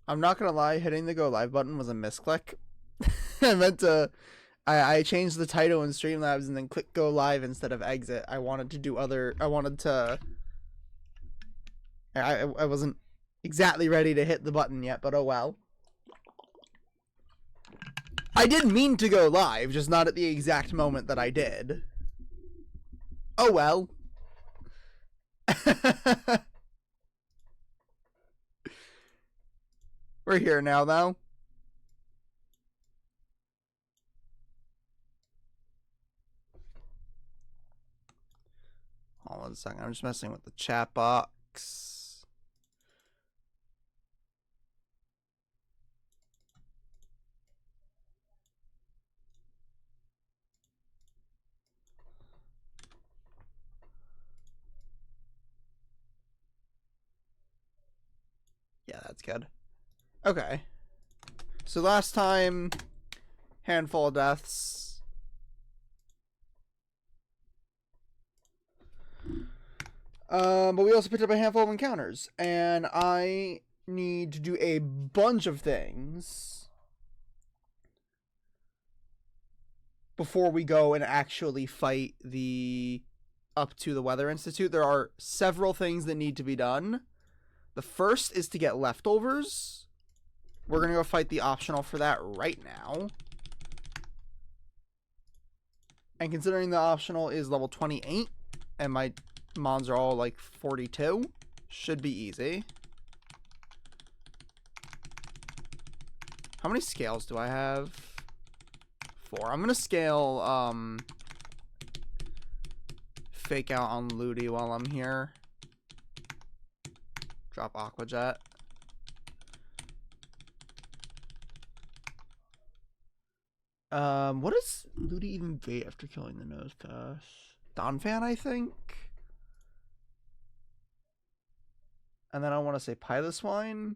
I'm not gonna lie, hitting the go live button was a misclick. I meant to. I changed the title in Streamlabs and then click go live instead of exit. I wanted to do other. I wanted to. I wasn't exactly ready to hit the button yet, but oh well. I did mean to go live, just not at the exact moment that I did. Oh well. We're here now, though. Hold on a second. I'm just messing with the chat box. Yeah, that's good. Okay. So last time, handful of deaths. But we also picked up a handful of encounters. And I need to do a bunch of things before we go and actually fight the up to the Weather Institute. There are several things that need to be done. The first is to get leftovers. We're going to go fight the optional for that right now. And considering the optional is level 28, and my mons are all like 42, should be easy. How many scales do I have? 4. I'm going to scale fake out on Ludi while I'm here. Drop aqua jet. What does Ludi even bait after killing the nose pass? Donphan, I think. And then I want to say Piloswine.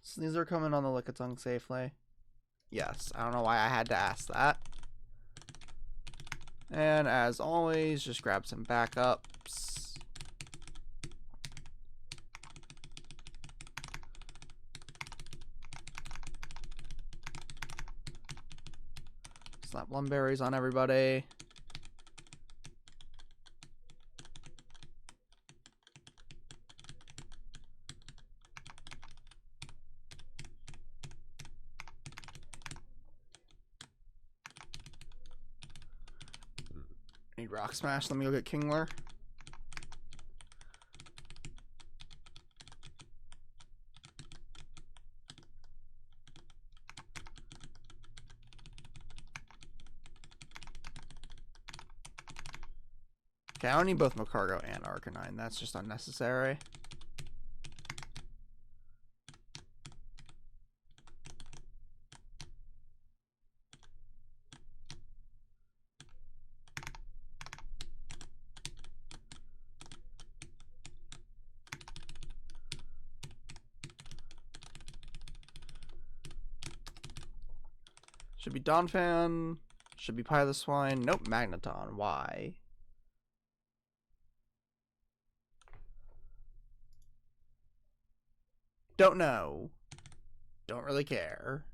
So these are coming on the Lickitung safely. Yes, I don't know why I had to ask that. And as always, just grab some backups. Slap Lumberries on everybody. Need Rock Smash. Let me go get Kingler. Okay, I don't need both Macargo and Arcanine. That's just unnecessary. Should be Donphan. Should be Piloswine. Nope, Magneton. Why? Don't know. Don't really care.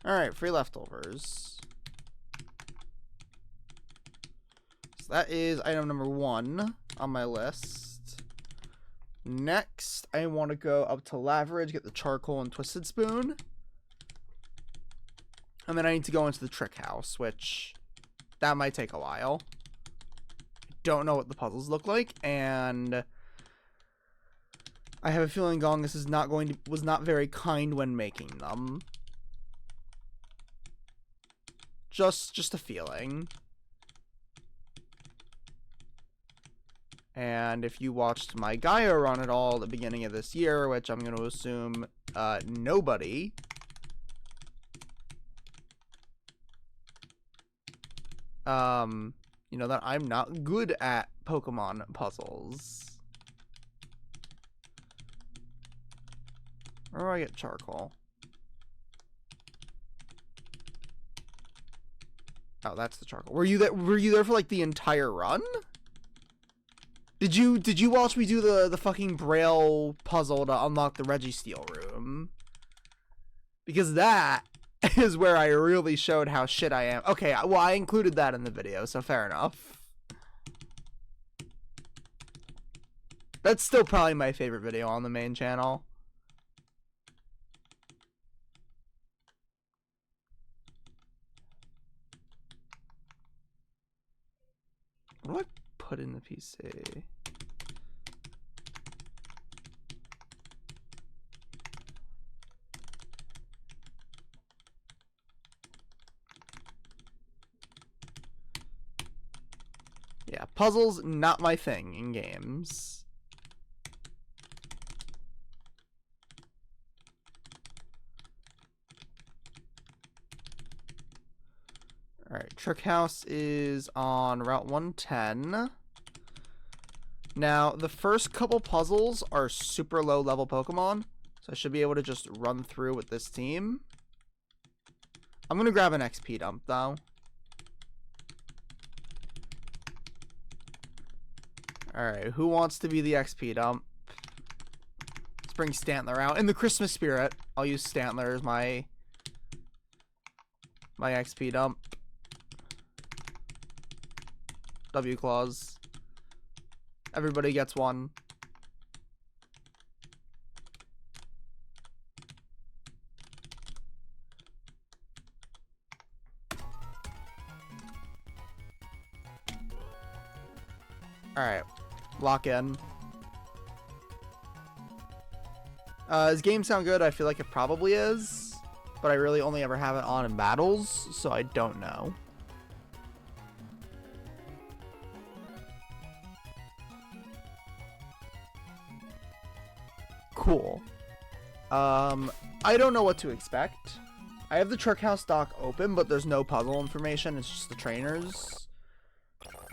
Alright, free leftovers. So that is item number 1 on my list. Next, I want to go up to Laveridge, get the charcoal and twisted spoon. And then I need to go into the trick house, which that might take a while. Don't know what the puzzles look like, and I have a feeling Gongus is not was not very kind when making them. Just a feeling. And if you watched my Gaia run at all at the beginning of this year, which I'm going to assume nobody, You know that I'm not good at Pokemon puzzles. Where do I get charcoal? Oh, that's the charcoal. Were you there for like the entire run? Did you watch me do the fucking Braille puzzle to unlock the Registeel room? Because that is where I really showed how shit I am. Okay, well, I included that in the video, so fair enough. That's still probably my favorite video on the main channel. What do I put in the PC? Yeah, puzzles, not my thing in games. Alright, Trick House is on Route 110. Now, the first couple puzzles are super low level Pokemon, so I should be able to just run through with this team. I'm gonna grab an XP dump, though. Alright, who wants to be the XP dump? Let's bring Stantler out. In the Christmas spirit, I'll use Stantler as my XP dump. W Claws. Everybody gets one. Alright. Lock in. Does game sound good? I feel like it probably is. But I really only ever have it on in battles, so I don't know. Cool. I don't know what to expect. I have the Trick House dock open, but there's no puzzle information. It's just the trainers.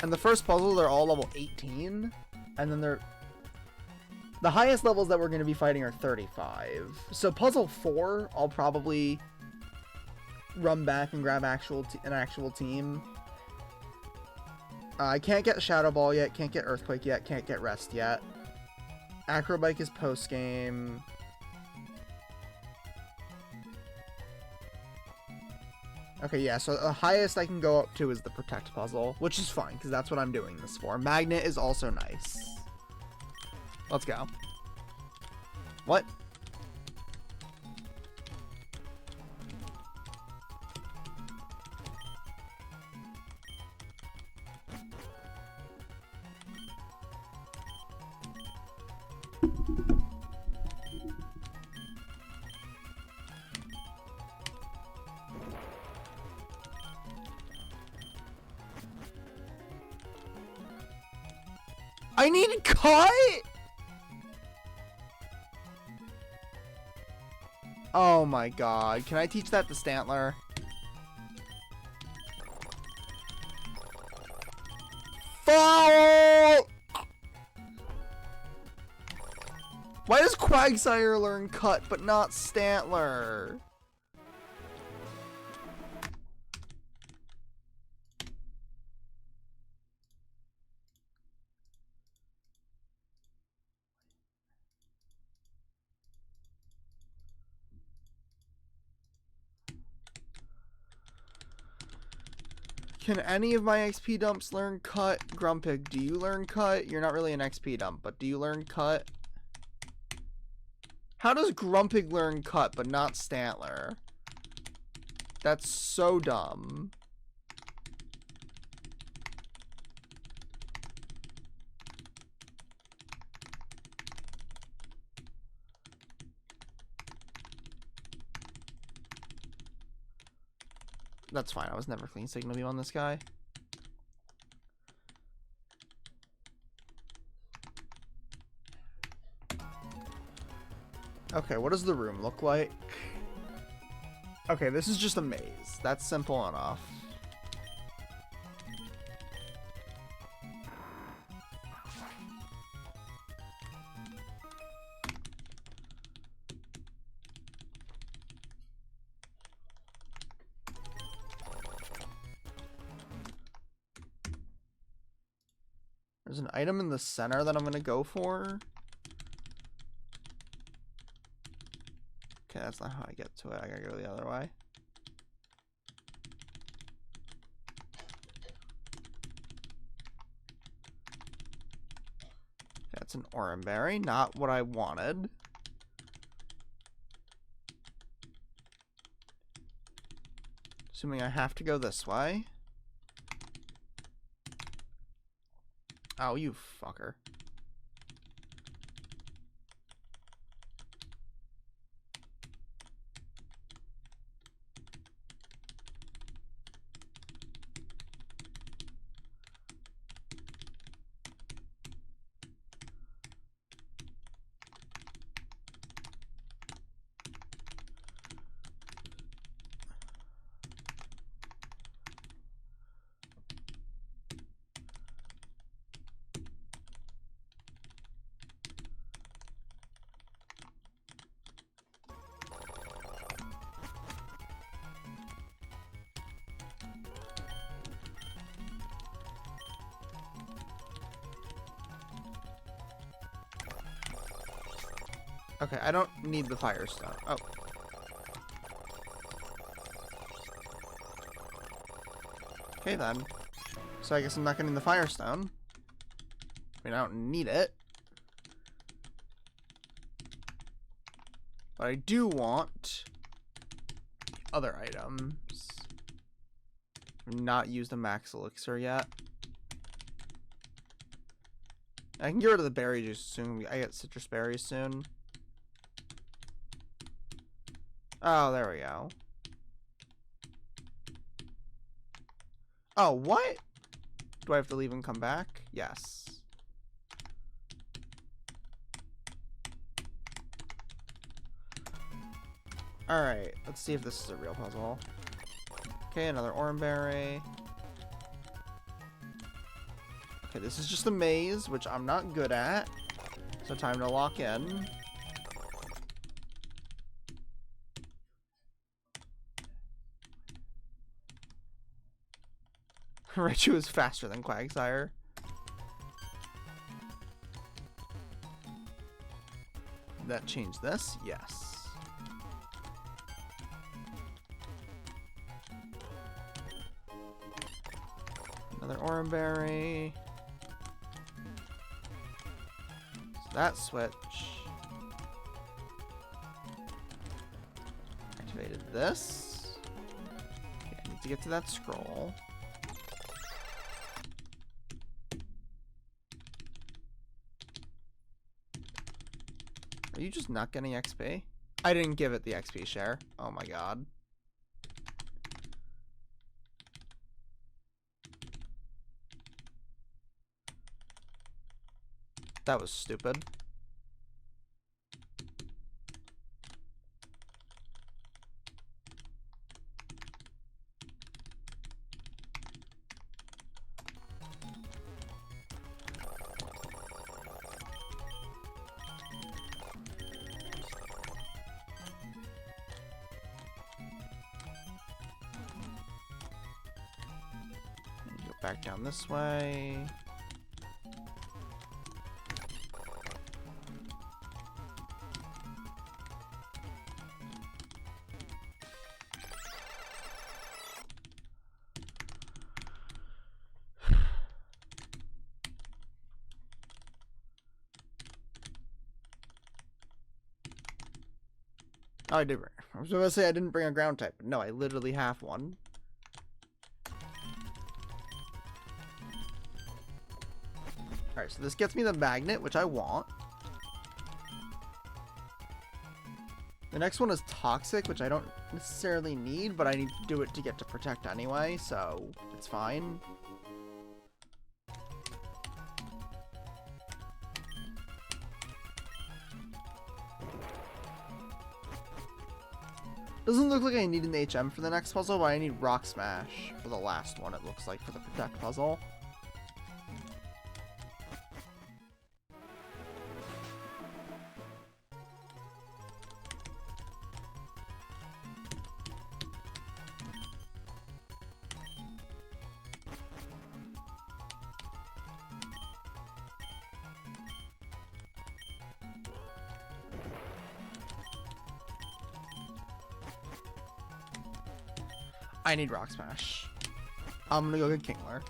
And the first puzzle, they're all level 18. And then they're... The highest levels that we're going to be fighting are 35. So puzzle 4, I'll probably run back and grab an actual team. I can't get Shadow Ball yet, can't get Earthquake yet, can't get Rest yet. Acrobike is post-game. Okay, yeah, so the highest I can go up to is the Protect puzzle, which is fine, because that's what I'm doing this for. Magnet is also nice. Let's go. What? I need a cut? Oh my god. Can I teach that to Stantler? Foul! Why does Quagsire learn cut but not Stantler? Can any of my XP dumps learn cut? Grumpig, do you learn cut? You're not really an XP dump, but do you learn cut? How does Grumpig learn cut, but not Stantler? That's so dumb. That's fine. I was never clean signal beam on this guy. Okay, what does the room look like? Okay, this is just a maze. That's simple enough. There's an item in the center that I'm going to go for. Okay, that's not how I get to it. I gotta go the other way. That's an oranberry, not what I wanted. Assuming I have to go this way. Oh, you fucker. Okay, I don't need the firestone. Oh. Okay then. So I guess I'm not getting the firestone. I mean, I don't need it. But I do want other items. I've not used a max elixir yet. I can get rid of the berry juice soon. I get citrus berries soon. Oh, there we go. Oh, what? Do I have to leave and come back? Yes. Alright, let's see if this is a real puzzle. Okay, another oranberry. Okay, this is just a maze, which I'm not good at. So time to lock in. Raichu is faster than Quagsire. That changed this? Yes. Another oranberry. So that switch. Activated this. Okay, I need to get to that scroll. Are you just not getting XP? I didn't give it the XP share. Oh my god. That was stupid. Back down this way. Oh, I did. I was going to say I didn't bring a ground type, but no, I literally have one. Alright, so this gets me the magnet, which I want. The next one is toxic, which I don't necessarily need, but I need to do it to get to protect anyway, so it's fine. Doesn't look like I need an HM for the next puzzle, but I need Rock Smash for the last one, it looks like, for the protect puzzle. I need Rock Smash. I'm gonna go get Kingler.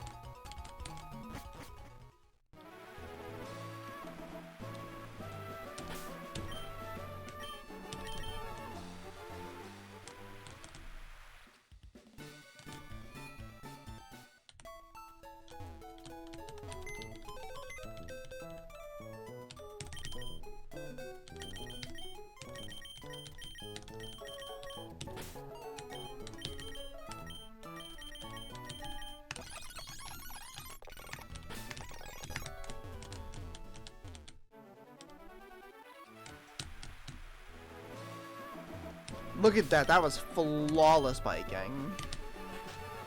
Look at that. That was flawless biking.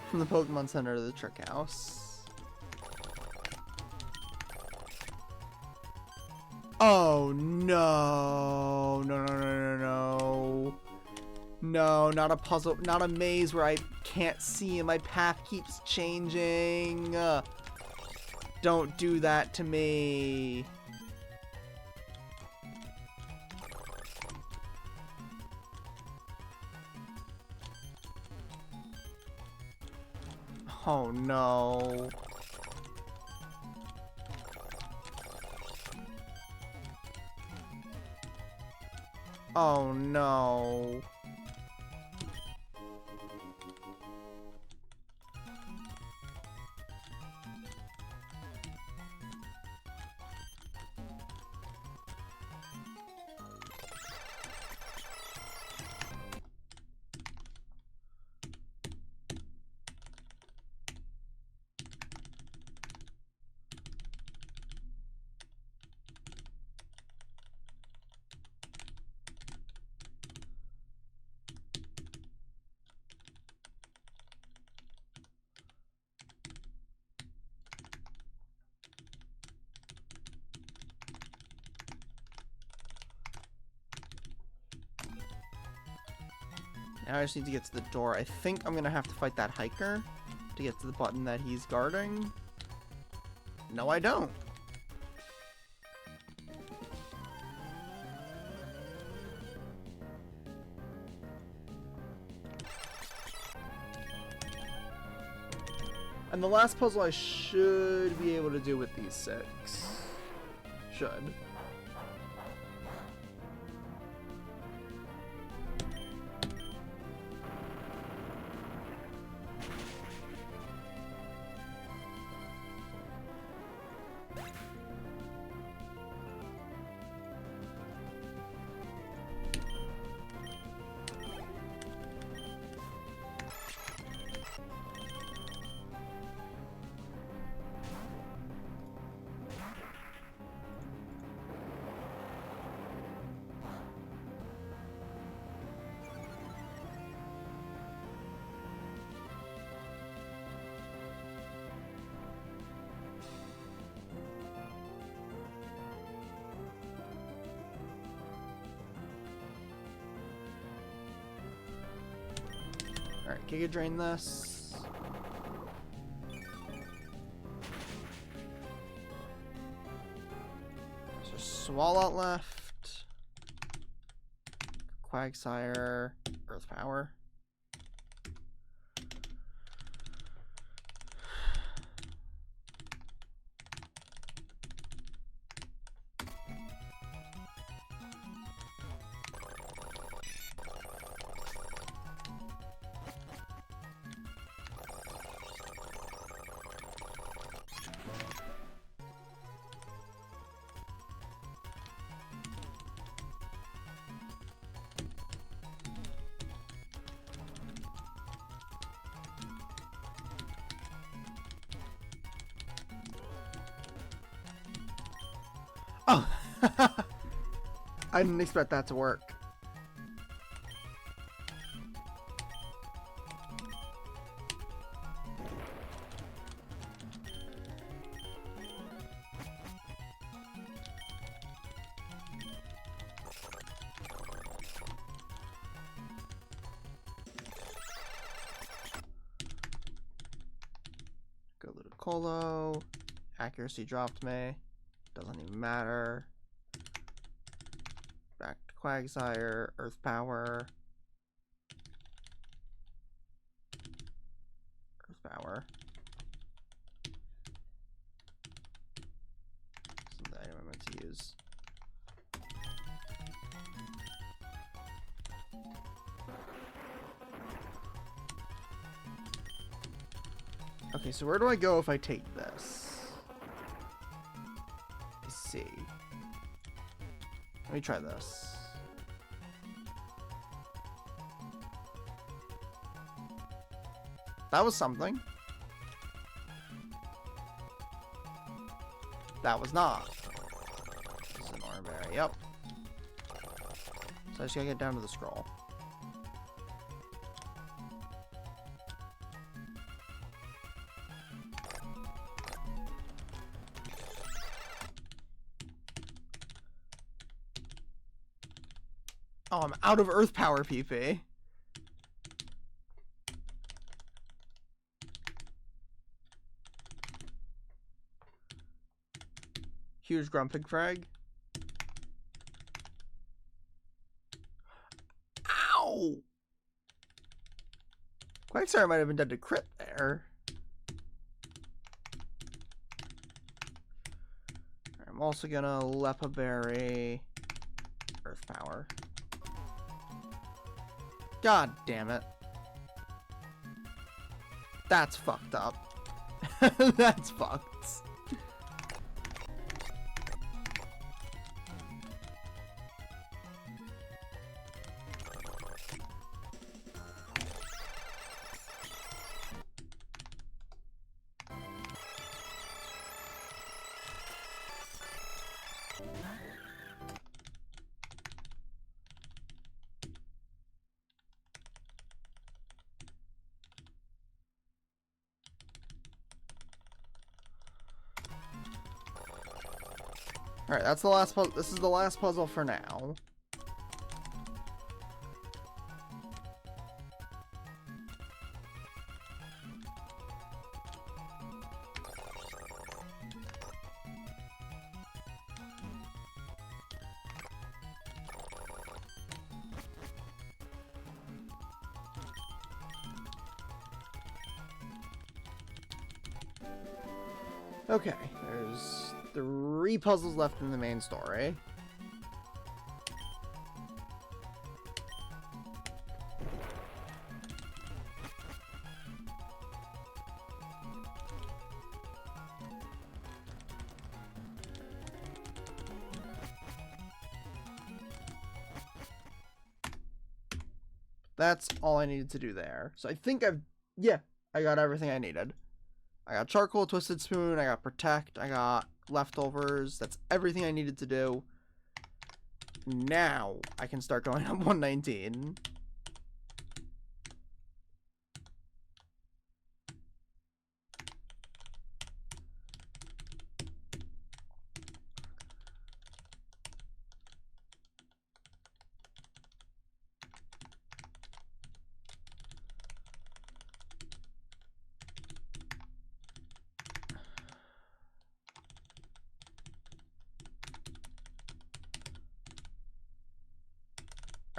From the Pokemon Center to the Trick House. Oh, no. No, no, no, no, no. No, not a puzzle. Not a maze where I can't see and my path keeps changing. Don't do that to me. Oh no. Oh no. Now I just need to get to the door. I think I'm gonna have to fight that hiker to get to the button that he's guarding. No, I don't. And the last puzzle I should be able to do with these 6. Should. Alright, Giga Drain this. There's a Swallow left. Quagsire. Earth Power. Oh! I didn't expect that to work. Go Ludicolo. Accuracy dropped me. Doesn't even matter. Back to Quagsire. Earth Power. earth power. This is the item I meant to use. Okay, so where do I go if I take this? Let's see. Let me try this. That was something. That was not. This is an orange berry. Yep. So I just gotta get down to the scroll. Oh, I'm out of earth power, PP. Huge grumpig frag. Ow! Quagsire might have been dead to crit there. I'm also gonna Lepa Berry earth power. God damn it. That's fucked up. That's fucked. Alright, that's the last puzzle. This is the last puzzle for now. Okay, there's 3 puzzles left in the main story. That's all I needed to do there. So I think I got everything I needed. I got charcoal, twisted spoon, I got protect, I got leftovers. That's everything I needed to do. Now I can start going up 119.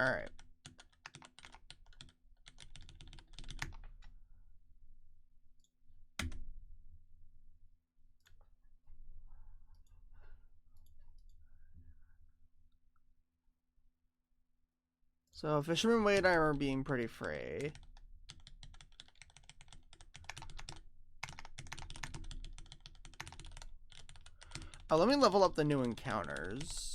All right. So Fisherman Wade and I are being pretty free. Oh, let me level up the new encounters.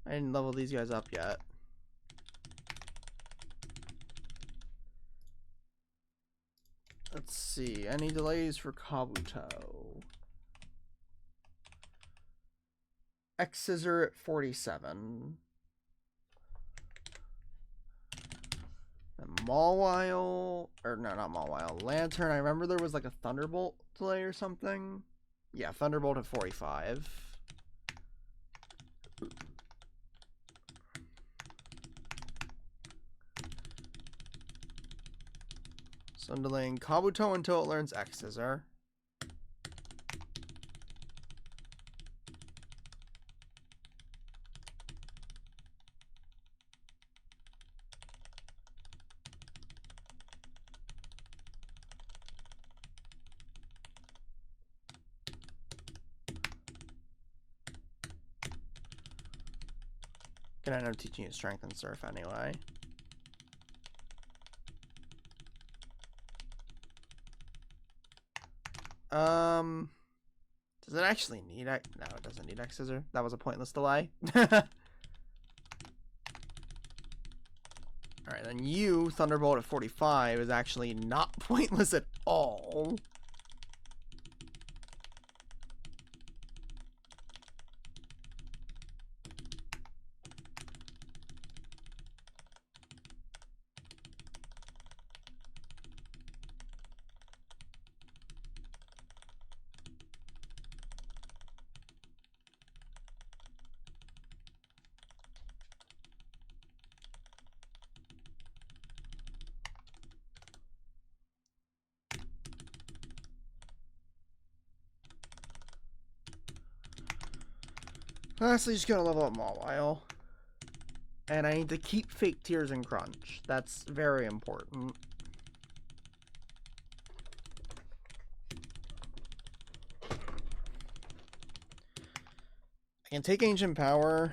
I didn't level these guys up yet. Let's see. Any delays for Kabuto? X Scissor at 47. And Mawile, or no, not Mawile. Lantern. I remember there was like a Thunderbolt delay or something. Yeah, Thunderbolt at 45. So I'm delaying Kabuto until it learns X Scissor. Gonna end up teaching you strength and surf anyway. Does it actually need X? No, it doesn't need X scissor. That was a pointless delay. Alright, then you, Thunderbolt at 45, is actually not pointless at all. Honestly, just gonna level up Mawile. And I need to keep Fake Tears and Crunch. That's very important. I can take Ancient Power.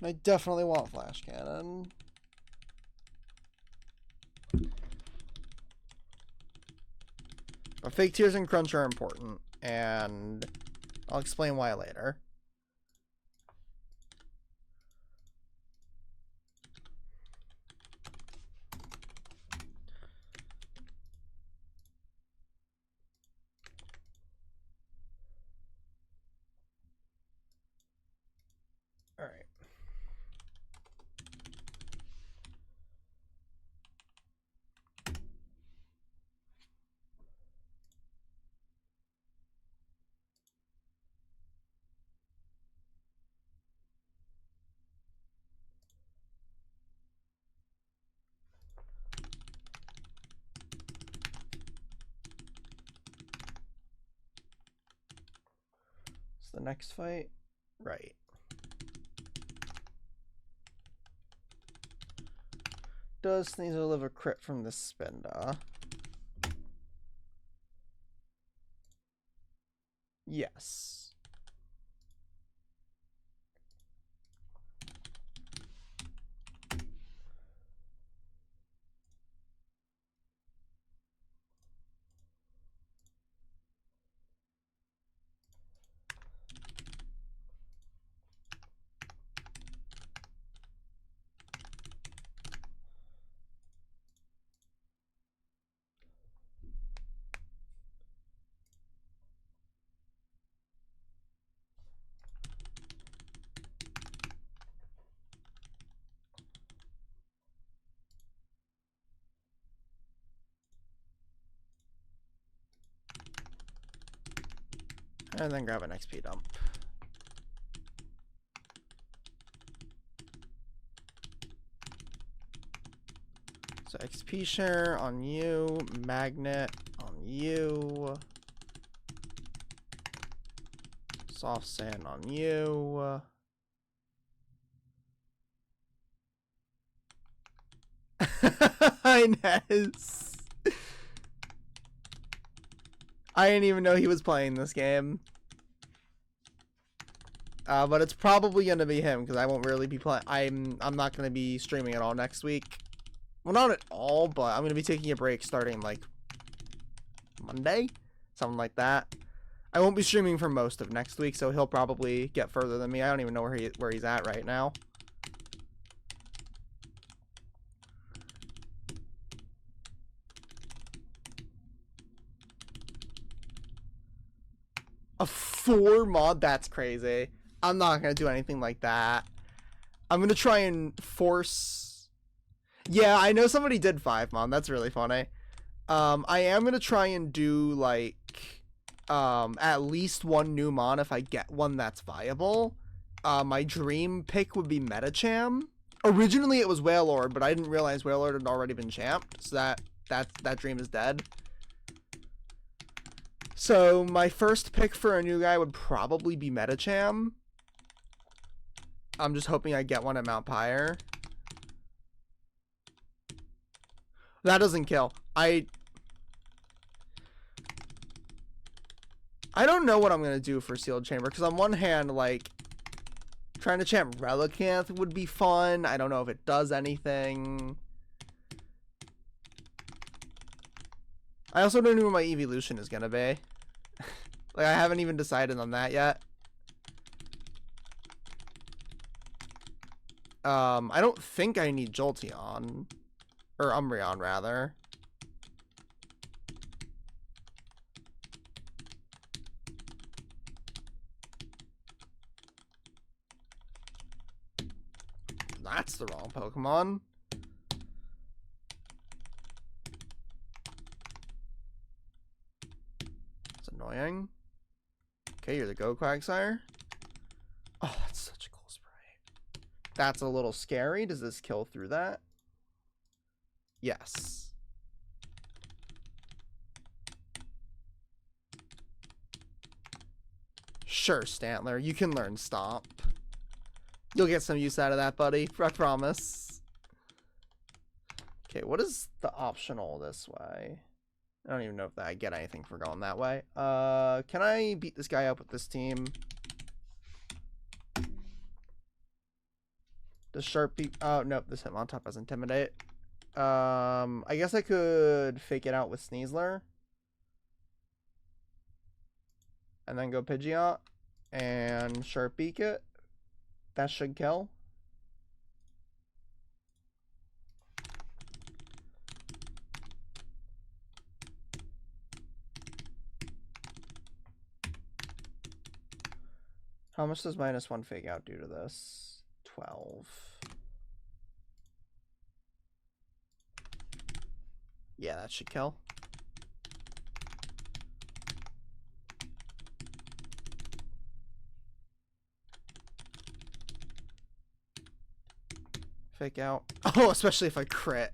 I definitely want Flash Cannon. But Fake Tears and Crunch are important. And I'll explain why later. All right. The next fight, right? Does Sneasel deliver crit from the Spinda? Yes. And then grab an XP dump. So XP share on you, magnet on you, soft sand on you. Inez. I didn't even know he was playing this game. But it's probably gonna be him because I won't really be playing. I'm not gonna be streaming at all next week. Well, not at all, but I'm gonna be taking a break starting like Monday, something like that. I won't be streaming for most of next week, so he'll probably get further than me. I don't even know where he's at right now. A 4 mod? That's crazy. I'm not gonna do anything like that. I'm gonna try and force... Yeah, I know somebody did 5 mod. That's really funny. I am gonna try and do, like, at least 1 new mon if I get one that's viable. My dream pick would be Metacham. Originally it was Wailord, but I didn't realize Wailord had already been champed, so that dream is dead. So my first pick for a new guy would probably be Metacham. I'm just hoping I get one at Mount Pyre. That doesn't kill. I don't know what I'm gonna do for Sealed Chamber, because on one hand, like, Trying to chant Relicanth would be fun. I don't know if it does anything. I also don't know what my evolution is gonna be. Like, I haven't even decided on that yet. I don't think I need Jolteon. Or Umbreon, rather. That's the wrong Pokemon. It's annoying. Okay, you're the Go Quagsire. Oh, that's such a cool spray. That's a little scary. Does this kill through that? Yes. Sure, Stantler. You can learn Stomp. You'll get some use out of that, buddy. I promise. Okay, what is the optional this way? I don't even know if I get anything for going that way. Can I beat this guy up with this team? Does Sharpie... Oh, nope. This Hitmontop has Intimidate. I guess I could fake it out with Sneasler. And then go Pidgeot. And Sharpie it. That should kill. How much does -1 fake out do to this? 12. Yeah, that should kill. Fake out. Oh, especially if I crit.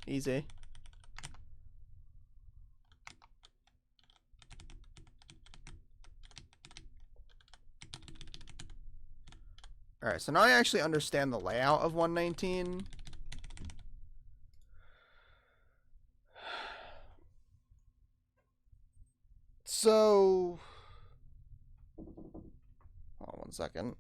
Easy. Alright, so now I actually understand the layout of 119. So... Hold on 1 second.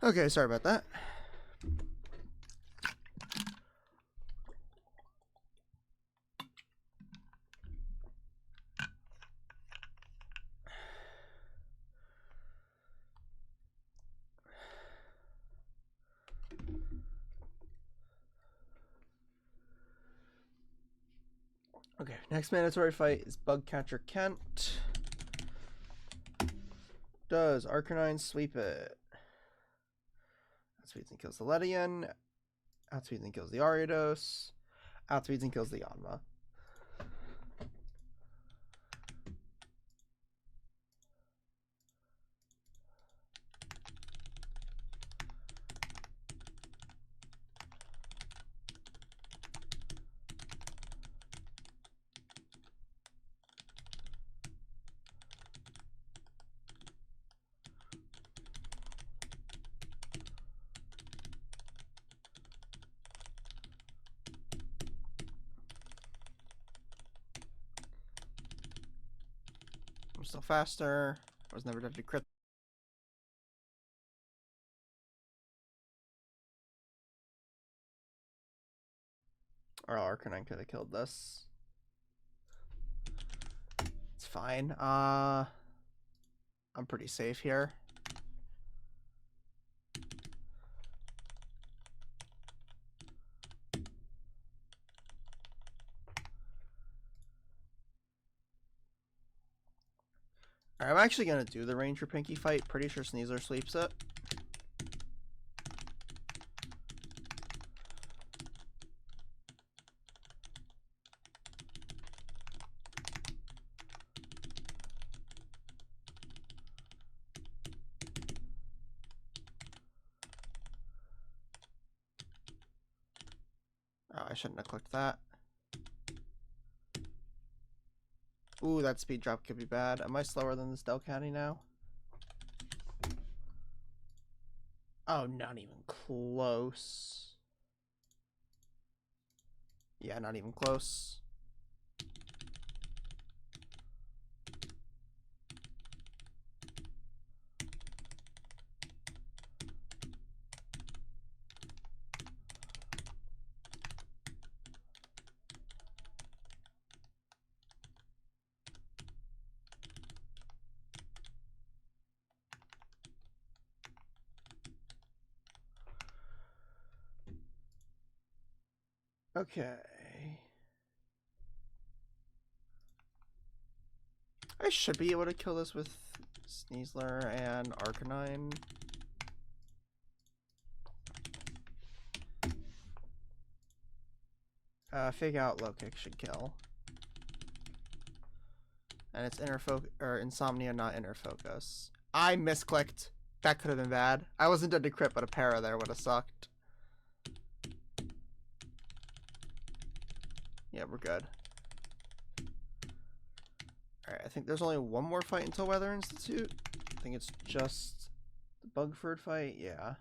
Okay, sorry about that. Okay, next mandatory fight is Bug Catcher Kent. Does Arcanine sweep it? Outspeeds and kills the Ledian. Outspeeds and kills the Ariados. Outspeeds and kills the Yanma. I'm still faster. I was never done to crit. Or Arcanine could have killed this. It's fine. I'm pretty safe here. Alright, I'm actually gonna do the Ranger Pinky fight. Pretty sure Sneasler sleeps it. Oh, I shouldn't have clicked that. Ooh, that speed drop could be bad. Am I slower than this Delcatty now? Oh, not even close. Yeah, not even close. Okay. I should be able to kill this with Sneasler and Arcanine. Fake Out Low Kick should kill. And it's inner focus or Insomnia, not inner focus. I misclicked. That could have been bad. I wasn't dead to crit, but a para there would have sucked. Yeah, we're good. Alright, I think there's only one more fight until Weather Institute. I think it's just the Bugford fight, yeah.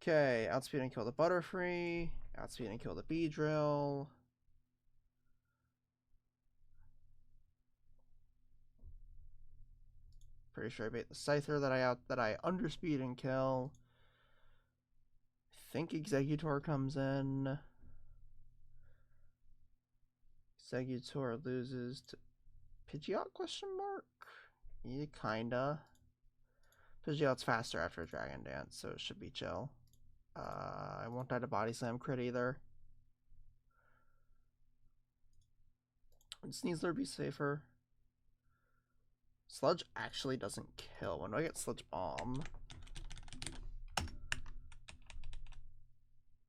Okay, outspeed and kill the Butterfree. Outspeed and kill the Beedrill. Pretty sure I bait the Scyther that I underspeed and kill. I think Executor comes in. Executor loses to Pidgeot question mark? Yeah, kinda. Pidgeot's faster after a Dragon Dance, so it should be chill. I won't die to Body Slam crit either. Would Sneasler be safer? Sludge actually doesn't kill. When do I get Sludge Bomb?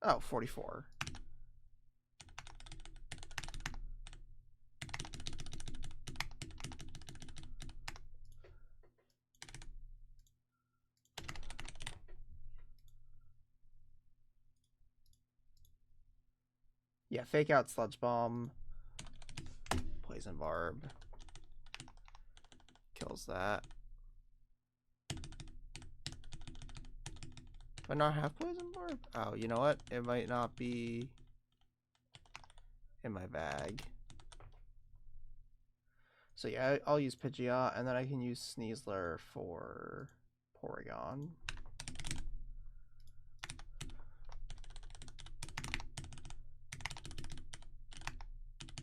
Oh, 44. Yeah, Fake Out Sludge Bomb. Poison Barb. Kills that. Do I not have Poison Barb? Oh, you know what? It might not be in my bag. So yeah, I'll use Pidgeot, and then I can use Sneasler for Porygon.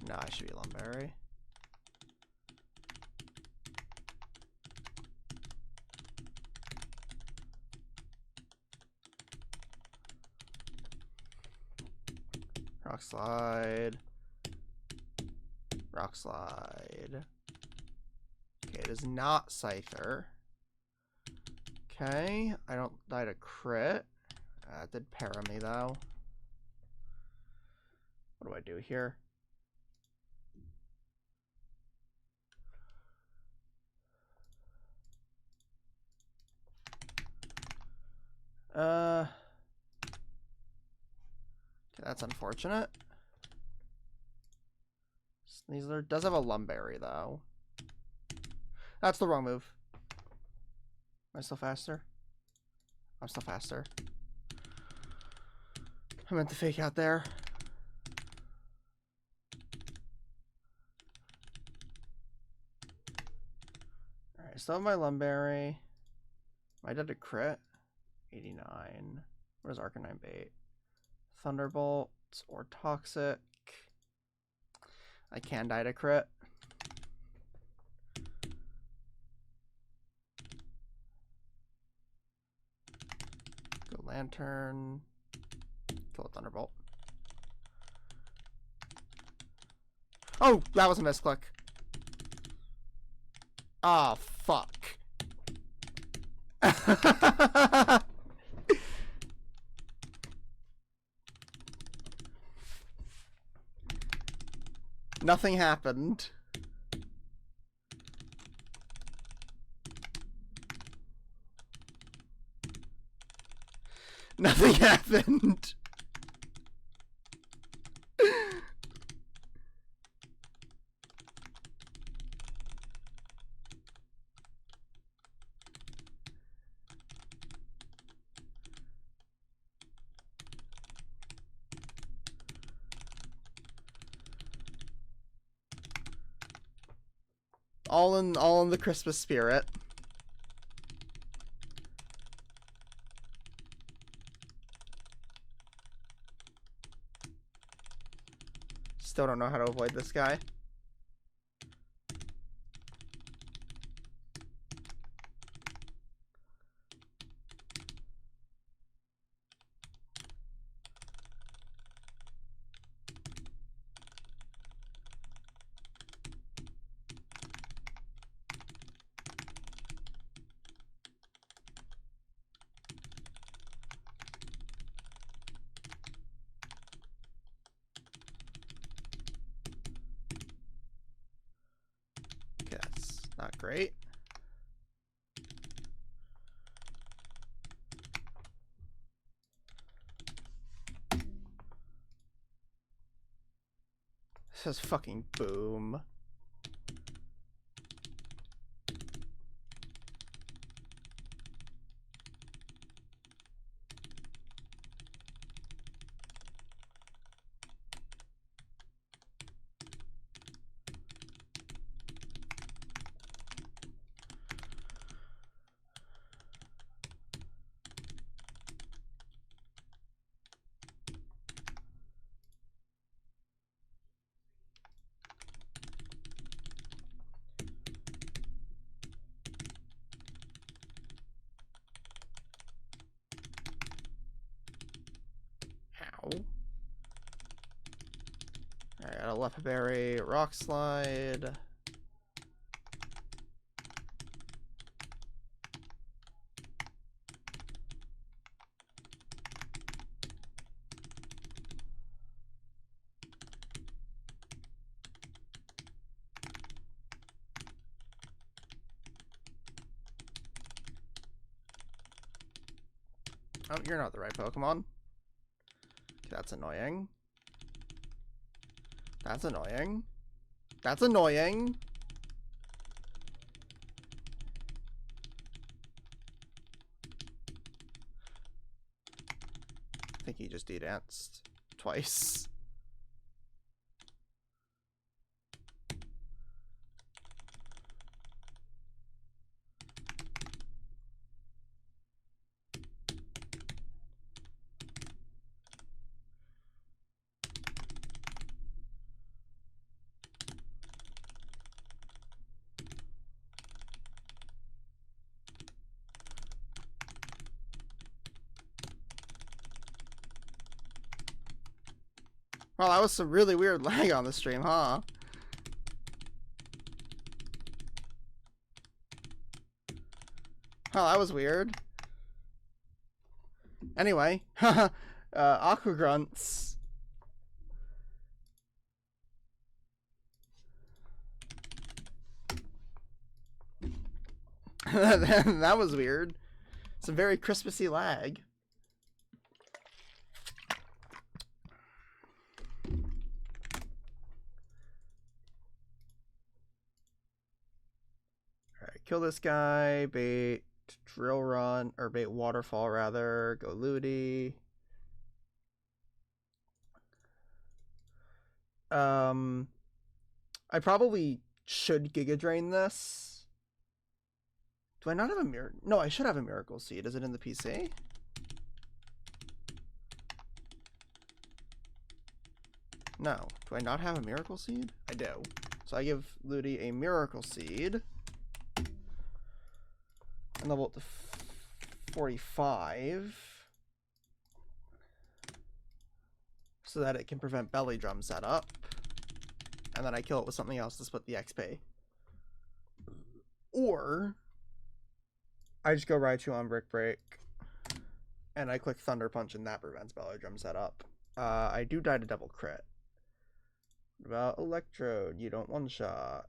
No, I should be Lumberry. Rock Slide. Rock Slide. Okay, it is not Scyther. Okay, I don't die to crit. It did para me though. What do I do here? Okay, that's unfortunate. Sneasler does have a Lumberry though. That's the wrong move. Am I still faster? I'm still faster. I meant to fake out there. Alright, still have my Lumberry. I did a crit. 89. Where's Arcanine Bait? Thunderbolt or Toxic. I can die to crit. Go Lantern. Kill a Thunderbolt. Oh, that was a misclick. Oh, fuck. Nothing happened. Nothing happened. All in the Christmas spirit. Still don't know how to avoid this guy. Okay, that's not great. This is fucking boom. Alright, got a Lepaberry, Rock Slide. Oh, you're not the right Pokemon. That's annoying. That's annoying. That's annoying. I think he just de-danced twice. Well, that was some really weird lag on the stream, huh? Oh, that was weird. Anyway, aqua grunts. That was weird. Some very Christmassy lag. Alright, kill this guy, bait drill run, or bait waterfall rather, go Ludi. I probably should Giga Drain this. Do I not have a miracle? No, I should have a Miracle Seed. Is it in the PC? No. Do I not have a Miracle Seed? I do. So I give Ludi a Miracle Seed. And level it to 45. So that it can prevent belly drum setup. And then I kill it with something else to split the XP. Or I just go Raichu on Brick Break. And I click Thunder Punch and that prevents belly drum setup. I do die to double crit. What about Electrode? You don't one shot.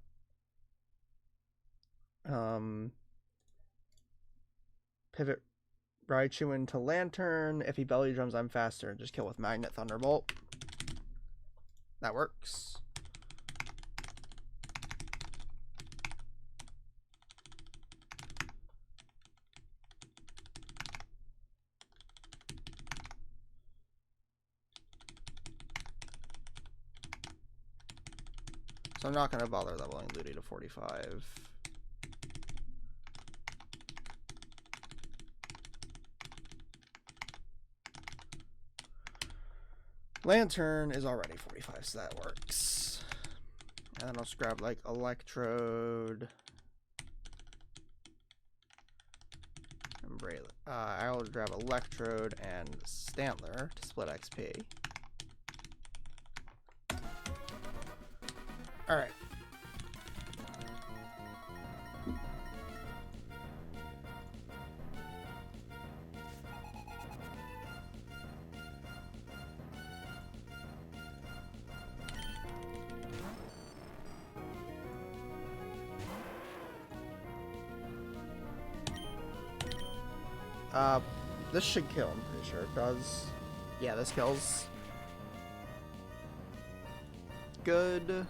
Pivot Raichu into Lantern. If he belly drums, I'm faster. Just kill with Magnet Thunderbolt. That works. So I'm not going to bother leveling Ludi to 45. Lantern is already 45, so that works. And then I'll just grab like Electrode. And I'll grab Electrode and Stantler to split XP. Alright. This should kill, I'm pretty sure it does. Yeah, this kills. Good.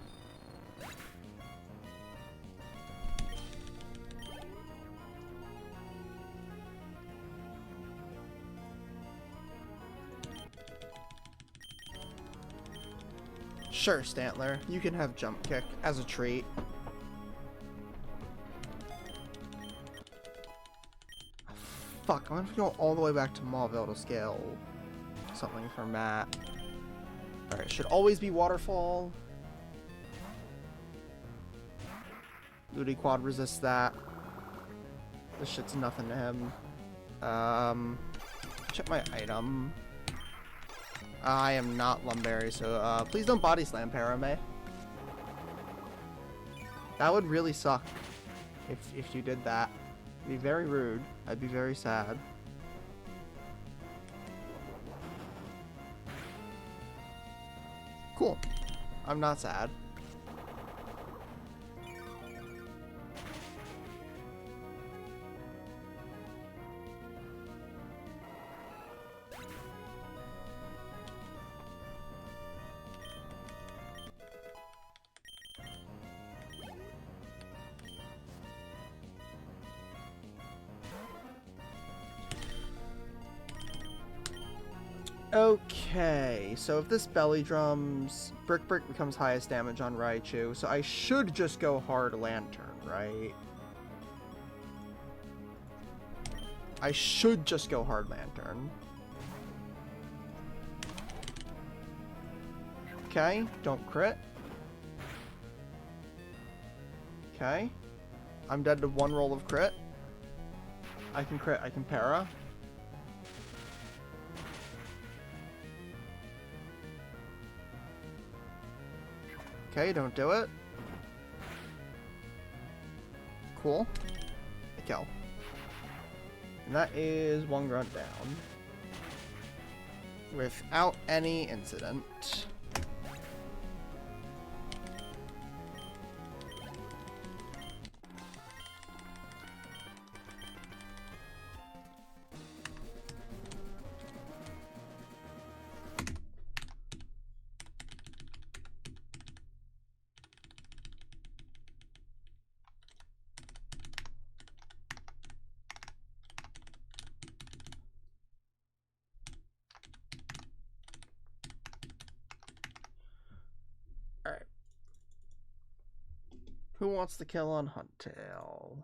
Sure, Stantler. You can have Jump Kick as a treat. Fuck, I'm gonna have to go all the way back to Mauville to scale something for Matt. Alright, should always be Waterfall. Ludi Quad resists that. This shit's nothing to him. Check my item. I am not Lumberry, so please don't Body Slam Parame. That would really suck if you did that. It'd be very rude. I'd be very sad. Cool. I'm not sad. Okay, so if this belly drums, Brick becomes highest damage on Raichu, so I should just go hard Lantern, right? I should just go hard Lantern. Okay, don't crit. Okay. I'm dead to one roll of crit. I can crit, I can para. Okay, don't do it. Cool. A kill. And that is one grunt down. Without any incident. Alright. Who wants to kill on Huntail?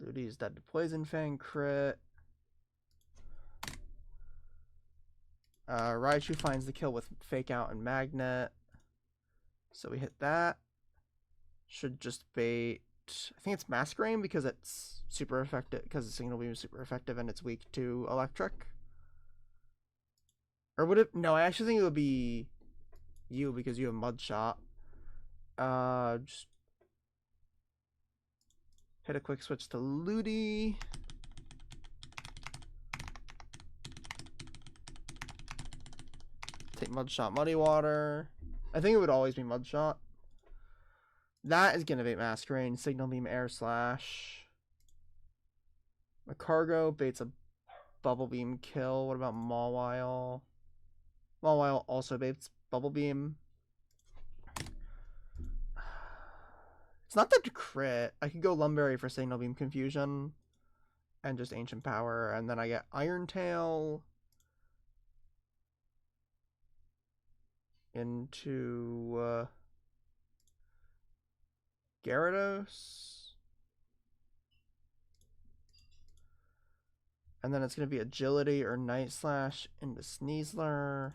Ludi's dead to Poison Fang crit. Raichu finds the kill with Fake Out and Magnet. So we hit that. Should just bait... I think it's Masquerain because it's super effective, because the Signal Beam is super effective and it's weak to Electric. Or would it... No, I actually think it would be you because you have Mud Shot. Just hit a quick switch to Ludi. Take Mud Shot, Muddy Water. I think it would always be Mud Shot. That is gonna bait Masquerain. Signal Beam, Air Slash. Macargo baits a Bubble Beam kill. What about Mawile? Mawile also baits Bubble Beam. It's not that to crit. I could go Lumberry for Signal Beam Confusion. And just Ancient Power. And then I get Iron Tail. Into Gyarados. And then it's going to be Agility or Night Slash into Sneasler.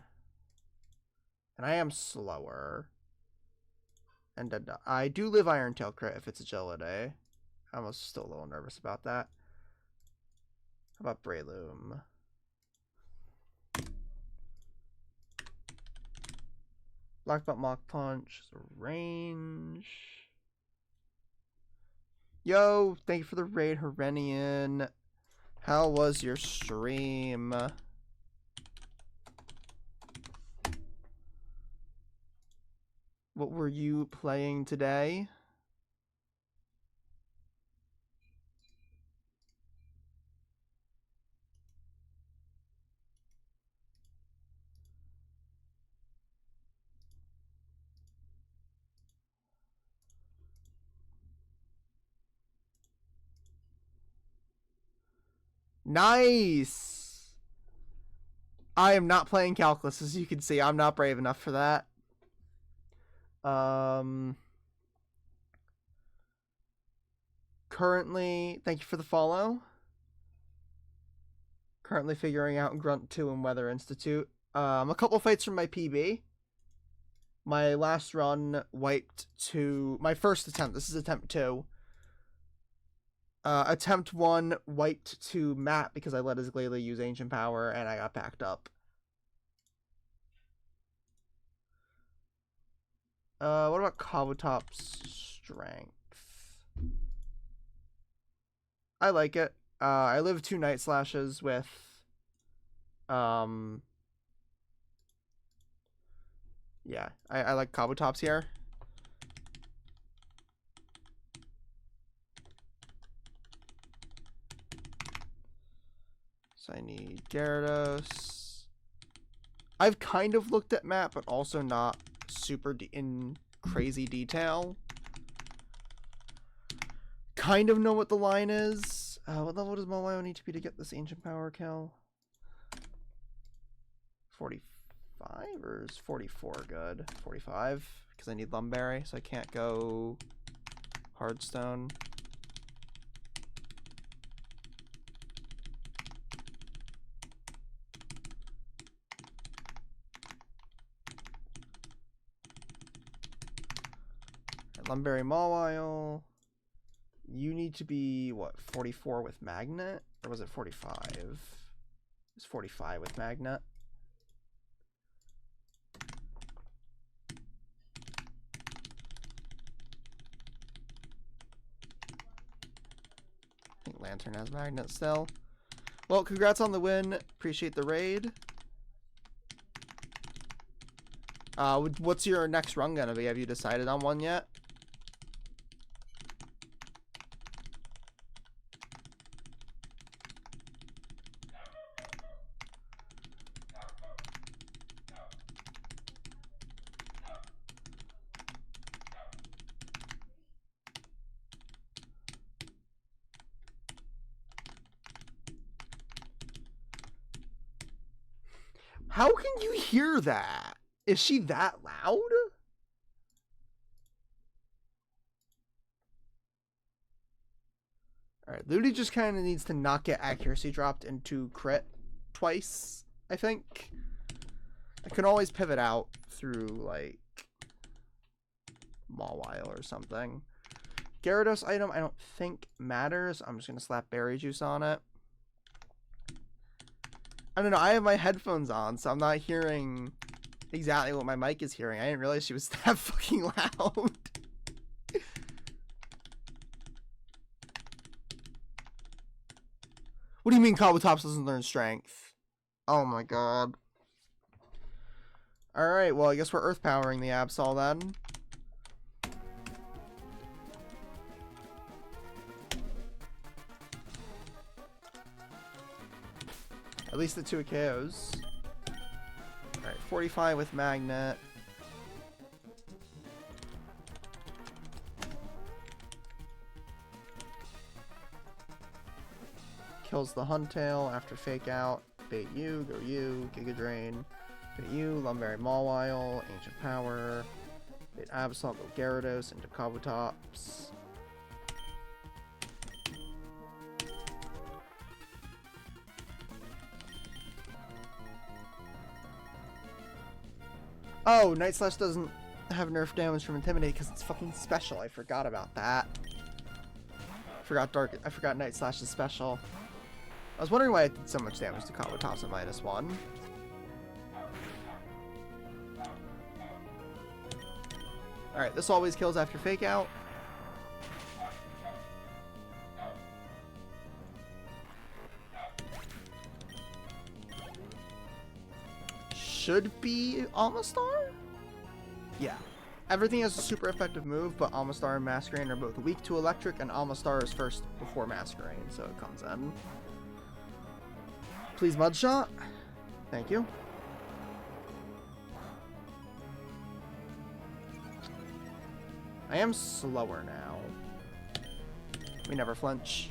And I am slower. And I do live Iron Tail crit if it's Agility. I'm still a little nervous about that. How about Breloom? Black Belt Mach Punch is a range. Yo, thank you for the raid, Herenian. How was your stream? What were you playing today? Nice! I am not playing Calculus, as you can see. I'm not brave enough for that. Currently, thank you for the follow. Currently figuring out Grunt 2 and Weather Institute. A couple fights from my PB. My last run wiped to... My first attempt. This is attempt 2. Attempt 1 wiped to Matt because I let his Glalie use Ancient Power and I got packed up. What about Kabutops Strength? I like it. I live 2 Night Slashes with yeah, I like Kabutops here. So I need Gyarados. I've kind of looked at map, but also not super in crazy detail. Kind of know what the line is. What level does Mawile need to be to get this Ancient Power kill? 45 or is 44 good? 45, because I need Lumberry, so I can't go Hardstone. Lumberry Mawile. You need to be, what, 44 with Magnet? Or was it 45? It's 45 with Magnet. Lantern has magnet still. Well, congrats on the win. Appreciate the raid. What's your next run gonna be? Have you decided on one yet? How can you hear that? Is she that loud? Alright, Ludi just kind of needs to not get accuracy dropped into crit twice, I think. I can always pivot out through, like, Mawile or something. Gyarados item, I don't think matters. I'm just going to slap berry juice on it. I don't know, I have my headphones on, so I'm not hearing exactly what my mic is hearing. I didn't realize she was that fucking loud. What do you mean Kabutops doesn't learn strength? Oh my god. Alright, well I guess we're earth powering the Absol then. At least the 2 KOs. Alright, 45 with Magnet. Kills the Huntail after Fake Out. Bait you, go you, Giga Drain. Bait you, Lumberry Mawile, Ancient Power. Bait Absol, go Gyarados into Kabutops. Oh, Night Slash doesn't have nerf damage from Intimidate because it's fucking special. I forgot about that. I forgot Night Slash is special. I was wondering why it did so much damage to Kabutops at -1. Alright, this always kills after Fake Out. Should be Almastar? Yeah. Everything has a super effective move, but Almastar and Masquerain are both weak to electric, and Almastar is first before Masquerain, so it comes in. Please Mud Shot. Thank you. I am slower now. We never flinch.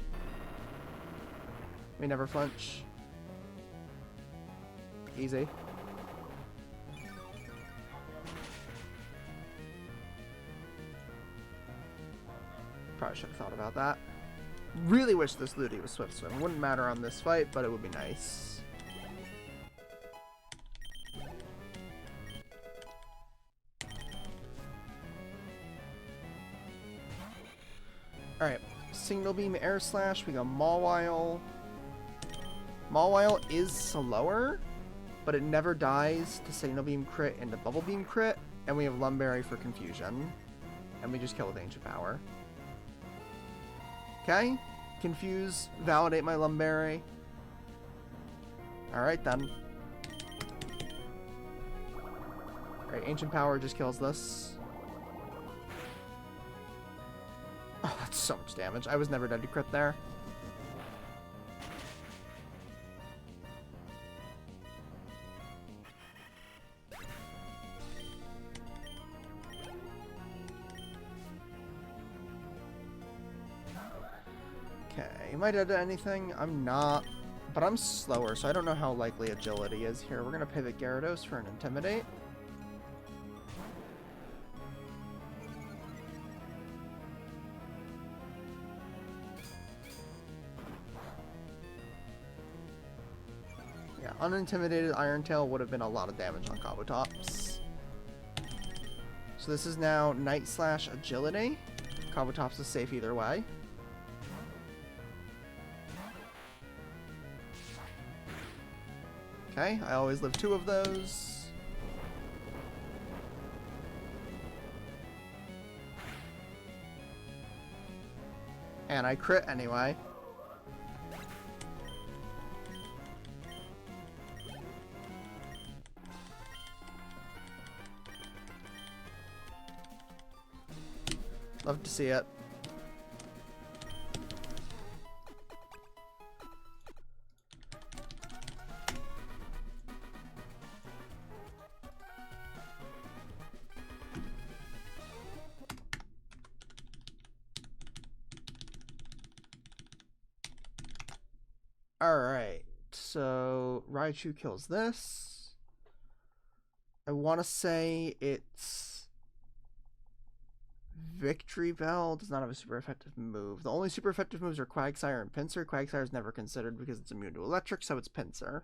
We never flinch. Easy. Probably should have thought about that. Really wish this Ludi was Swift Swim. Wouldn't matter on this fight, but it would be nice. Alright. Signal Beam, Air Slash. We got Mawile. Mawile is slower, but it never dies to Signal Beam crit into Bubble Beam crit. And we have Lumberry for confusion. And we just kill with Ancient Power. Okay, confuse, validate my Lumberry. Alright then. Alright, Ancient Power just kills this. Oh, that's so much damage. I was never dead to crit there. Am I dead to anything? I'm not, but I'm slower, so I don't know how likely agility is here. We're going to pivot Gyarados for an Intimidate. Yeah, unintimidated Iron Tail would have been a lot of damage on Kabutops. So this is now Night Slash Agility. Kabutops is safe either way. Okay, I always live 2 of those. And I crit anyway. Love to see it. Alright, so Raichu kills this. I want to say it's Victory Bell. Does not have a super effective move. The only super effective moves are Quagsire and Pinsir. Quagsire is never considered because it's immune to electric, so it's Pinsir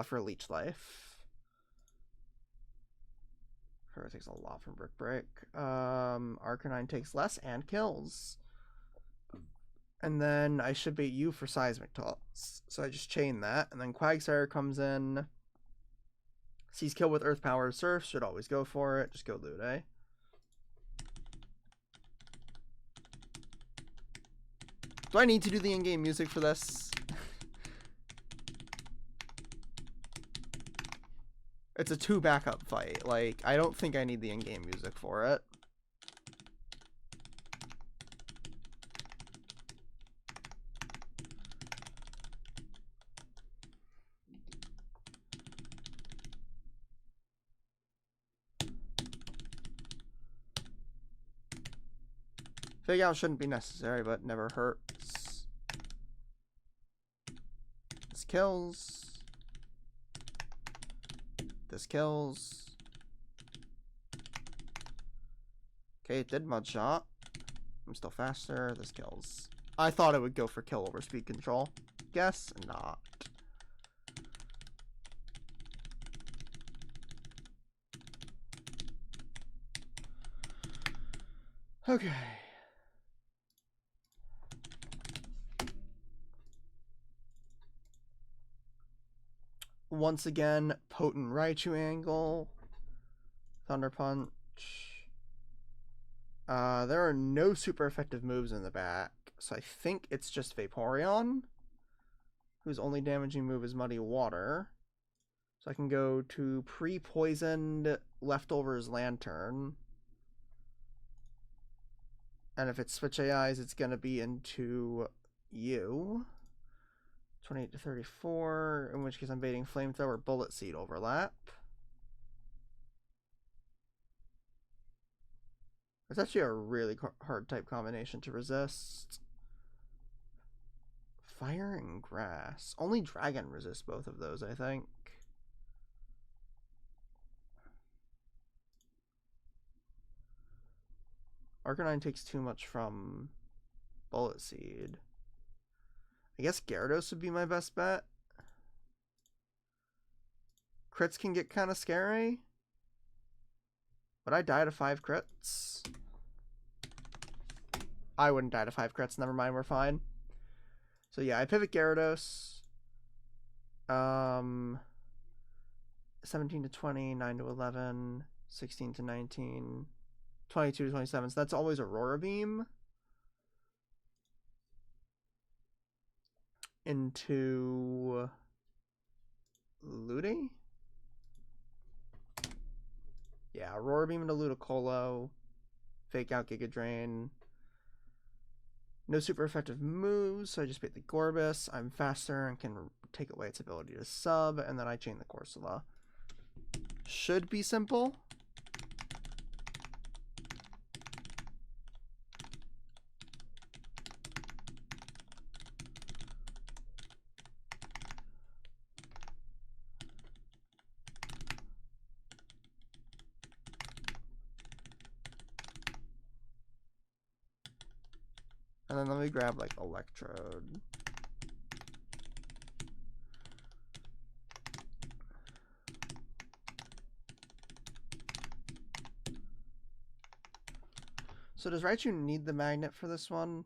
for Leech Life. Her takes a lot from Brick Break. Arcanine takes less and kills. And then I should bait you for Seismic Toss. So I just chain that. And then Quagsire comes in. Sees kill with Earth Power Surf. Should always go for it. Just go loot, eh? Do I need to do the in-game music for this? It's a 2 backup fight. Like, I don't think I need the in-game music for it. Fake out shouldn't be necessary, but never hurts. This kills. This kills. Okay, it did Mud Shot. I'm still faster. This kills. I thought it would go for kill over speed control. Guess not. Okay. Once again, potent Raichu angle. Thunder Punch. There are no super effective moves in the back, so I think it's just Vaporeon, whose only damaging move is Muddy Water. So I can go to pre-poisoned Leftovers Lantern. And if it's Switch AIs, it's going to be into you. 28 to 34, in which case I'm baiting Flamethrower, Bullet Seed overlap. It's actually a really hard type combination to resist. Fire and Grass. Only Dragon resists both of those, I think. Arcanine takes too much from Bullet Seed. I guess Gyarados would be my best bet. Crits can get kind of scary. Would I die to 5 crits? I wouldn't die to 5 crits. Never mind, we're fine. So yeah, I pivot Gyarados. 17 to 20, 9 to 11, 16 to 19, 22 to 27. So that's always Aurora Beam. Into Ludi? Yeah, Aurora Beam into Ludicolo. Fake out Giga Drain. No super effective moves, so I just beat the Gorbis. I'm faster and can take away its ability to sub, and then I chain the Corsola. Should be simple. And then let me grab like Electrode. So does Raichu need the magnet for this one?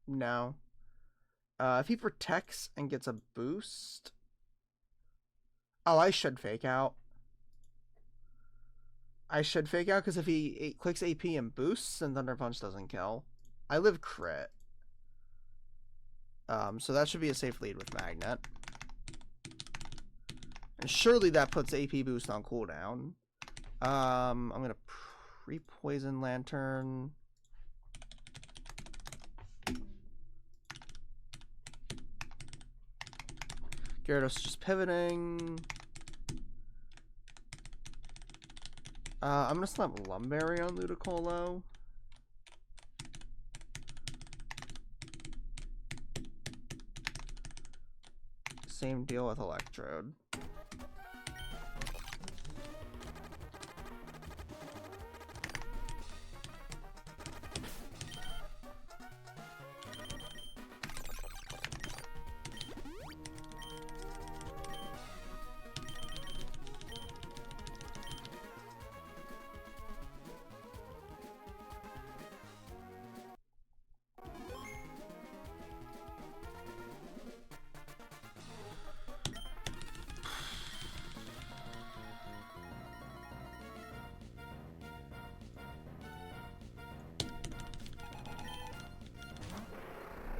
No. If he protects and gets a boost. Oh, I should fake out. I should fake out because if he clicks AP and boosts, then Thunder Punch doesn't kill. I live crit. So that should be a safe lead with Magnet. And surely that puts AP boost on cooldown. I'm gonna pre-poison lantern. Gyarados just pivoting. I'm gonna slap Lumberry on Ludicolo. Same deal with Electrode.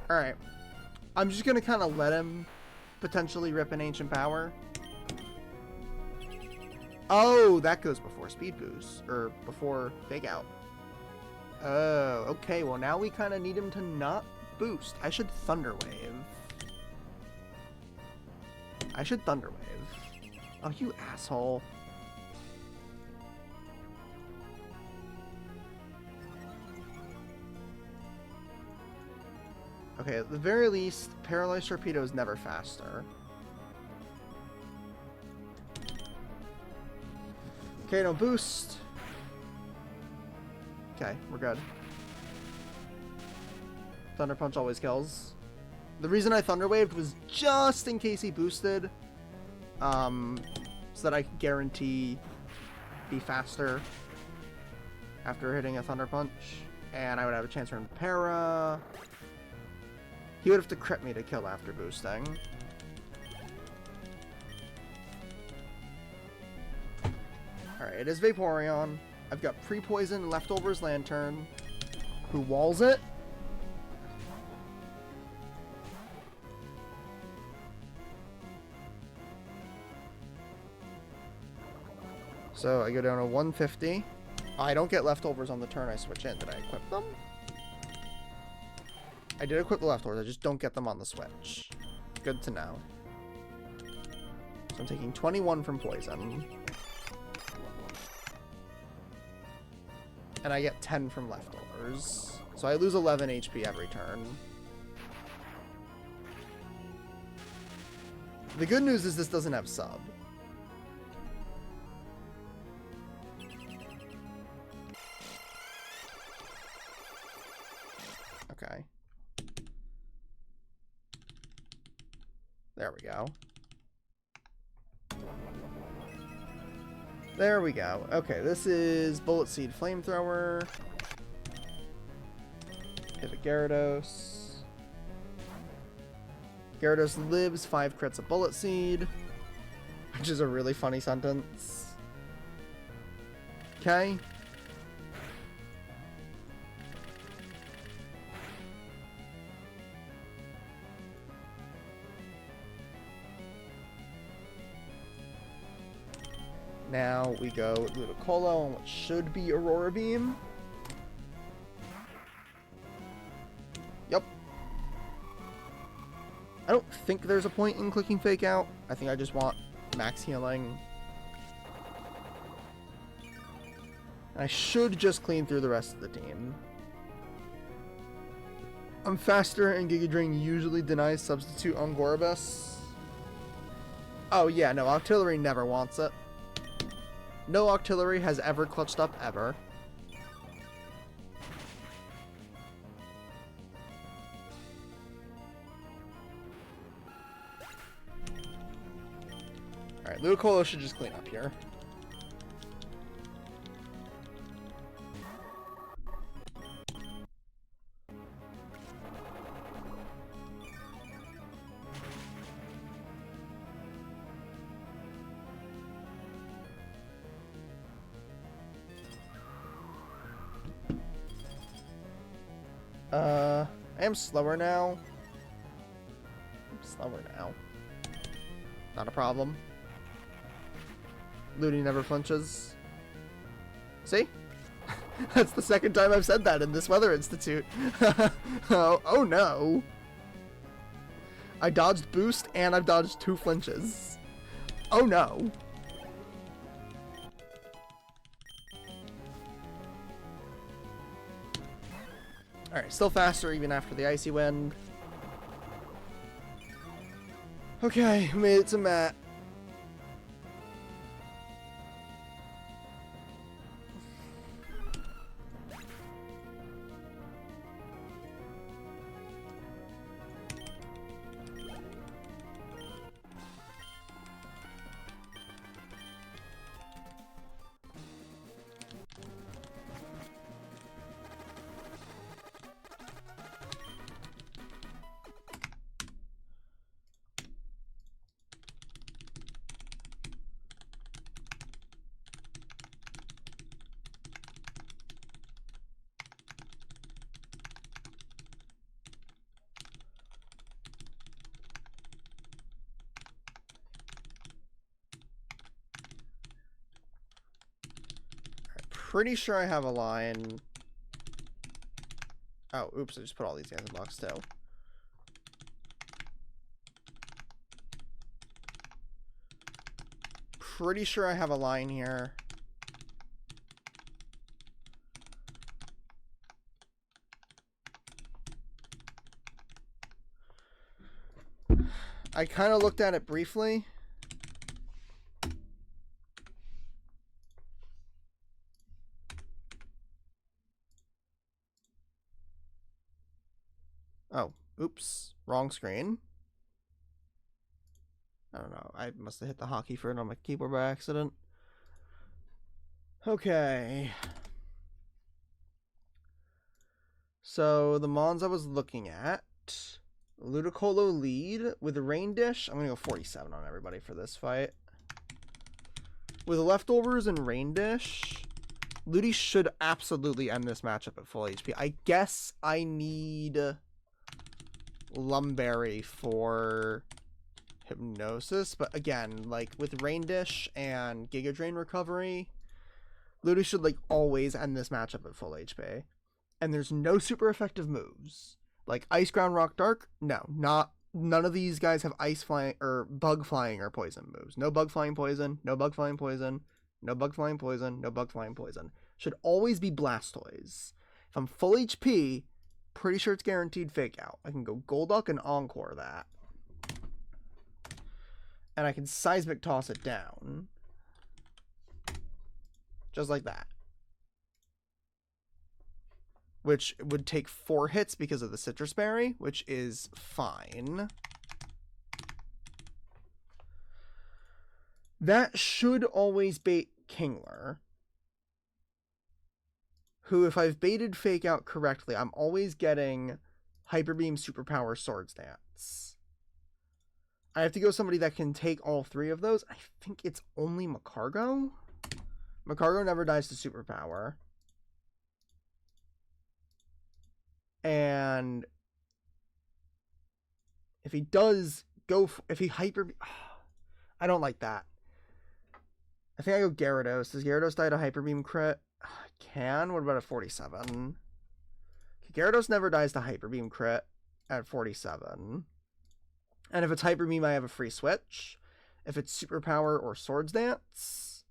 Alright. I'm just gonna kind of let him potentially rip an Ancient Power. Oh, that goes before Speed Boost. Or before Fake Out. Oh, okay. Well, now we kind of need him to not boost. I should Thunder Wave. I should Thunder Wave. Oh, you asshole. Okay, at the very least, Paralyzed Torpedo is never faster. Okay, no boost. Okay, we're good. Thunder Punch always kills. The reason I Thunder Waved was just in case he boosted. So that I could guarantee be faster after hitting a Thunder Punch. And I would have a chance to run Para. He would have to crit me to kill after boosting. Alright, it is Vaporeon. I've got pre-poison Leftovers Lantern, who walls it. So I go down to 150. I don't get Leftovers on the turn I switch in. Did I equip them? I did equip the Leftovers, I just don't get them on the switch. Good to know. So I'm taking 21 from Poison. And I get 10 from Leftovers. So I lose 11 HP every turn. The good news is this doesn't have sub. Okay. There we go. There we go. Okay, this is Bullet Seed Flamethrower. Hit a Gyarados. Gyarados lives 5 crits of Bullet Seed. Which is a really funny sentence. Okay. Now we go Ludicolo on what should be Aurora Beam. Yep. I don't think there's a point in clicking Fake Out. I think I just want max healing. I should just clean through the rest of the team. I'm faster and Giga Drain usually denies substitute on Gorbis. Oh yeah, no, Octillery never wants it. No Octillery has ever clutched up, ever. Alright, Ludicolo should just clean up here. I am slower now. Not a problem. Ludi never flinches. See? That's the second time I've said that in this Weather Institute. Oh no. I dodged boost and I've dodged 2 flinches. Oh no. Alright, still faster even after the icy wind. Okay, made it to Matt. Pretty sure I have a line. Oh, oops, I just put all these guys in blocks too. Pretty sure I have a line here. I kind of looked at it briefly. Oh, oops. Wrong screen. I don't know. I must have hit the hockey fruit on my keyboard by accident. Okay. So, the mons I was looking at. Ludicolo lead with a rain dish. I'm going to go 47 on everybody for this fight. With leftovers and rain dish, Ludi should absolutely end this matchup at full HP. I guess I need Lumberry for Hypnosis, but again, like with Rain Dish and Giga Drain recovery, Ludi should like always end this matchup at full HP. And there's no super effective moves. Like Ice Ground Rock Dark, no, none of these guys have ice flying or bug flying or poison moves. No bug flying poison, no bug flying poison, no bug flying poison, no bug flying poison. Should always be Blastoise. If I'm full HP, pretty sure it's guaranteed fake out. I can go Golduck and Encore that. And I can Seismic Toss it down. Just like that. Which would take 4 hits because of the Citrus Berry, which is fine. That should always bait Kingler, who, if I've baited Fake Out correctly, I'm always getting Hyper Beam, Superpower, Swords Dance. I have to go somebody that can take all 3 of those. I think it's only Macargo. Macargo never dies to Superpower. And if he does go, if he hyper, I don't like that. I think I go Gyarados. Does Gyarados die to Hyper Beam crit? Can. What about a 47? Gyarados never dies to Hyper Beam crit at 47. And if it's Hyper Beam, I have a free switch. If it's Superpower or Swords Dance,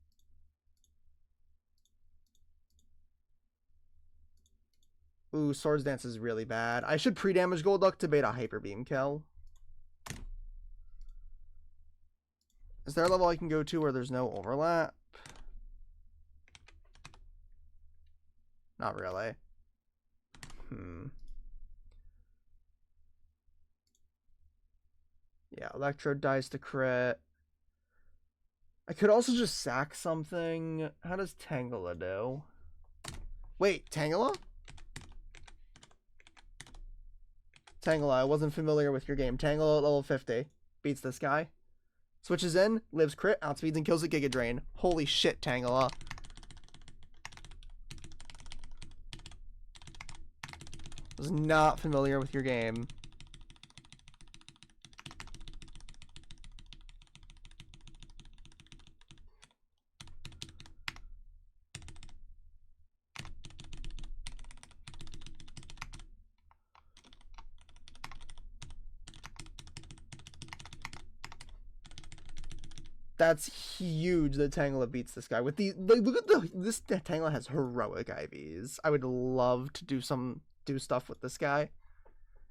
ooh, Swords Dance is really bad. I should pre-damage Golduck to bait a Hyper Beam kill. Is there a level I can go to where there's no overlap? Not really. Yeah, Electrode dies to crit. I could also just sack something. How does Tangela do? Wait, Tangela? Tangela, I wasn't familiar with your game. Tangela at level 50. Beats this guy. Switches in, lives crit, outspeeds and kills a Giga Drain. Holy shit, Tangela. Was not familiar with your game. That's huge that Tangela beats this guy. With the look at this Tangela has heroic IVs. I would love to do stuff with this guy.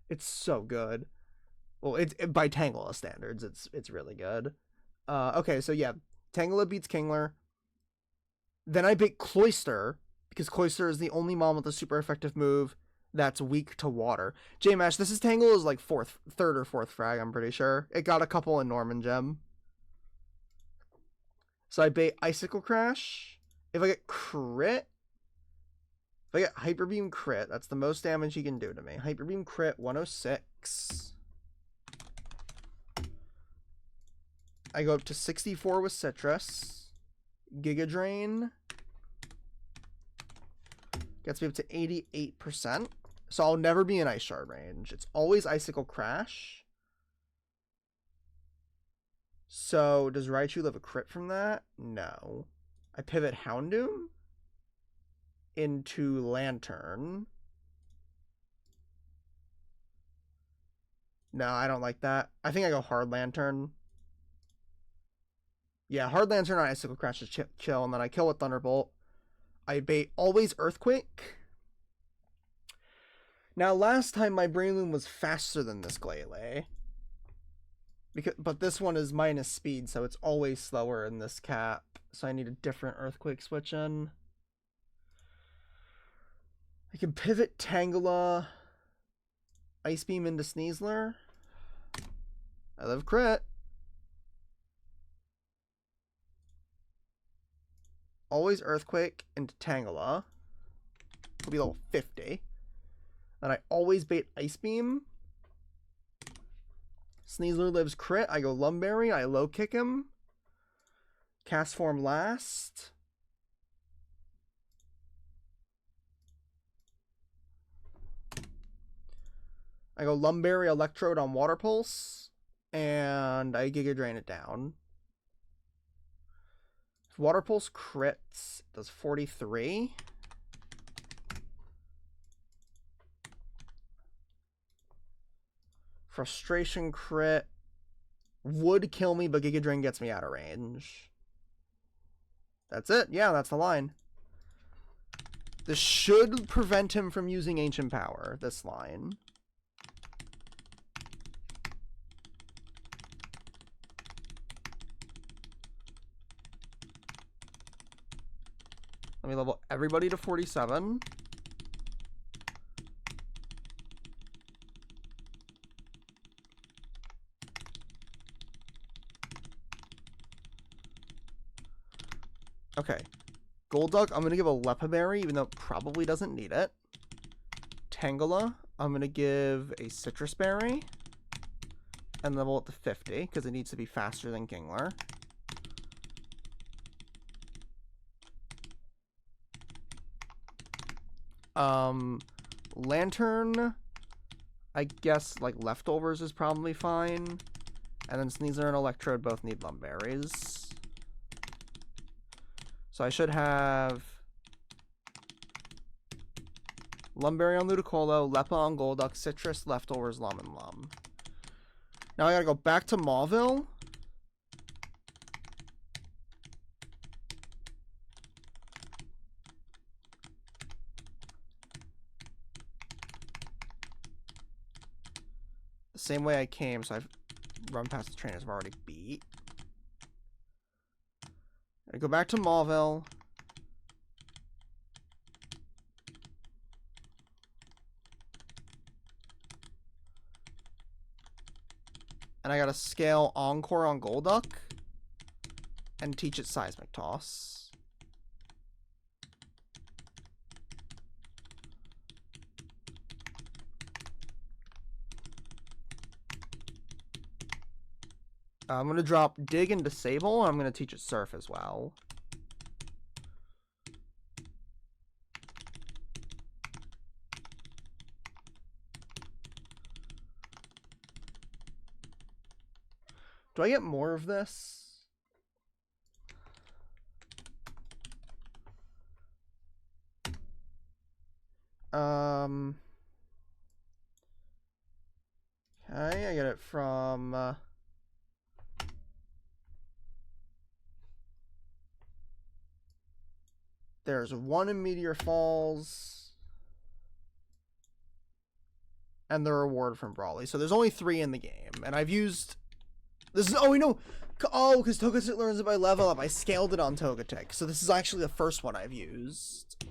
It's so good. Well, by Tangela standards, it's really good. Okay, so yeah, Tangela beats Kingler. Then I bait Cloyster, because Cloyster is the only mon with a super effective move that's weak to water. J-Mash, this is Tangela's like third or fourth frag, I'm pretty sure. It got a couple in Norman Gem. So I bait Icicle Crash. If I get crit, if I get Hyper Beam crit, that's the most damage he can do to me. Hyper Beam crit, 106. I go up to 64 with Citrus. Giga Drain gets me up to 88%. So I'll never be in Ice Shard range. It's always Icicle Crash. So does Raichu live a crit from that? No. I pivot Houndoom into Lantern. No, I don't like that. I think I go Hard Lantern. Yeah, Hard Lantern on Icicle Crash is chill, and then I kill with Thunderbolt. I bait always Earthquake. Now, last time my Breloom was faster than this Glalie. But this one is minus speed, so it's always slower in this cap. So I need a different Earthquake switch in. I can pivot Tangela. Ice Beam into Sneasler. I live crit. Always Earthquake into Tangela. It'll be level 50. And I always bait Ice Beam. Sneasler lives crit. I go Lumberry. I low kick him. Cast Form last. I go Lumberry Electrode on Water Pulse. And I Giga Drain it down. If Water Pulse crits, it does 43. Frustration crit would kill me, but Giga Drain gets me out of range. That's it. Yeah, that's the line. This should prevent him from using Ancient Power, this line. Let me level everybody to 47. Okay. Golduck, I'm going to give a Lepa Berry, even though it probably doesn't need it. Tangela, I'm going to give a Citrus Berry. And level it to 50, because it needs to be faster than Kingler. Lantern, I guess, like, Leftovers is probably fine. And then Sneasler and Electrode both need Lumberries. So I should have Lumberry on Ludicolo, Lepa on Golduck, Citrus, Leftovers, Lum, and Lum. Now I gotta go back to Mauville. The same way I came, so I've run past the trainers I've already beat. I go back to Mauville. And I gotta scale Encore on Golduck and teach it Seismic Toss. I'm going to drop Dig and Disable, and I'm going to teach it Surf as well. Do I get more of this? Okay, I get it from... There's one in Meteor Falls. And the reward from Brawly. So there's only 3 in the game. And I've used... This is... Oh, we know... Oh, because Togetic learns it by level up. I scaled it on Togetic. So this is actually the first one I've used.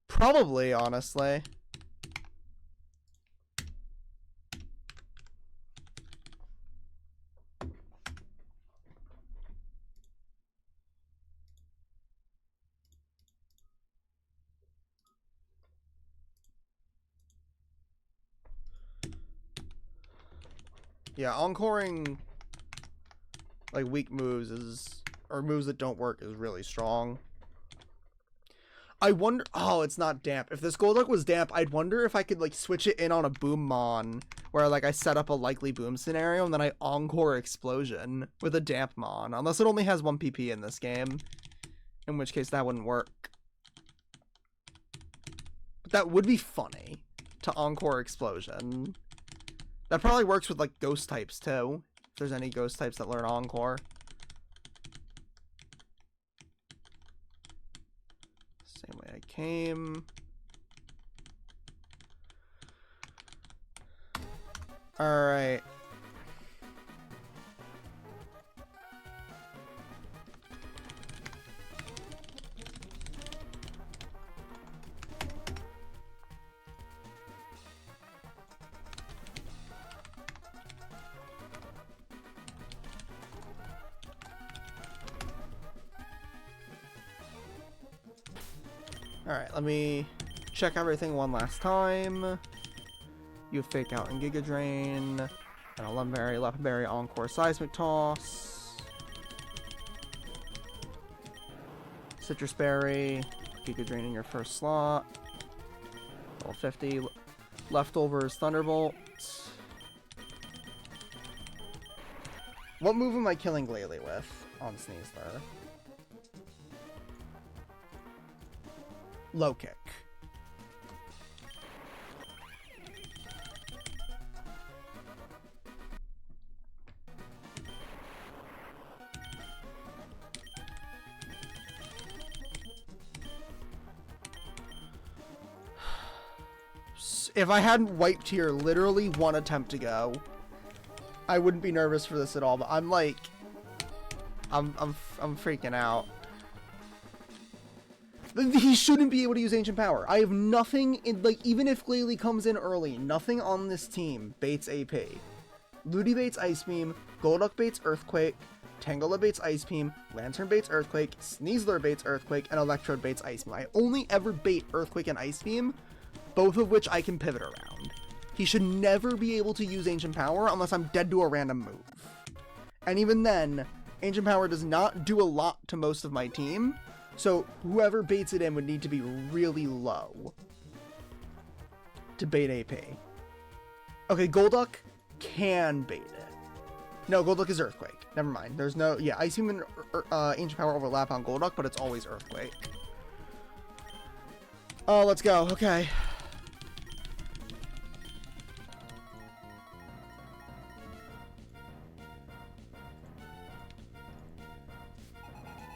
Probably, honestly. Yeah, encoring like weak moves is, or moves that don't work, is really strong. I wonder, oh, it's not damp. If this Golduck was damp, I'd wonder if I could like switch it in on a Boom Mon, where like I set up a likely boom scenario and then I encore Explosion with a damp Mon, unless it only has 1 PP in this game, in which case that wouldn't work. But that would be funny to encore Explosion. That probably works with, like, ghost types, too. If there's any ghost types that learn Encore. Same way I came. Alright. Alright, let me check everything one last time. You Fake Out and Giga Drain. And a Lepenberry Encore Seismic Toss. Citrus Berry. Giga Drain in your first slot. Level 50. Leftovers Thunderbolt. What move am I killing Glalie with on Sneasler? Low kick. If I hadn't wiped here literally 1 attempt to go, I wouldn't be nervous for this at all, but I'm like I'm freaking out. He shouldn't be able to use Ancient Power. I have nothing in, like, even if Glalie comes in early, nothing on this team baits AP. Ludi baits Ice Beam, Golduck baits Earthquake, Tangela baits Ice Beam, Lantern baits Earthquake, Sneasler baits Earthquake, and Electrode baits Ice Beam. I only ever bait Earthquake and Ice Beam, both of which I can pivot around. He should never be able to use Ancient Power unless I'm dead to a random move. And even then, Ancient Power does not do a lot to most of my team, so whoever baits it in would need to be really low to bait AP. Okay, Golduck can bait it. No, Golduck is Earthquake. Never mind. There's no... Yeah, Ice Beam and Ancient Power overlap on Golduck, but it's always Earthquake. Oh, let's go. Okay.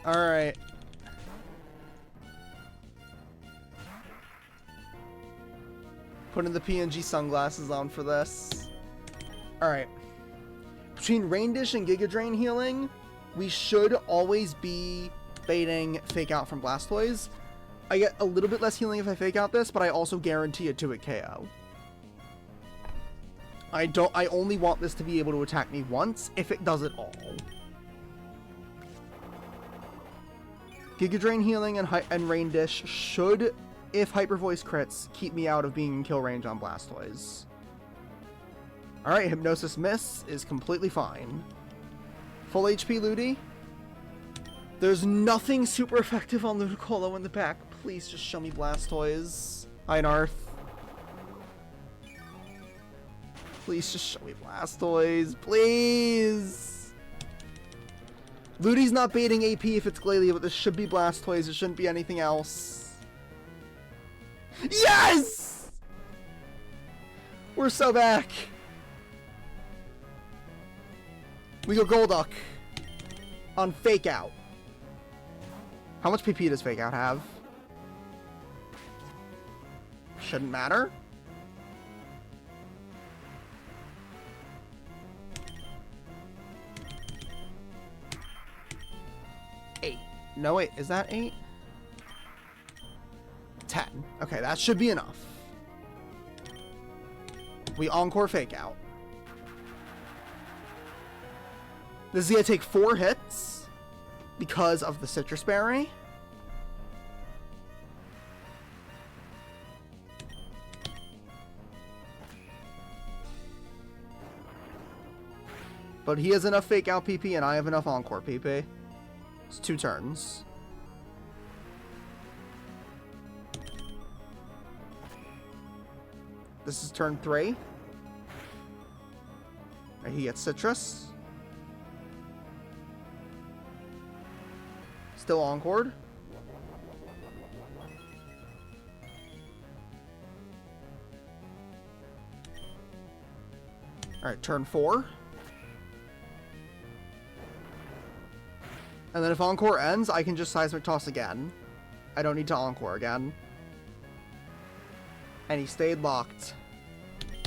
Alright. Putting the PNG sunglasses on for this. Alright. Between Rain Dish and Giga Drain healing, we should always be baiting Fake Out from Blastoise. I get a little bit less healing if I Fake Out this, but I also guarantee a 2-hit KO. I only want this to be able to attack me once, if it does it all. Giga Drain healing and Rain Dish should, if Hyper Voice crits, keep me out of being in kill range on Blastoise. Alright, Hypnosis Miss is completely fine. Full HP Ludi. There's nothing super effective on Ludicolo in the back. Please just show me Blastoise. Hi, Narth. Please just show me Blastoise. Please! Ludi's not baiting AP if it's Glalie, but this should be Blastoise. It shouldn't be anything else. Yes! We're so back. We go Golduck on Fake Out. How much PP does Fake Out have? Shouldn't matter. Eight. No, wait, is that 8? 10. Okay, that should be enough. We Encore Fake Out. This is gonna take 4 hits because of the Citrus Berry. But he has enough Fake Out PP and I have enough Encore PP. It's 2 turns. This is turn 3. Right, he gets Citrus. Still Encored. Alright, turn 4. And then if Encore ends, I can just Seismic Toss again. I don't need to Encore again. And he stayed locked.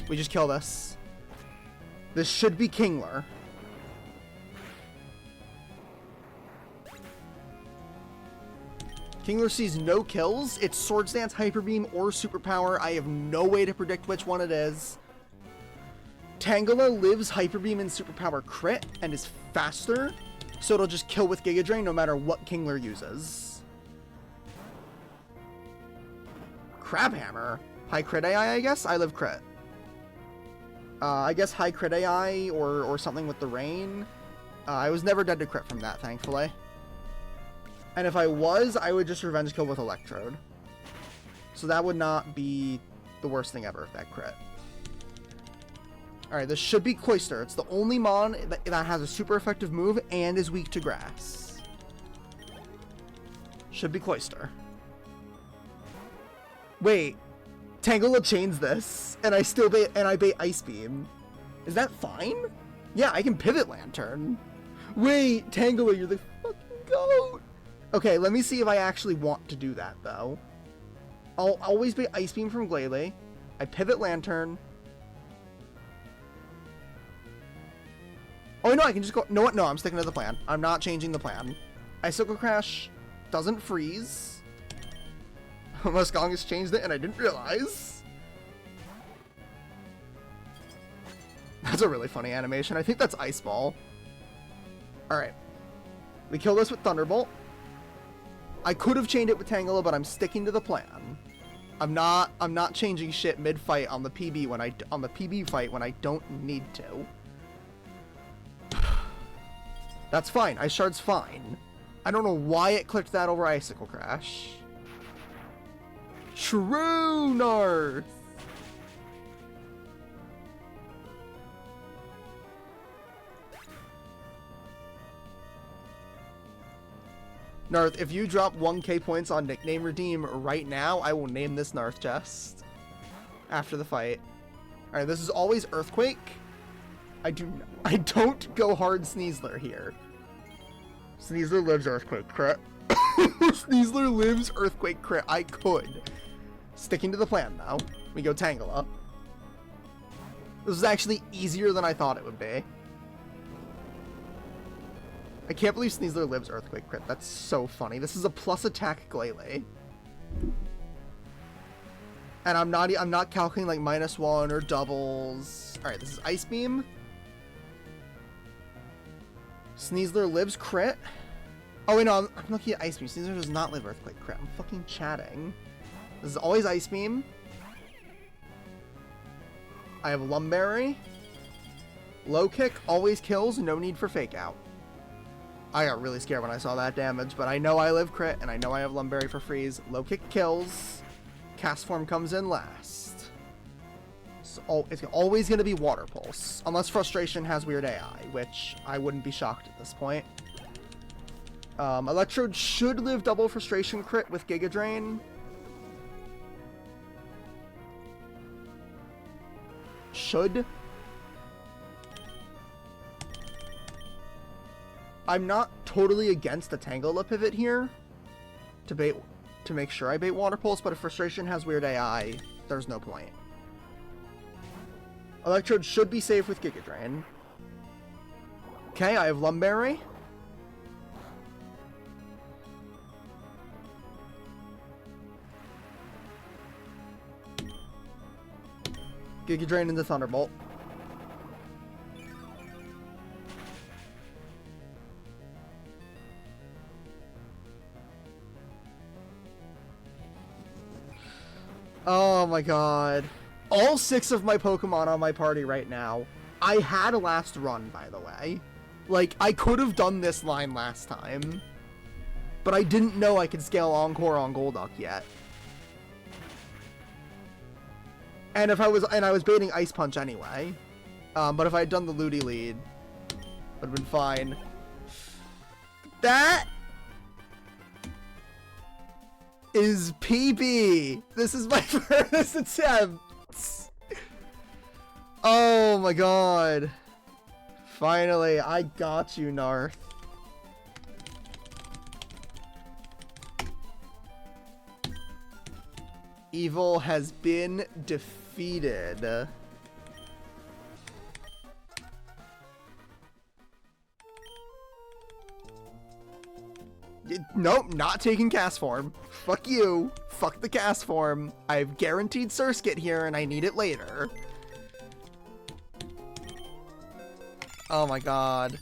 We just kill this. This should be Kingler. Kingler sees no kills. It's Swords Dance, Hyper Beam, or Superpower. I have no way to predict which one it is. Tangela lives Hyper Beam and Superpower crit and is faster. So it'll just kill with Giga Drain no matter what Kingler uses. Crabhammer. High crit AI, I guess? I live crit. I guess high crit AI or something with the rain. I was never dead to crit from that, thankfully. And if I was, I would just Revenge Kill with Electrode. So that would not be the worst thing ever if that crit. Alright, this should be Cloyster. It's the only Mon that has a super effective move and is weak to grass. Should be Cloyster. Wait. Tangela chains this, and I still bait Ice Beam. Is that fine? Yeah, I can Pivot Lantern. Wait, Tangela, you're the fucking goat. Okay, let me see if I actually want to do that, though. I'll always bait Ice Beam from Glalie. I Pivot Lantern. Oh, no, I can just go... No, what? No, I'm sticking to the plan. I'm not changing the plan. Icicle Crash doesn't freeze. Muskong has changed it, and I didn't realize. That's a really funny animation. I think that's Ice Ball. Alright. We kill this with Thunderbolt. I could have chained it with Tangela, but I'm sticking to the plan. I'm not changing shit mid-fight on the PB fight when I don't need to. That's fine. Ice Shard's fine. I don't know why it clicked that over Icicle Crash. True North! Narth, if you drop 1k points on Nickname Redeem right now, I will name this Narth chest. After the fight. Alright, this is always Earthquake. I don't go hard Sneasler here. Sneasler lives Earthquake crit. Sneasler lives Earthquake crit. I could. Sticking to the plan, though. We go Tangela. This is actually easier than I thought it would be. I can't believe Sneasler lives Earthquake crit. That's so funny. This is a plus attack Glalie. And I'm not calculating like -1 or doubles. Alright, this is Ice Beam. Sneasler lives crit. Oh wait, no, I'm looking at Ice Beam. Sneasler does not live Earthquake crit. I'm fucking chatting. This is always Ice Beam. I have Lumberry. Low Kick always kills, no need for Fake Out. I got really scared when I saw that damage, but I know I live crit, and I know I have Lumberry for freeze. Low Kick kills. Cast Form comes in last. So it's always going to be Water Pulse, unless Frustration has weird AI, which I wouldn't be shocked at this point. Electrode should live double Frustration crit with Giga Drain. Should. I'm not totally against the Tangela pivot here. to make sure I bait Water Pulse, but if Frustration has weird AI, there's no point. Electrode should be safe with Giga Drain. Okay, I have Lumberry. Giga Drain into Thunderbolt. Oh my god. All 6 of my Pokemon on my party right now. I had a last run, by the way. Like, I could have done this line last time. But I didn't know I could scale Encore on Golduck yet. And I was baiting Ice Punch anyway. But if I had done the Ludi lead, would have been fine. That is PB. This is my first attempt. Oh my god. Finally, I got you, Narth. Evil has been defeated. Nope, not taking cast form. Fuck you. Fuck the cast form. I've guaranteed Surskit here and I need it later. Oh my god.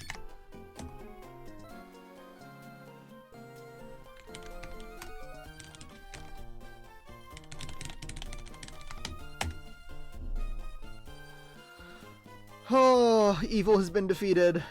Oh, Evil has been defeated.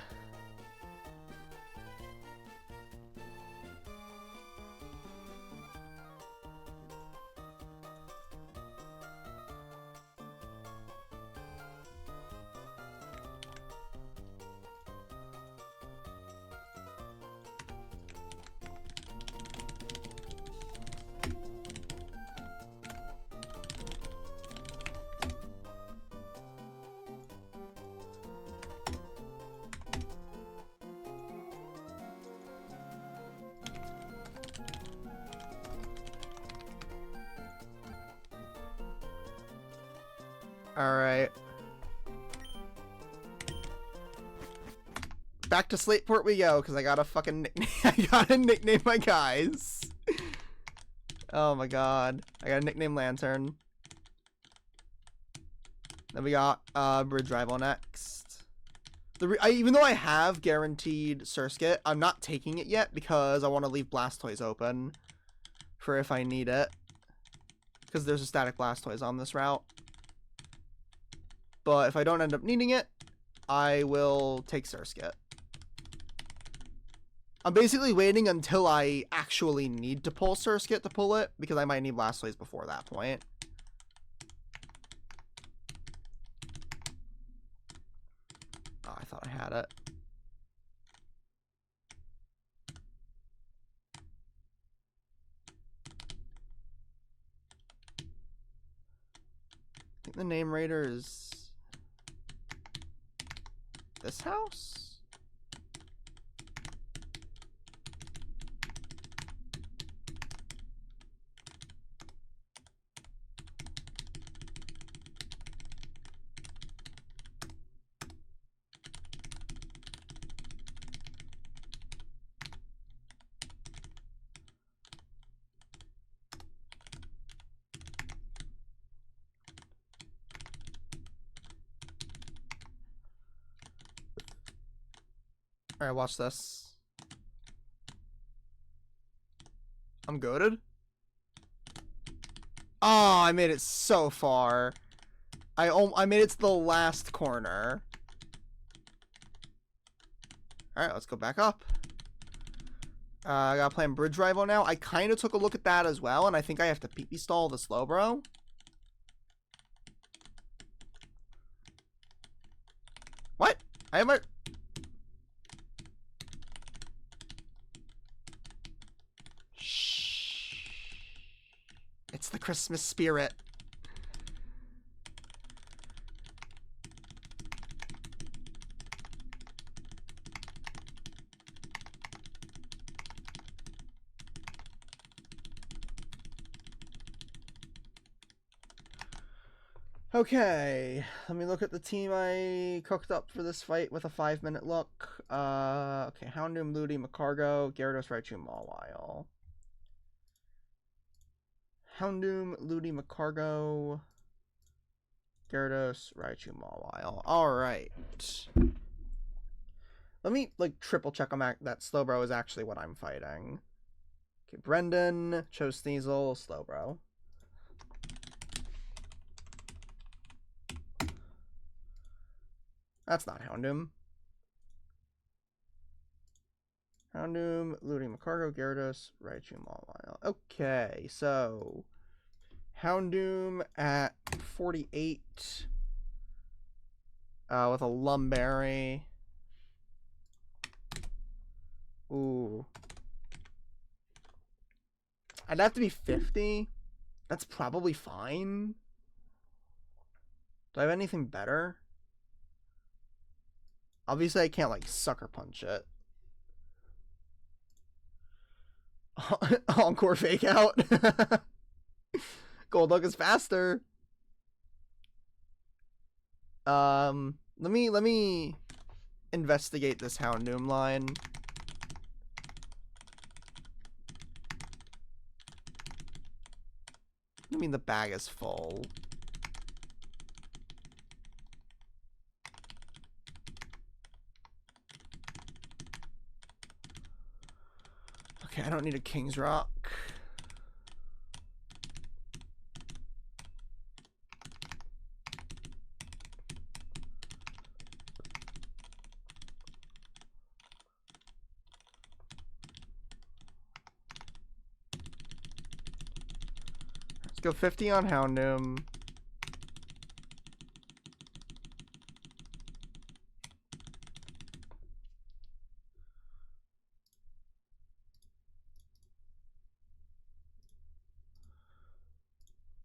Alright. Back to Slateport we go, because I gotta fucking nickname I gotta nickname my guys. Oh my god. I gotta nickname Lantern. Then we got Bridge Rival next. Even though I have guaranteed Surskit, I'm not taking it yet because I want to leave Blastoise open for if I need it. Because there's a static Blastoise on this route. But if I don't end up needing it, I will take Surskit. I'm basically waiting until I actually need to pull Surskit to pull it, because I might need Blastoise before that point. Oh, I thought I had it. I think the name raider is this house? Alright, watch this. I'm goated. Oh, I made it so far. I made it to the last corner. Alright, let's go back up. I gotta play Bridge Rival now. I kind of took a look at that as well, and I think I have to pee-pee stall the Slowbro. What? I have my... It's the Christmas spirit. Okay, let me look at the team I cooked up for this fight with a 5-minute look. Okay, Houndoom, Ludi, Macargo, Gyarados, Raichu, Mawile. Houndoom, Ludi, Macargo, Gyarados, Raichu, Mawile. Alright. Let me, like, triple check on that Slowbro is actually what I'm fighting. Okay, Brendan, chose Sneasel, Slowbro. That's not Houndoom. Houndoom, Ludi, Macargo, Gyarados, Raichu, Mawile. Okay, so Houndoom at 48 with a Lumberry. Ooh. I'd have to be 50. That's probably fine. Do I have anything better? Obviously, I can't, like, sucker punch it. Encore fake out. Golduck is faster. Let me investigate this Houndoom line. I mean, the bag is full. Okay, I don't need a King's Rock. Let's go 50 on Houndoom.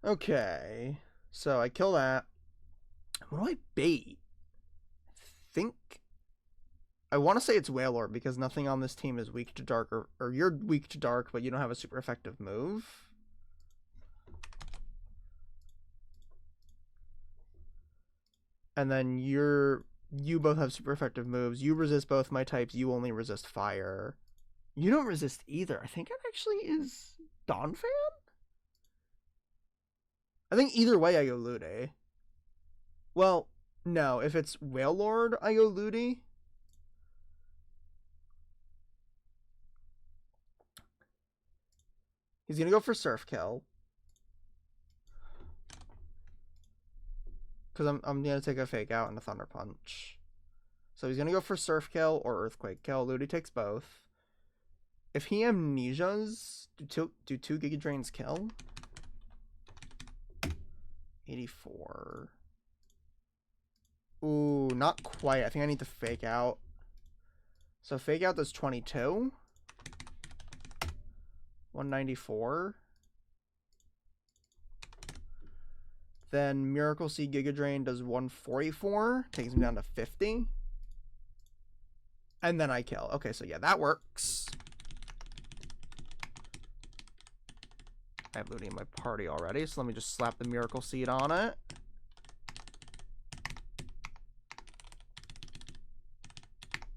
Okay, so I kill that. What do I bait? I want to say it's Wailord because nothing on this team is weak to dark, or you're weak to dark, but you don't have a super effective move. And then you both have super effective moves. You resist both my types. You only resist fire. You don't resist either. I think it actually is Donphan? I think either way I go Ludi. Well, no. If it's Wailord, I go Ludi. He's going to go for Surf Kill. Because I'm going to take a Fake Out and a Thunder Punch. So he's going to go for Surf Kill or Earthquake Kill. Ludi takes both. If he amnesias, do two Giga Drains kill? 84. Ooh, not quite. I think I need to Fake Out. So Fake Out does 22. 194. Then Miracle Seed Giga Drain does 144. Takes me down to 50. And then I kill. Okay, so yeah, that works. I have Ludi in my party already, so let me just slap the Miracle Seed on it.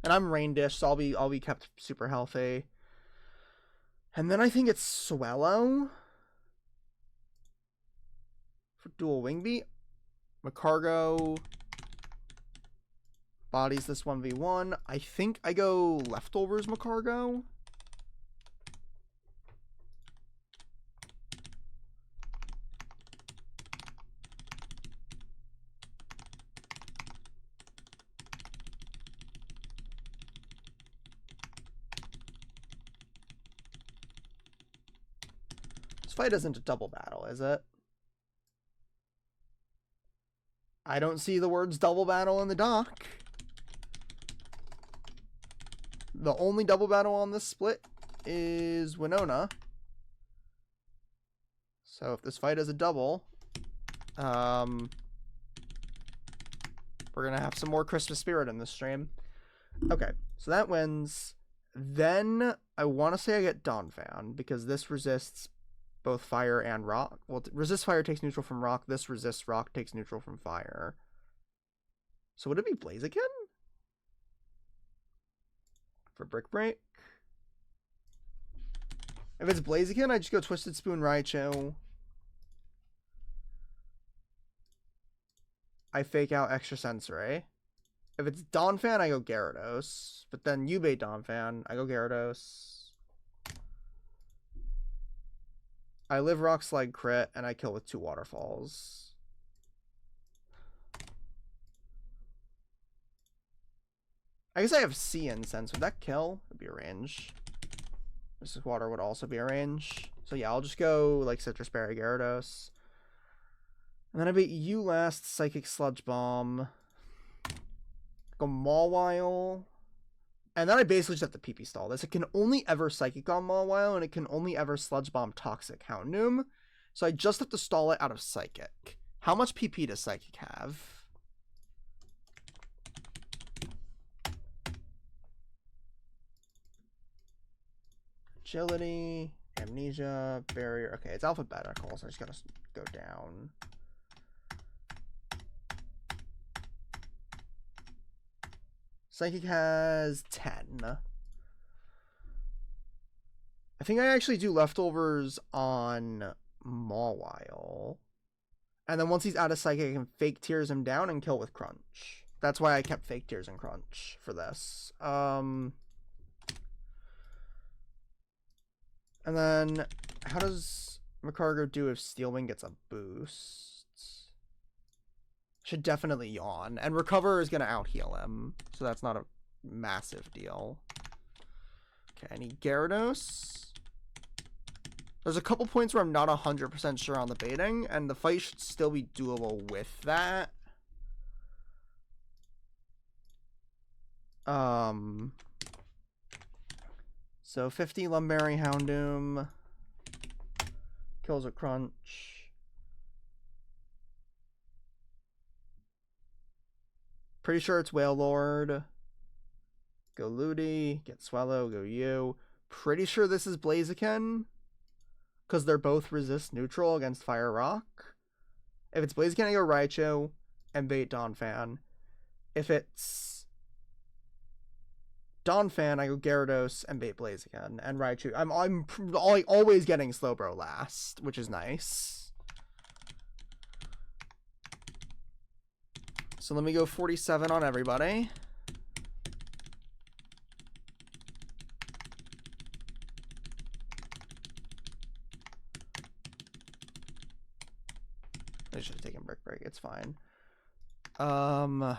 And I'm Rain Dish, so I'll be kept super healthy. And then I think it's Swellow for dual Wing Beat. Macargo bodies this 1v1. I think I go Leftovers Macargo. This fight isn't a double battle, is it? I don't see the words double battle in the doc. The only double battle on this split is Winona. So if this fight is a double, we're going to have some more Christmas spirit in this stream. Okay, so that wins. Then I want to say I get Donphan because this resists both fire and rock. Well, resist fire takes neutral from rock. This resists rock, takes neutral from fire. So would it be Blaziken? For Brick Break? If it's Blaziken, I just go Twisted Spoon Raichu. I fake out Extrasensory. If it's Donphan, I go Gyarados. But then you bait Donphan, I go Gyarados. I live Rock Slide crit, and I kill with 2 Waterfalls. I guess I have Sea Incense. Would that kill? It'd be a range. Mystic Water would also be a range. So yeah, I'll just go like Citrus Berry, Gyarados. And then I beat you last, Psychic Sludge Bomb. Go Mawile. And then I basically just have to PP stall this. It can only ever Psychic on Mawile, and it can only ever Sludge Bomb Toxic Houndoom. So I just have to stall it out of Psychic. How much PP does Psychic have? Agility, Amnesia, Barrier. Okay, it's alphabetical, so I just gotta go down. Psychic has 10. I think I actually do leftovers on Mawile. And then once he's out of Psychic, I can Fake Tears him down and kill with Crunch. That's why I kept Fake Tears and Crunch for this. And then, how does Macargo do if Steel Wing gets a boost? Should definitely Yawn. And Recover is going to out-heal him, so that's not a massive deal. Okay, I need Gyarados. There's a couple points where I'm not 100% sure on the baiting, and the fight should still be doable with that. So 50 Lumberry Houndoom. Kills a Crunch. Pretty sure it's Whale Lord. Go Ludi. Get Swallow. Go you. Pretty sure this is Blaziken. Because they're both resist neutral against Fire Rock. If it's Blaziken, I go Raichu and bait Donphan. If it's Donphan, I go Gyarados and bait Blaziken and Raichu. I'm always getting Slowbro last, which is nice. So let me go 47 on everybody. I should have taken Brick Break. It's fine. I'm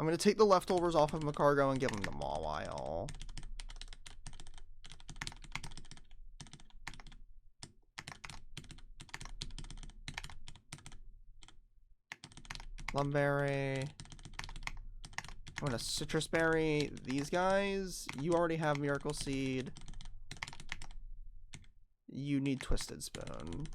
going to take the leftovers off of Macargo and give him the Mawile. Lumberry. I'm going to Citrus Berry these guys. You already have Miracle Seed. You need Twisted Spoon.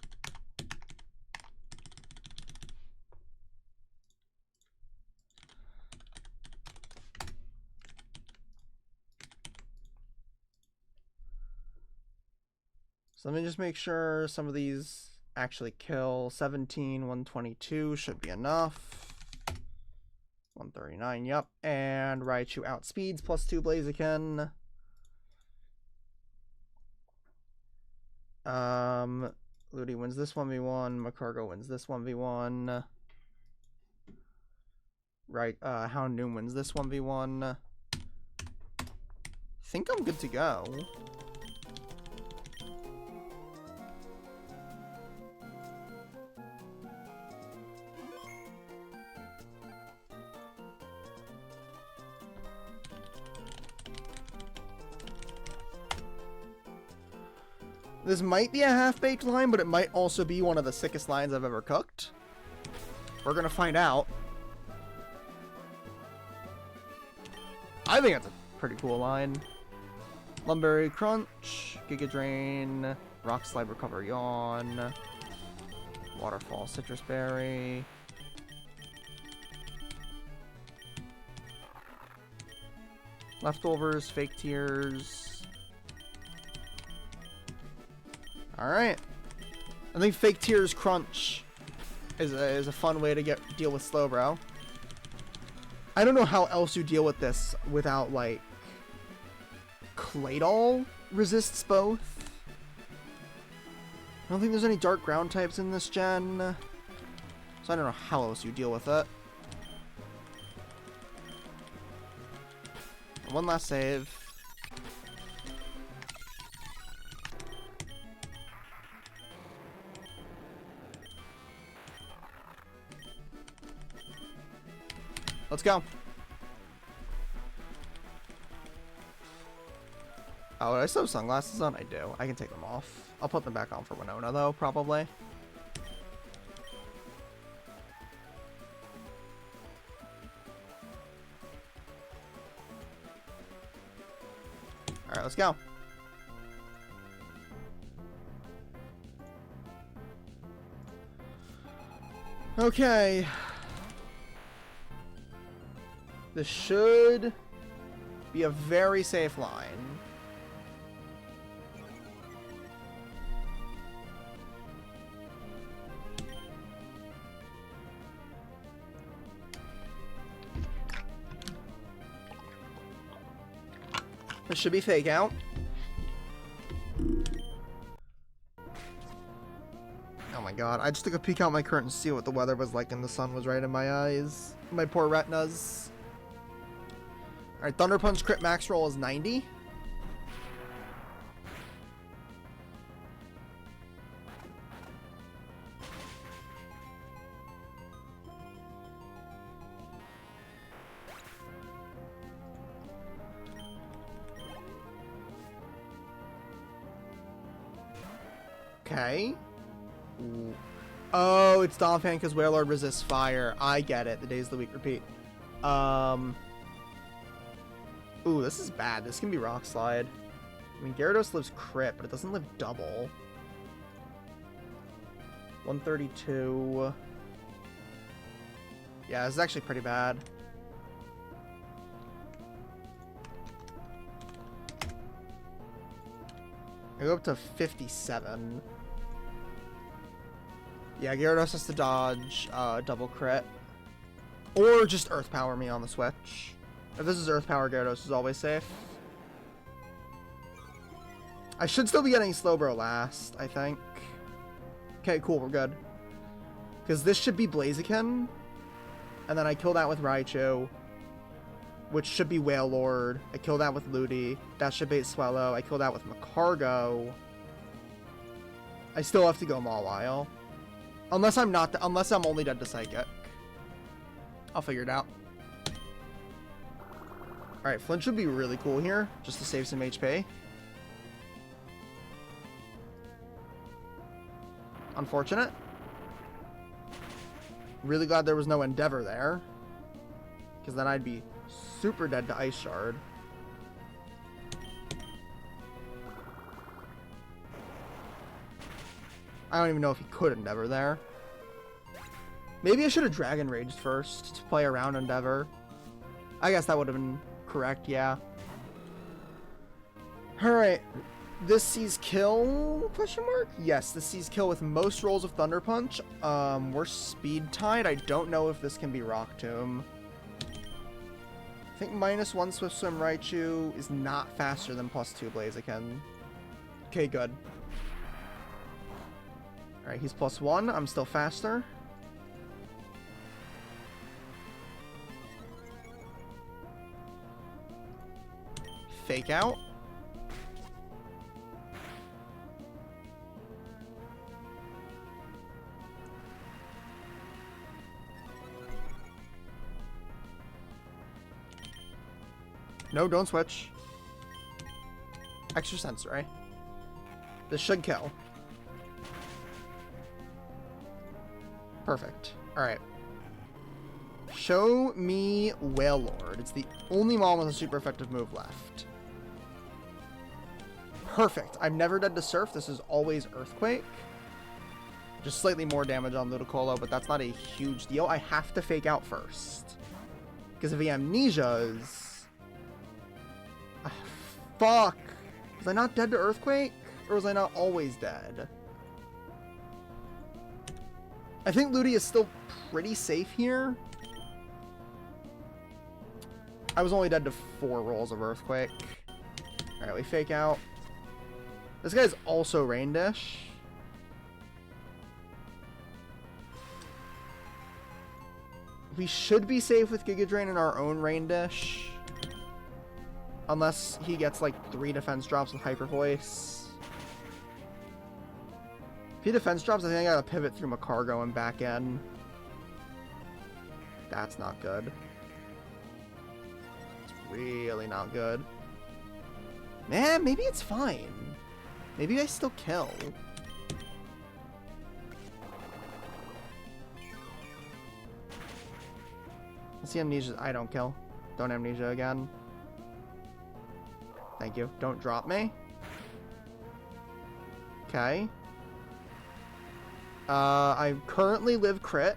So let me just make sure some of these actually kill. 17, 122 should be enough. 139, yep. And Raichu outspeeds +2 Blaziken. Ludi wins this 1v1. Macargo wins this 1v1. Right, Houndoom wins this 1v1. Think I'm good to go. This might be a half-baked line, but it might also be one of the sickest lines I've ever cooked. We're gonna find out. I think that's a pretty cool line. Lumberry Crunch, Giga Drain, Rock Slide Recover Yawn, Waterfall Citrus Berry. Leftovers, fake tears. Alright. I think fake tears crunch is a fun way to deal with Slowbro. I don't know how else you deal with this without, like, Claydol resists both. I don't think there's any dark ground types in this gen, so I don't know how else you deal with it. One last save. Let's go. Oh, I still have sunglasses on? I do. I can take them off. I'll put them back on for Winona, though, probably. Alright, let's go. Okay. This should be a very safe line. This should be fake out. Oh my god, I just took a peek out my curtain to see what the weather was like and the sun was right in my eyes. My poor retinas. Alright, Thunder Punch crit max roll is 90. Okay. Ooh. Oh, it's Donphan because Wailord resists fire. I get it. The days of the week repeat. Ooh, this is bad. This can be Rock Slide. I mean, Gyarados lives crit, but it doesn't live double. 132. Yeah, this is actually pretty bad. I go up to 57. Yeah, Gyarados has to dodge double crit. Or just Earth Power me on the switch. If this is Earth Power, Gyarados is always safe. I should still be getting Slowbro last, I think. Okay, cool, we're good. Because this should be Blaziken. And then I kill that with Raichu. Which should be Wailord. I kill that with Ludi. That should bait Swellow. I kill that with Macargo. I still have to go Mawile. Unless I'm not, unless I'm only dead to Psychic. I'll figure it out. Alright, Flint should be really cool here, just to save some HP. Unfortunate. Really glad there was no Endeavor there. Because then I'd be super dead to Ice Shard. I don't even know if he could Endeavor there. Maybe I should have Dragon Raged first to play around Endeavor. I guess that would have been correct, yeah. Alright. This sees kill? Question mark? Yes, this sees kill with most rolls of Thunder Punch. We're Speed Tied. I don't know if this can be Rock Tomb. I think -1 Swift Swim Raichu is not faster than +2 Blaziken. Okay, good. Alright, he's +1. I'm still faster. Fake out. No, don't switch. Extra sensory. This should kill. Perfect. Alright. Show me Wailord. It's the only Mon with a super effective move left. Perfect. I'm never dead to Surf. This is always Earthquake. Just slightly more damage on Ludicolo, but that's not a huge deal. I have to fake out first. Because if he amnesias, Fuck! Was I not dead to Earthquake? Or was I not always dead? I think Ludi is still pretty safe here. I was only dead to 4 rolls of Earthquake. Alright, we fake out. This guy's also Rain Dish. We should be safe with Giga Drain in our own Rain Dish. Unless he gets like 3 defense drops with Hyper Voice. If he defense drops, I think I gotta pivot through Macargo and back in. That's not good. It's really not good. Man, maybe it's fine. Maybe I still kill. Let's see Amnesia. I don't kill. Don't Amnesia again. Thank you. Don't drop me. Okay. I currently live crit.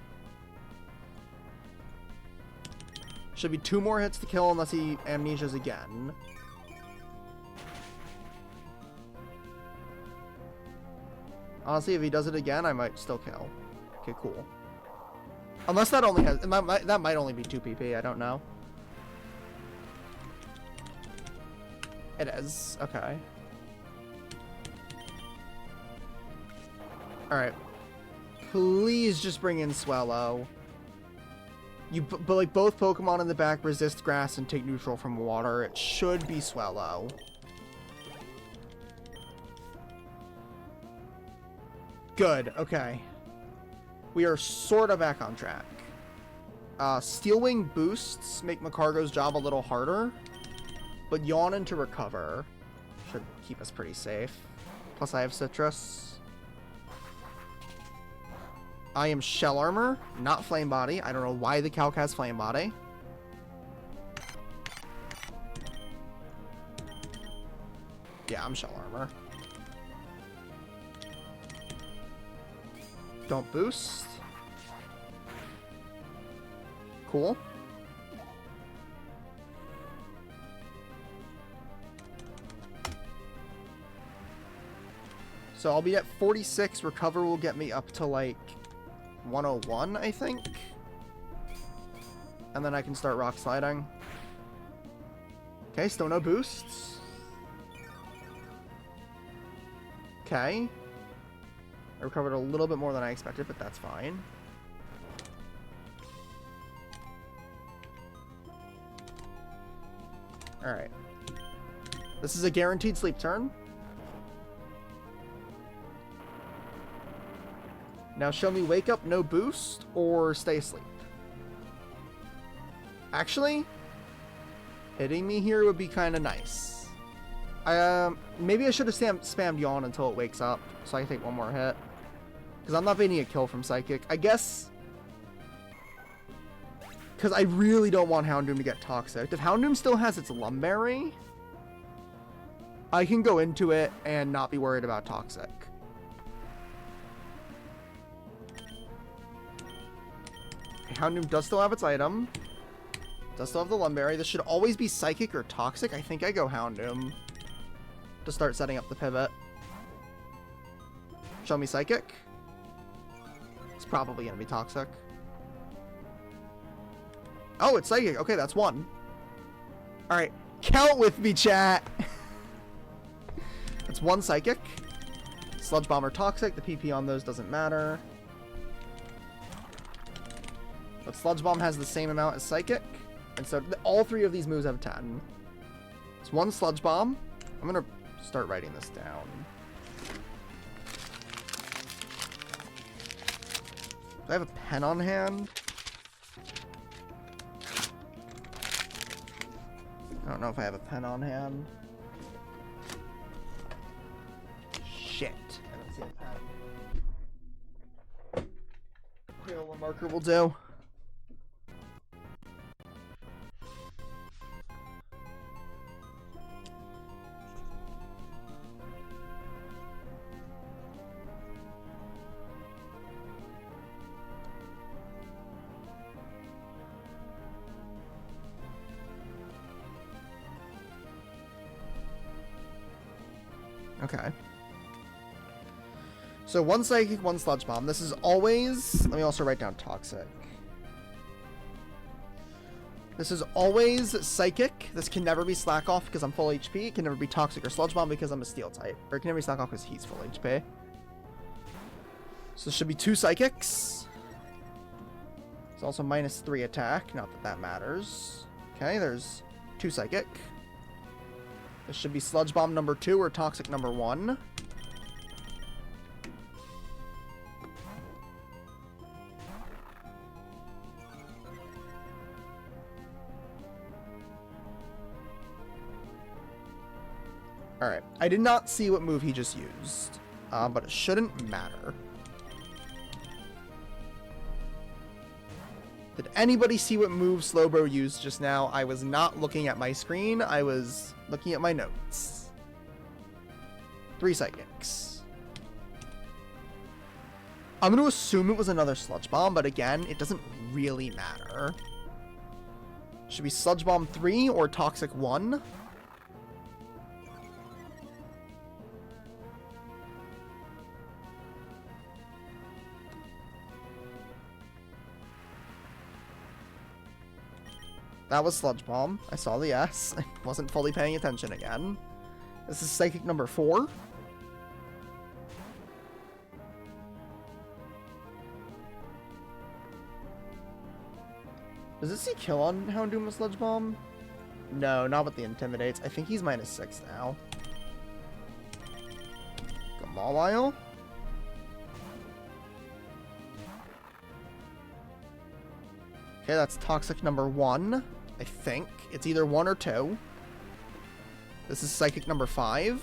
Should be 2 more hits to kill unless he Amnesias again. Honestly, if he does it again, I might still kill. Okay, cool. Unless that only has... That might only be 2 PP, I don't know. It is. Okay. Alright. Please just bring in Swellow. But like both Pokemon in the back resist grass and take neutral from water. It should be Swellow. Good, okay. We are sort of back on track. Steel Wing boosts make Macargo's job a little harder, but Yawnin to recover should keep us pretty safe. Plus I have Citrus. I am Shell Armor, not Flame Body. I don't know why the Calc has Flame Body. Yeah, I'm Shell Armor. Don't boost. Cool. So I'll be at 46. Recover will get me up to like 101, I think. And then I can start rock sliding. Okay, still no boosts. Okay. I recovered a little bit more than I expected, but that's fine. Alright. This is a guaranteed sleep turn. Now show me wake up, no boost, or stay asleep. Actually, hitting me here would be kind of nice. Maybe I should have spammed Yawn until it wakes up, so I can take 1 more hit. Because I'm not baiting a kill from Psychic. I guess... Because I really don't want Houndoom to get Toxic. If Houndoom still has its Lumberry, I can go into it and not be worried about Toxic. Okay, Houndoom does still have its item. Does still have the Lumberry. This should always be Psychic or Toxic. I think I go Houndoom to start setting up the pivot. Show me Psychic. It's probably going to be Toxic. Oh, it's Psychic. Okay, that's 1. Alright, count with me, chat. That's 1 Psychic. Sludge Bomb or Toxic. The PP on those doesn't matter. But Sludge Bomb has the same amount as Psychic. And so all 3 of these moves have 10. It's 1 Sludge Bomb. I'm going to start writing this down. Do I have a pen on hand? I don't know if I have a pen on hand. Shit. I don't see a pen. Crayola marker will do. Okay. So 1 psychic, 1 sludge bomb. This is always... Let me also write down toxic. This is always psychic. This can never be slack off because I'm full HP. It can never be toxic or sludge bomb because I'm a steel type. Or it can never be slack off because he's full HP. So this should be 2 psychics. It's also -3 attack. Not that that matters. Okay, there's 2 psychic. This should be sludge bomb number 2 or toxic number 1. Alright, I did not see what move he just used, but it shouldn't matter. Did anybody see what move Slowbro used just now? I was not looking at my screen, I was looking at my notes. 3 psychics. I'm going to assume it was another sludge bomb, but again, it doesn't really matter. Should be sludge bomb 3 or toxic 1. That was sludge bomb. I saw the S. I wasn't fully paying attention again. This is psychic number 4. Does it see kill on Houndoom with sludge bomb? No, not with the intimidates. I think he's -6 now. Gamawile. Okay, that's toxic number 1. I think. It's either 1 or 2. This is psychic number 5.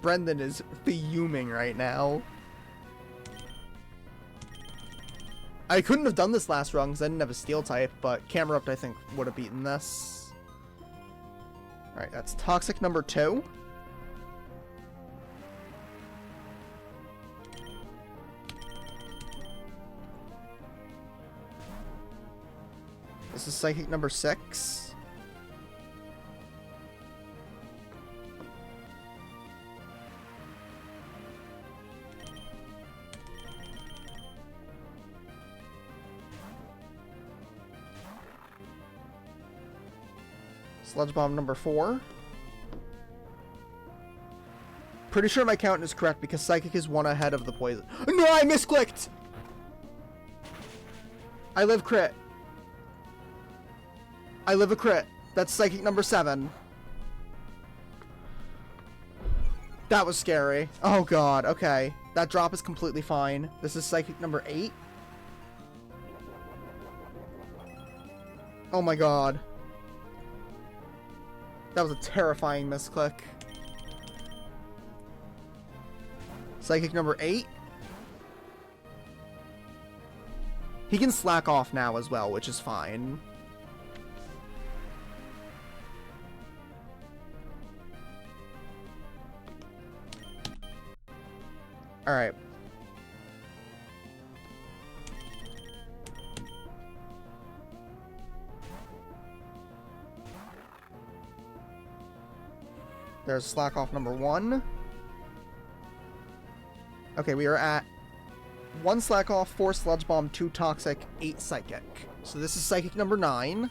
Brendan is fuming right now. I couldn't have done this last run because I didn't have a steel type, but Camera Up I think would have beaten this. Alright, that's toxic number 2. This is psychic number 6. Sludge bomb number 4. Pretty sure my count is correct because psychic is 1 ahead of the poison. No, I misclicked! I live crit. I live a crit. That's psychic number 7. That was scary. Oh god, okay. That drop is completely fine. This is psychic number 8. Oh my god. That was a terrifying misclick. Psychic number 8. He can slack off now as well, which is fine. Alright. There's slack off number 1. Okay, we are at 1 slack off, 4 sludge bomb, 2 toxic, 8 psychic. So this is psychic number 9.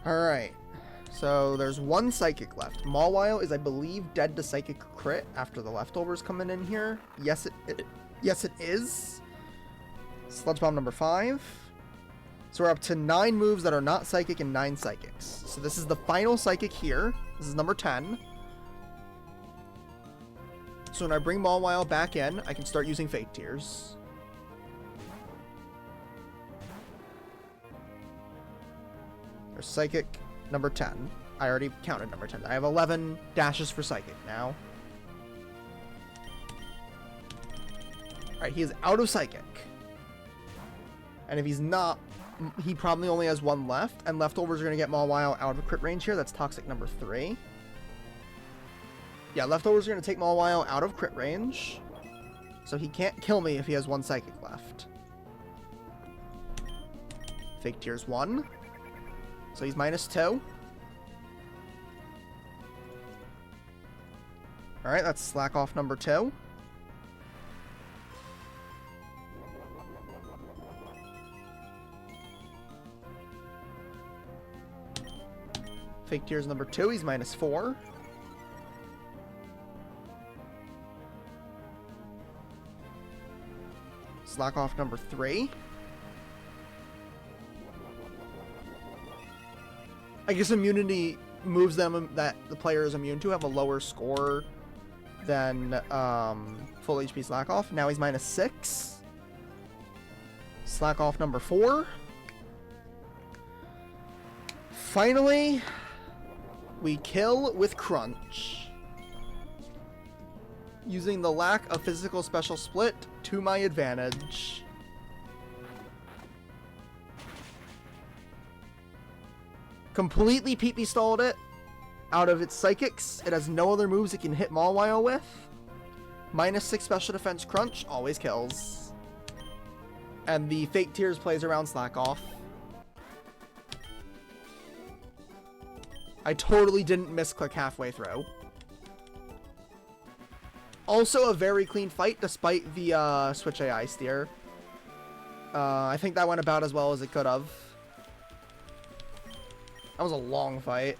Alright, so there's 1 psychic left. Mawile is, I believe, dead to psychic crit after the leftovers coming in here. Yes, it is. Sludge bomb number 5. So we're up to 9 moves that are not psychic and 9 psychics. So this is the final psychic here. This is number 10. So when I bring Mawile back in, I can start using Fake Tears. There's Psychic number 10. I already counted number 10. I have 11 dashes for Psychic now. Alright, he is out of Psychic. And if he's not, he probably only has one left. And leftovers are going to get Mawile out of crit range here. That's Toxic number 3. Yeah, leftovers are going to take Mawile out of crit range. So he can't kill me if he has one Psychic left. Fake Tears 1. So he's -2. Alright, that's Slack Off number 2. Fake Tears number 2, he's -4. Slack Off number 3. I guess immunity moves them that the player is immune to have a lower score than full HP Slack Off. Now he's -6. Slack Off number 4. Finally, we kill with Crunch. Using the lack of physical special split to my advantage. Completely PP stalled it out of its Psychics. It has no other moves it can hit Mawile with. -6 special defense Crunch always kills. And the Fake Tears plays around Slack Off. I totally didn't misclick halfway through. Also a very clean fight despite the Switch AI steer. I think that went about as well as it could have. That was a long fight.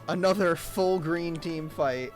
Another full green team fight.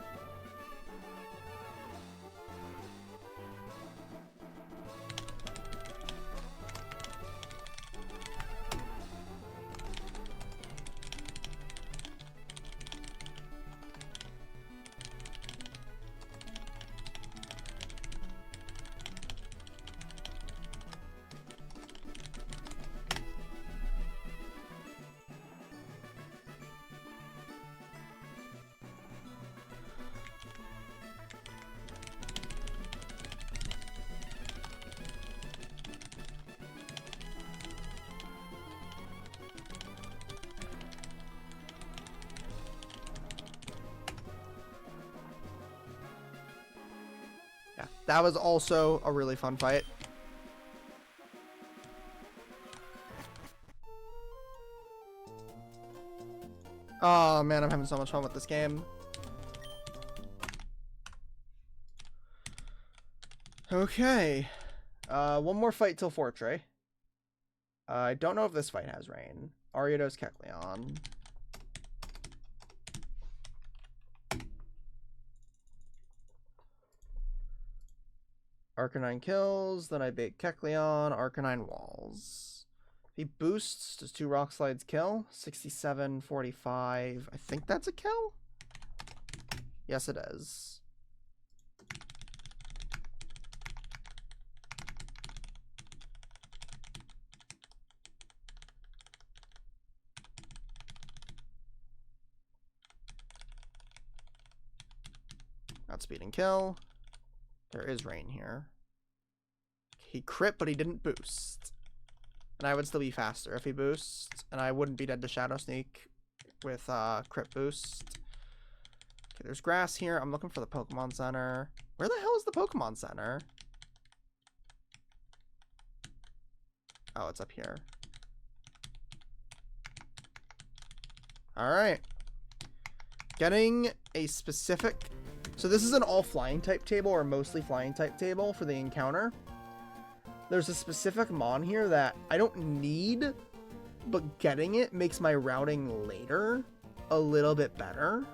That was also a really fun fight. Oh man, I'm having so much fun with this game. Okay. One more fight till Fortray. I don't know if this fight has rain. Ariados Kecleon. Arcanine kills, then I bait Kecleon, Arcanine walls. If he boosts, does 2 Rock Slides kill? 67, 45. I think that's a kill? Yes, it is. Outspeed and kill. There is rain here. He crit, but he didn't boost. And I would still be faster if he boosts. And I wouldn't be dead to Shadow Sneak with crit boost. Okay, there's grass here. I'm looking for the Pokemon Center. Where the hell is the Pokemon Center? Oh, it's up here. Alright. Getting a specific... So this is an all flying type table, or mostly flying type table for the encounter. There's a specific mon here that I don't need, but getting it makes my routing later a little bit better.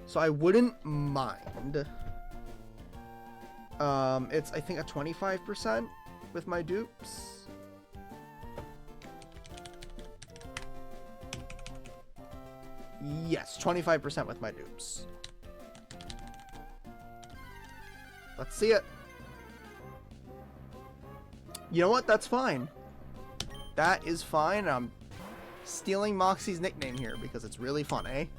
So I wouldn't mind. It's, I think, a 25% with my dupes. Yes, 25% with my dupes. Let's see it. You know what? That's fine. That is fine. I'm stealing Moxie's nickname here because it's really funny.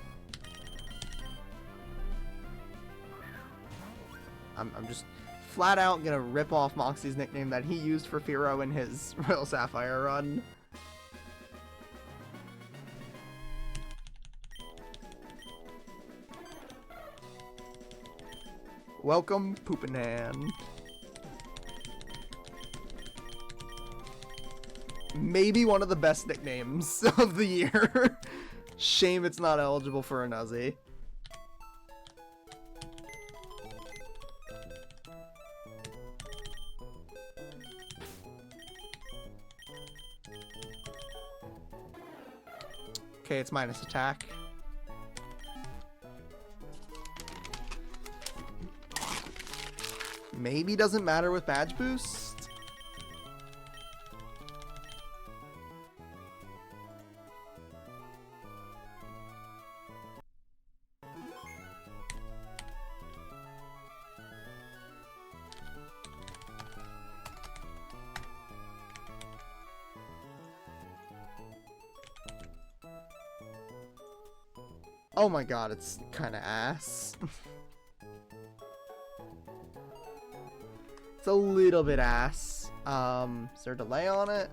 I'm just flat out gonna rip off Moxie's nickname that he used for Firo in his Royal Sapphire run. Welcome, Poopanan. Maybe one of the best nicknames of the year. Shame it's not eligible for a Nuzzy. Okay, it's minus attack. Maybe doesn't matter with badge boost. Oh my god, it's kind of ass. It's a little bit ass. Is there a delay on it?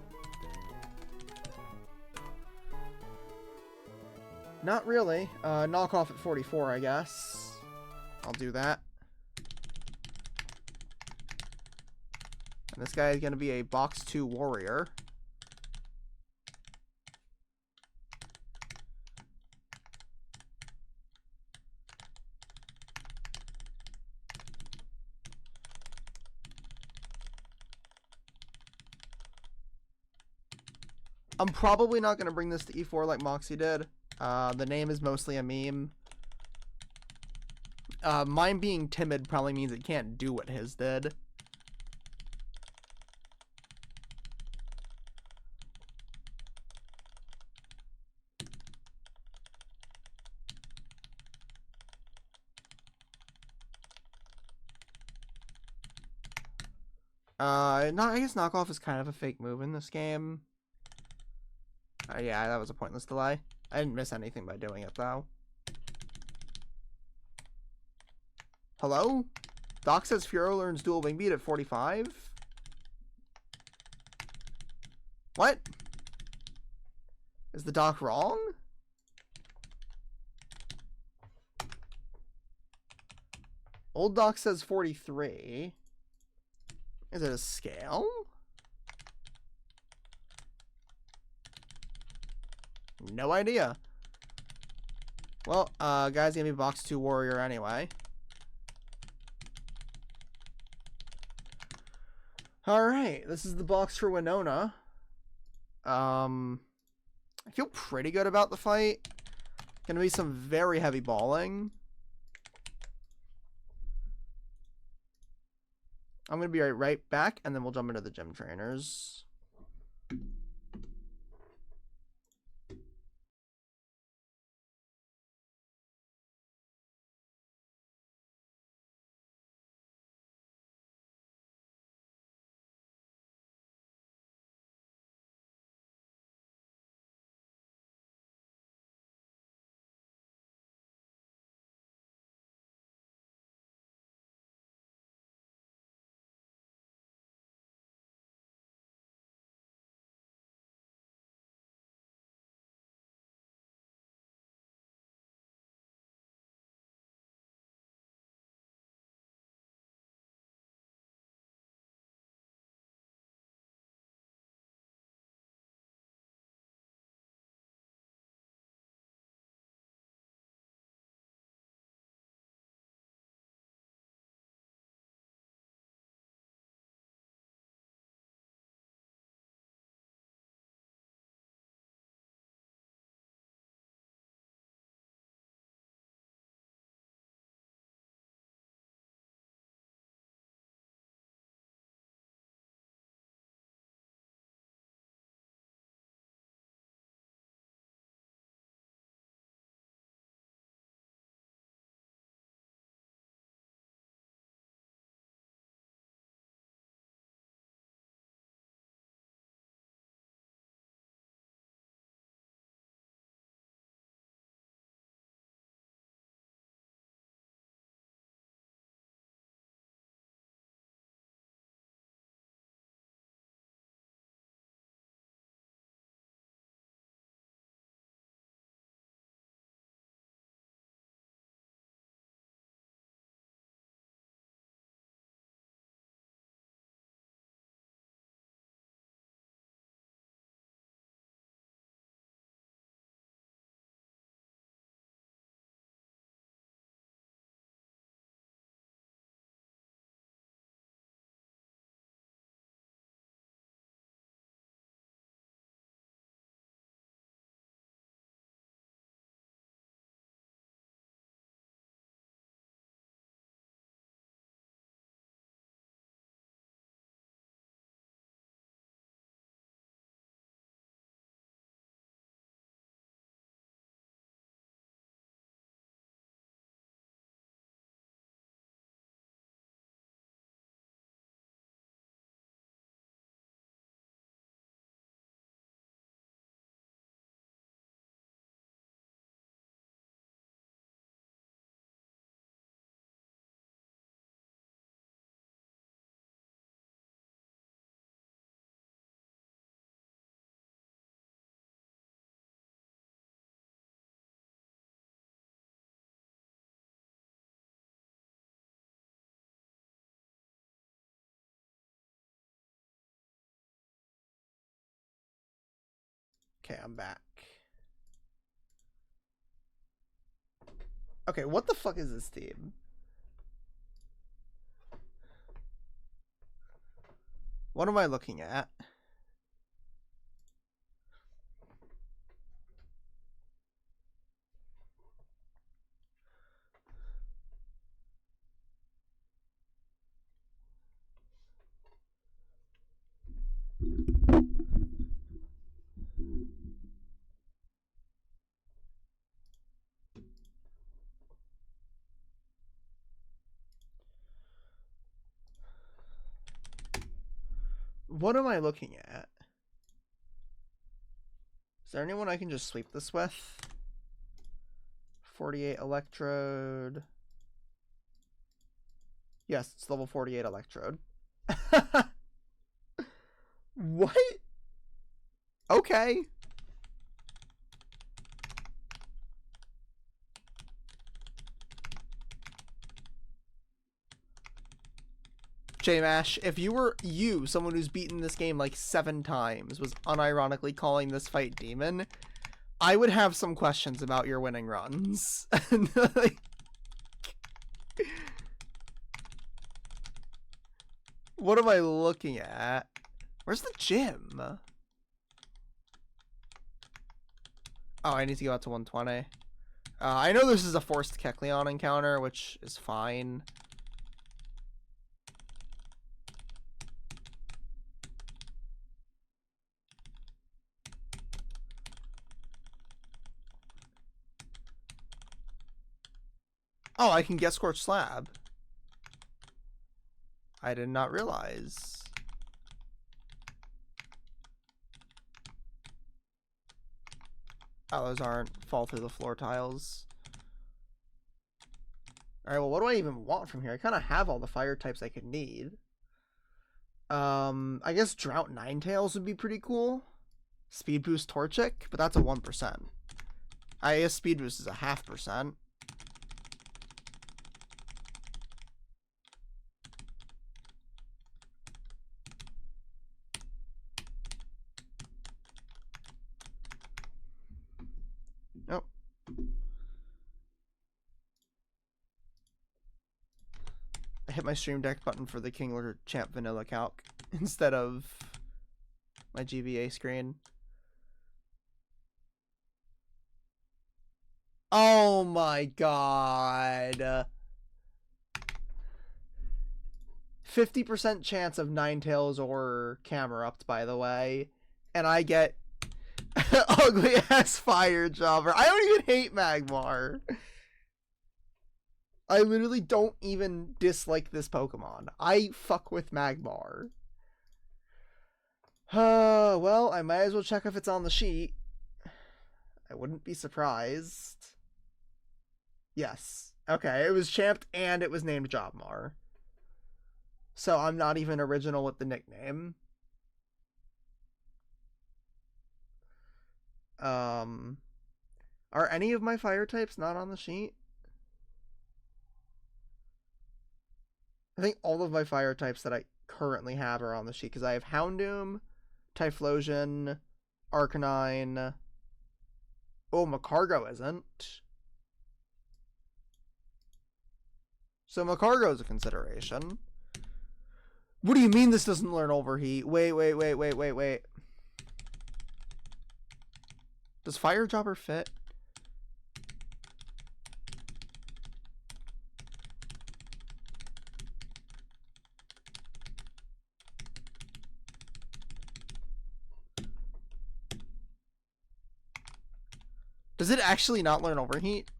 Not really. Knock off at 44, I guess. I'll do that. And this guy is going to be a box 2 warrior. I'm probably not going to bring this to E4 like Moxie did. The name is mostly a meme. Mine being timid probably means it can't do what his did. I guess knockoff is kind of a fake move in this game. Yeah, that was a pointless delay. I didn't miss anything by doing it, though. Hello? Doc says Furo learns dual wing beat at 45? What? Is the doc wrong? Old doc says 43. Is it a scale? No idea. Well, guy's gonna be box 2 warrior anyway. Alright, this is the box for Winona. I feel pretty good about the fight. Gonna be some very heavy balling. I'm gonna be right back, and then we'll jump into the gym trainers. Okay, I'm back. Okay, what the fuck is this team? What am I looking at? What am I looking at? Is there anyone I can just sweep this with? 48 electrode. Yes, it's level 48 electrode. What? Okay. J-Mash, if you were someone who's beaten this game like 7 times, was unironically calling this fight demon, I would have some questions about your winning runs. What am I looking at? Where's the gym? Oh, I need to go out to 120. I know this is a forced Kecleon encounter, which is fine. Oh, I can get Scorched Slab. I did not realize. Oh, those aren't fall through the floor tiles. Alright, well, what do I even want from here? I kind of have all the fire types I could need. I guess Drought Ninetales would be pretty cool. Speed Boost Torchic, but that's a 1%. I guess Speed Boost is a 0.5%. Nope. I hit my Stream Deck button for the Kingler Champ Vanilla Calc instead of my GBA screen. Oh my god. 50% chance of Ninetales or Camerupt, by the way. And I get ugly ass fire jobber. I don't even hate Magmar. I literally don't even dislike this Pokemon. I fuck with Magmar. Well, I might as well check if it's on the sheet. I wouldn't be surprised. Yes. Okay, it was champed and it was named Jobmar. So I'm not even original with the nickname. Are any of my fire types not on the sheet? I think all of my fire types that I currently have are on the sheet because I have Houndoom, Typhlosion, Arcanine. Oh, Macargo isn't. So Macargo is a consideration. What do you mean this doesn't learn Overheat? Wait. Does Fire Jobber fit? Does it actually not learn Overheat?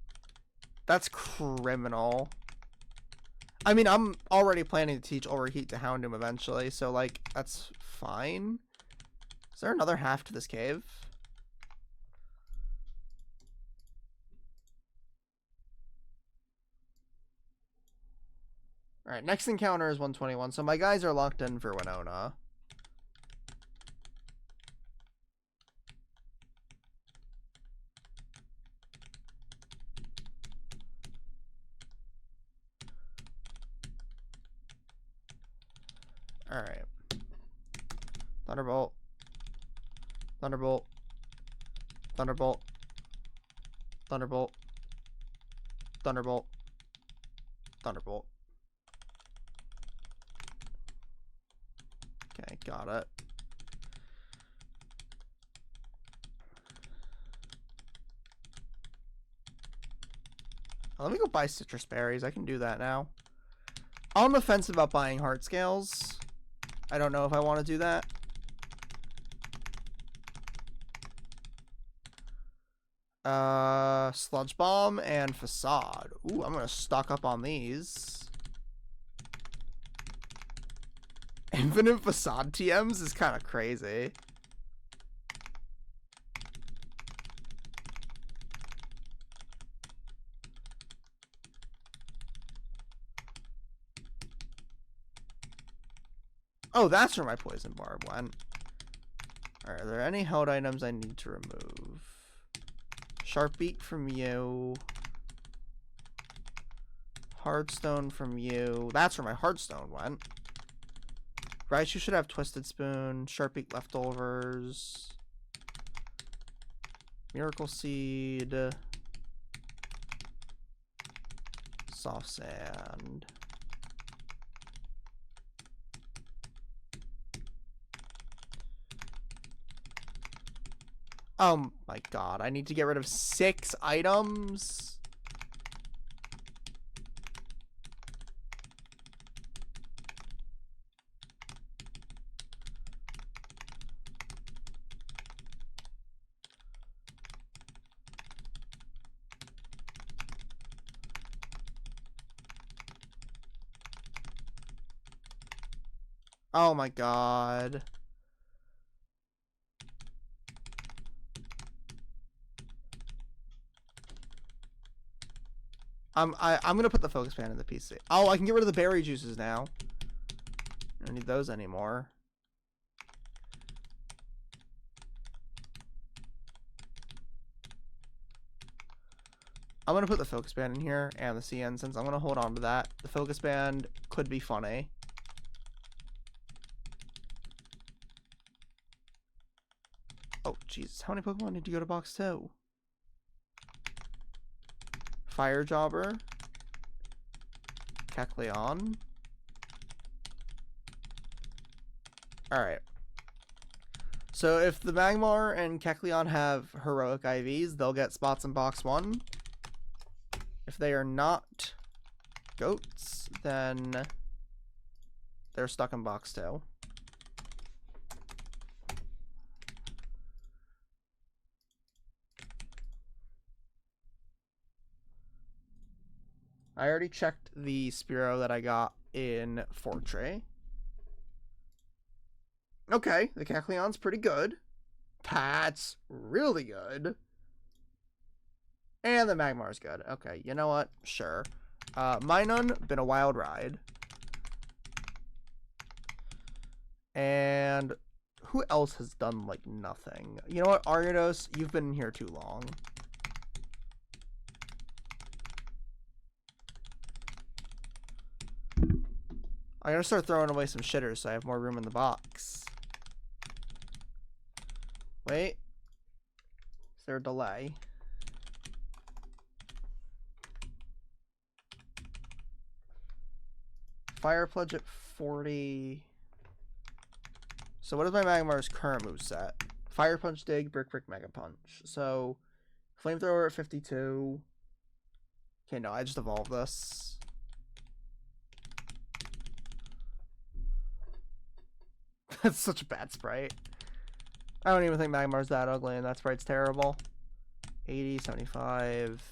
That's criminal. I mean, I'm already planning to teach Overheat to Houndoom eventually, so, like, that's fine. Is there another half to this cave? Alright, next encounter is 121, so my guys are locked in for Winona. Alright. Thunderbolt. Thunderbolt. Thunderbolt. Thunderbolt. Thunderbolt. Thunderbolt. Okay, got it. Let me go buy citrus berries. I can do that now. I'm on the fence about buying heart scales. I don't know if I want to do that. Sludge bomb and facade. Ooh, I'm gonna stock up on these. Infinite facade TMs is kind of crazy. Oh, that's where my poison barb went. Alright, are there any held items I need to remove? Sharp beak from you. Hardstone from you. That's where my hardstone went. Right, you should have twisted spoon. Sharp beak leftovers. Miracle seed. Soft sand. Oh my god, I need to get rid of 6 items. Oh my god. I'm gonna put the focus pan in the PC. Oh, I can get rid of the berry juices now. I don't need those anymore. I'm gonna put the focus band in here and the CN since I'm gonna hold on to that. The focus band could be funny. Oh, Jesus. How many Pokemon need to go to box 2? Fire Jobber. Kecleon. Alright. So if the Magmar and Kecleon have heroic IVs, they'll get spots in box 1. If they are not goats, then they're stuck in box 2. I already checked the Spearow that I got in Fortray. Okay, the Kecleon's pretty good. That's really good. And the Magmar's good. Okay, you know what? Sure. Minun, been a wild ride. And who else has done, like, nothing? You know what, Ariados, you've been here too long. I gotta start throwing away some shitters so I have more room in the box. Wait. Is there a delay? Fire Pledge at 40. So what is my Magmar's current moveset? Fire Punch, Dig, Brick, Mega Punch. So Flamethrower at 52. Okay, no, I just evolved this. That's such a bad sprite. I don't even think Magmar's that ugly, and that sprite's terrible. 80, 75.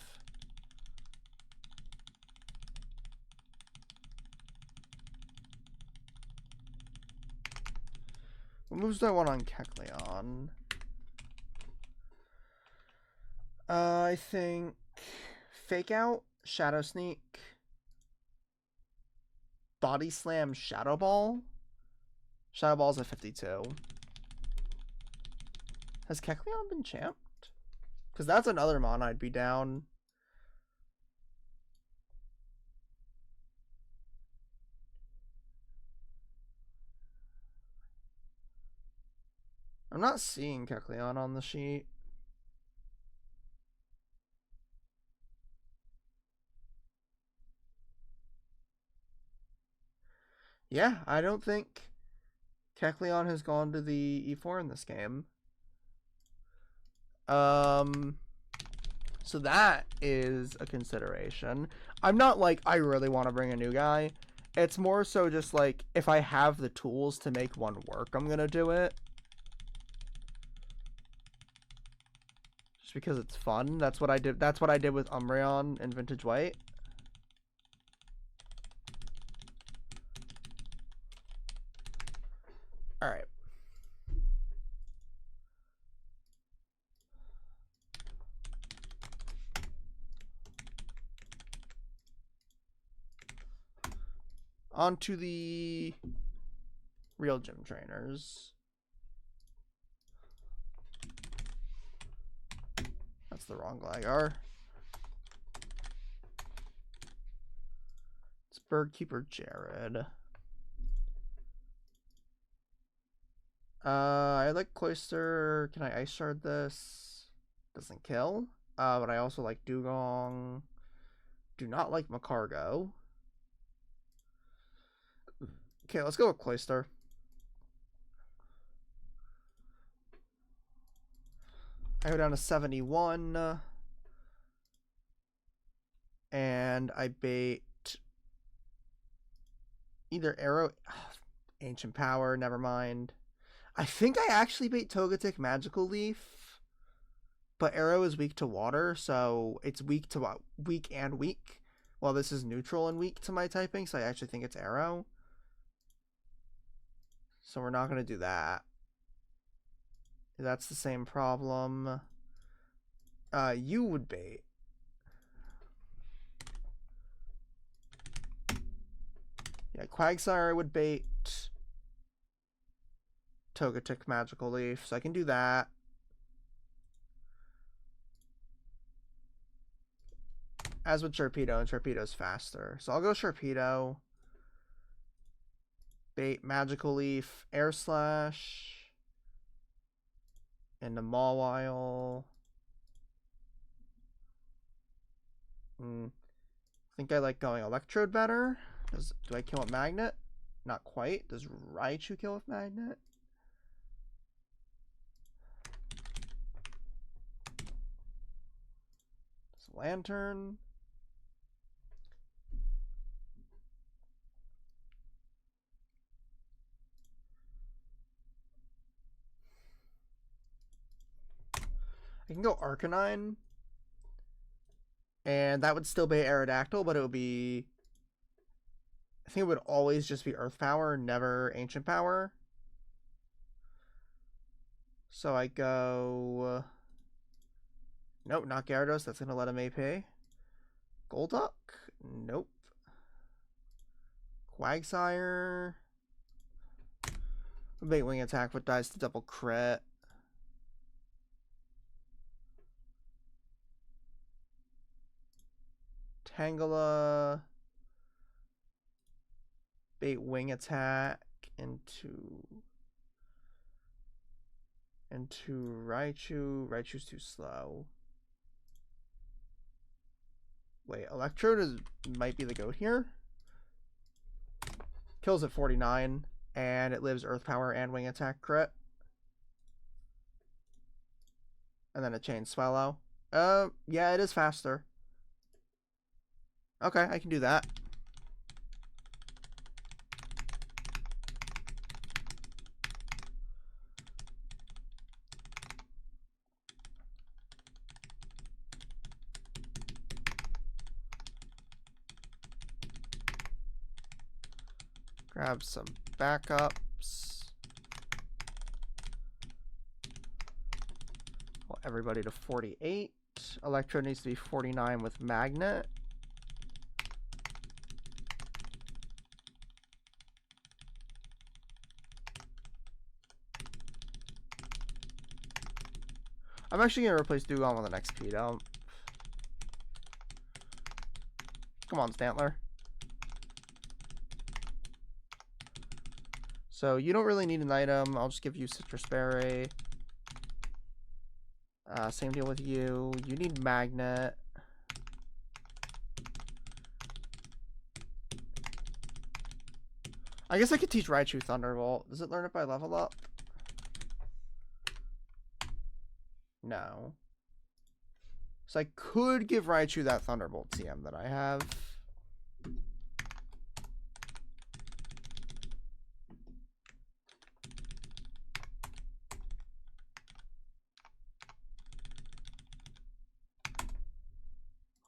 What moves do I want on Kecleon? I think Fake Out, Shadow Sneak, Body Slam, Shadow Ball. Shadow Ball's at 52. Has Kecleon been champed? Because that's another mon I'd be down. I'm not seeing Kecleon on the sheet. Yeah, I don't think Kecleon has gone to the E4 in this game. So that is a consideration. I'm not like, I really want to bring a new guy. It's more so just like, if I have the tools to make one work, I'm gonna do it. Just because it's fun. That's what I did. That's what I did with Umbreon and Vintage White. Alright. On to the real gym trainers. That's the wrong Gligar. It's Birdkeeper Jared. I like Cloyster. Can I Ice Shard this? Doesn't kill. But I also like Dugong. Do not like Macargo. Okay, let's go with Cloyster. I go down to 71. And I bait either Arrow... Ancient Power, never mind. I think I actually bait Togetic Magical Leaf. But Arrow is weak to water, so it's weak to weak and weak. Well, this is neutral and weak to my typing, so I actually think it's Arrow. So we're not going to do that. That's the same problem. You would bait. Yeah, Quagsire would bait Togetic Magical Leaf, so I can do that. As with Sharpedo, and Sharpedo's faster. So I'll go Sharpedo. Bait Magical Leaf, Air Slash. And the Mawile. I think I like going Electrode better. Do I kill with Magnet? Not quite. Does Raichu kill with Magnet? Lantern. I can go Arcanine. And that would still be Aerodactyl, but it would be... I think it would always just be Earth Power, never Ancient Power. So I go... Nope, not Gyarados. That's going to let him AP. Golduck? Nope. Quagsire. Bait Wing Attack, but dies to double crit. Tangela. Bait Wing Attack into Raichu. Raichu's too slow. Wait, Electrode might be the goat here. Kills at 49, and it lives Earth Power and Wing Attack crit. And then a Chain Swallow. Yeah, it is faster. Okay, I can do that. Grab some backups. Well, everybody to 48. Electro needs to be 49 with Magnet. I'm actually going to replace Dugong with an XP, though. Come on, Stantler. So you don't really need an item. I'll just give you Citrus Berry. Same deal with you. You need Magnet. I guess I could teach Raichu Thunderbolt. Does it learn it by level up? No. So I could give Raichu that Thunderbolt TM that I have.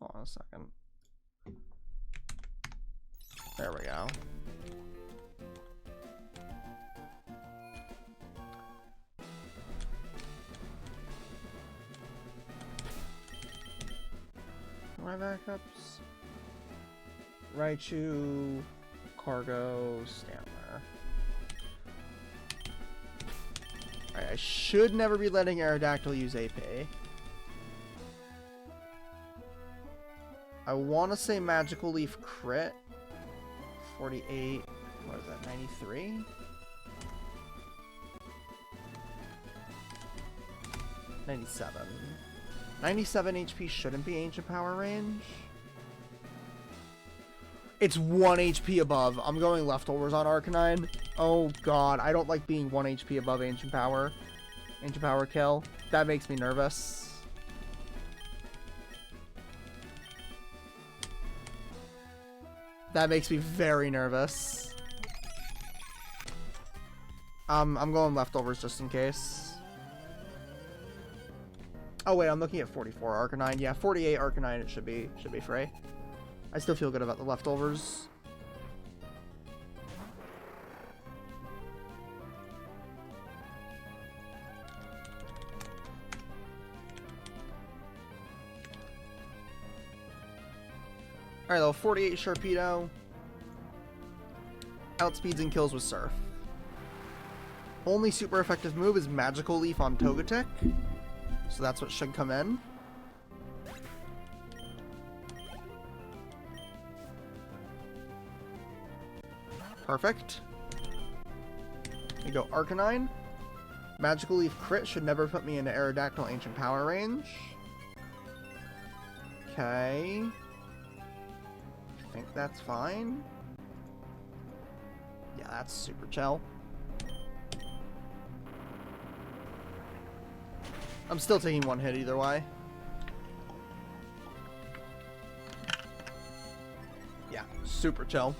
Hold on a second. There we go. My backups. Raichu, Cargo, Stammer. Alright, I should never be letting Aerodactyl use AP. I want to say Magical Leaf crit. 48. What is that? 93? 97. 97 HP shouldn't be Ancient Power range. It's 1 HP above. I'm going Leftovers on Arcanine. Oh god, I don't like being 1 HP above Ancient Power. Ancient Power kill. That makes me nervous. That makes me very nervous. I'm going Leftovers just in case. Oh wait, I'm looking at 44 Arcanine. Yeah, 48 Arcanine. It should be free. I still feel good about the Leftovers. Alright, level 48 Sharpedo. Outspeeds and kills with Surf. Only super effective move is Magical Leaf on Togetic. So that's what should come in. Perfect. We go Arcanine. Magical Leaf crit should never put me into Aerodactyl Ancient Power range. Okay. I think that's fine. Yeah, that's super chill. I'm still taking one hit either way. Yeah, super chill.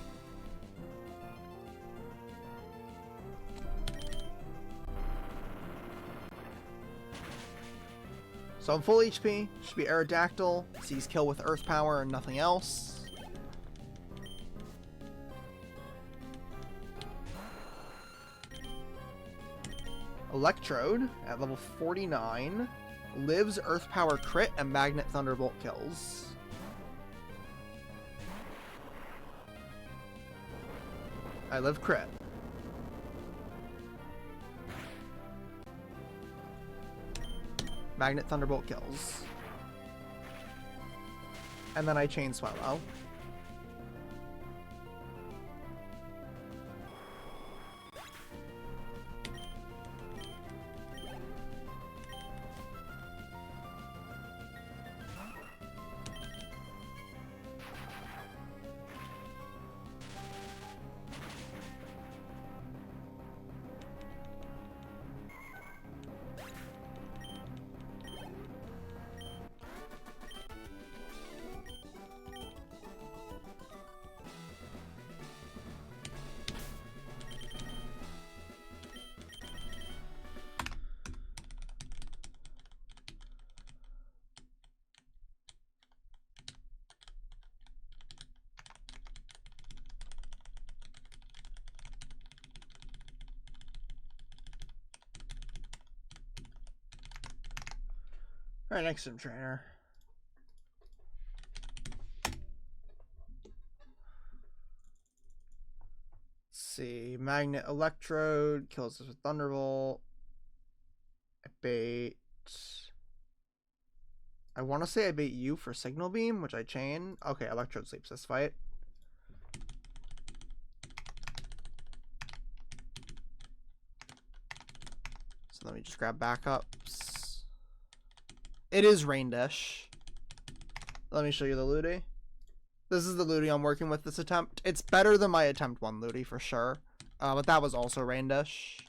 So I'm full HP. Should be Aerodactyl. Sees kill with Earth Power and nothing else. Electrode at level 49 lives Earth Power crit and Magnet Thunderbolt kills. I live crit. Magnet Thunderbolt kills. And then I Chain Swallow. Alright, next gym trainer. Let's see. Magnet Electrode kills us with Thunderbolt. I bait. I want to say I bait you for Signal Beam, which I chain. Okay, Electrode sleeps this fight. So let me just grab backups. It is Rain Dish. Let me show you the Ludi. This is the Ludi I'm working with this attempt. It's better than my attempt 1 Ludi for sure. But that was also Rain Dish.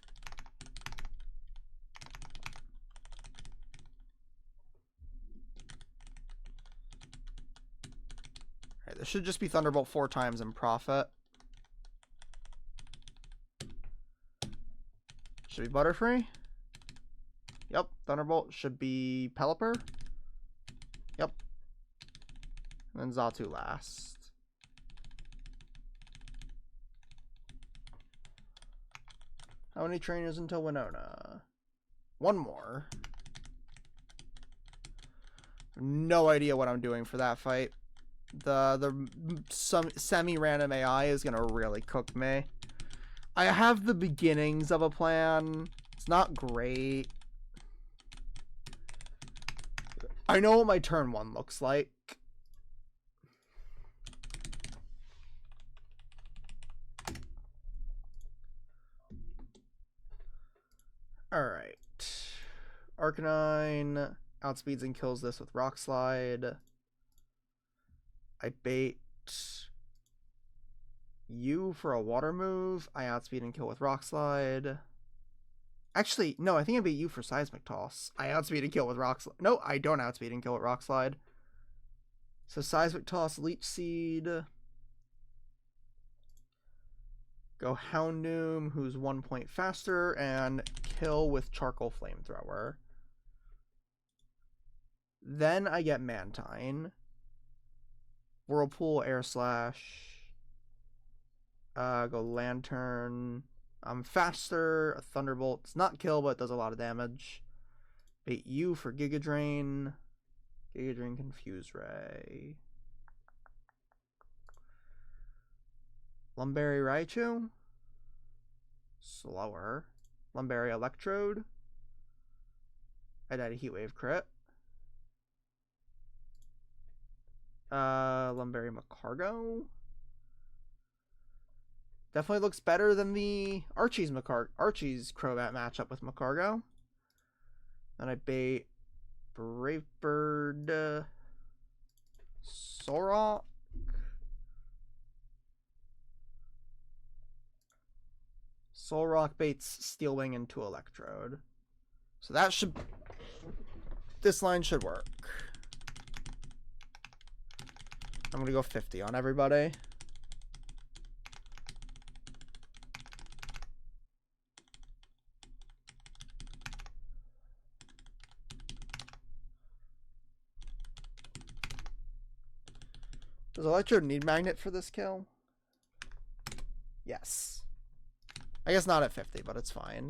Alright, this should just be Thunderbolt 4 times and profit. Should be Butterfree. Yep, Thunderbolt should be Pelipper. Yep. And then Xatu last. How many trainers until Winona? One more. No idea what I'm doing for that fight. Some semi-random AI is gonna really cook me. I have the beginnings of a plan. It's not great. I know what my turn 1 looks like. Alright. Arcanine outspeeds and kills this with Rock Slide. I bait you for a water move. I outspeed and kill with Rock Slide. Actually, no, I think I bait you for Seismic Toss. I outspeed and kill with Rock Slide. No, I don't outspeed and kill with Rock Slide. So Seismic Toss, Leech Seed. Go Houndoom, who's 1 point faster, and kill with Charcoal Flamethrower. Then I get Mantine. Whirlpool, Air Slash. Go Lantern. I'm faster. A Thunderbolt does not kill, but does a lot of damage. Bait you for Giga Drain. Giga Drain, Confuse Ray. Lumberry Raichu. Slower. Lumberry Electrode. I died a Heat Wave crit. Lumberry Macargo. Definitely looks better than the Archie's Crobat matchup with Macargo. Then I bait Brave Bird, Solrock. Solrock baits Steel Wing into Electrode. So that should... This line should work. I'm going to go 50 on everybody. Does Electrode need Magnet for this kill? Yes. I guess not at 50, but it's fine.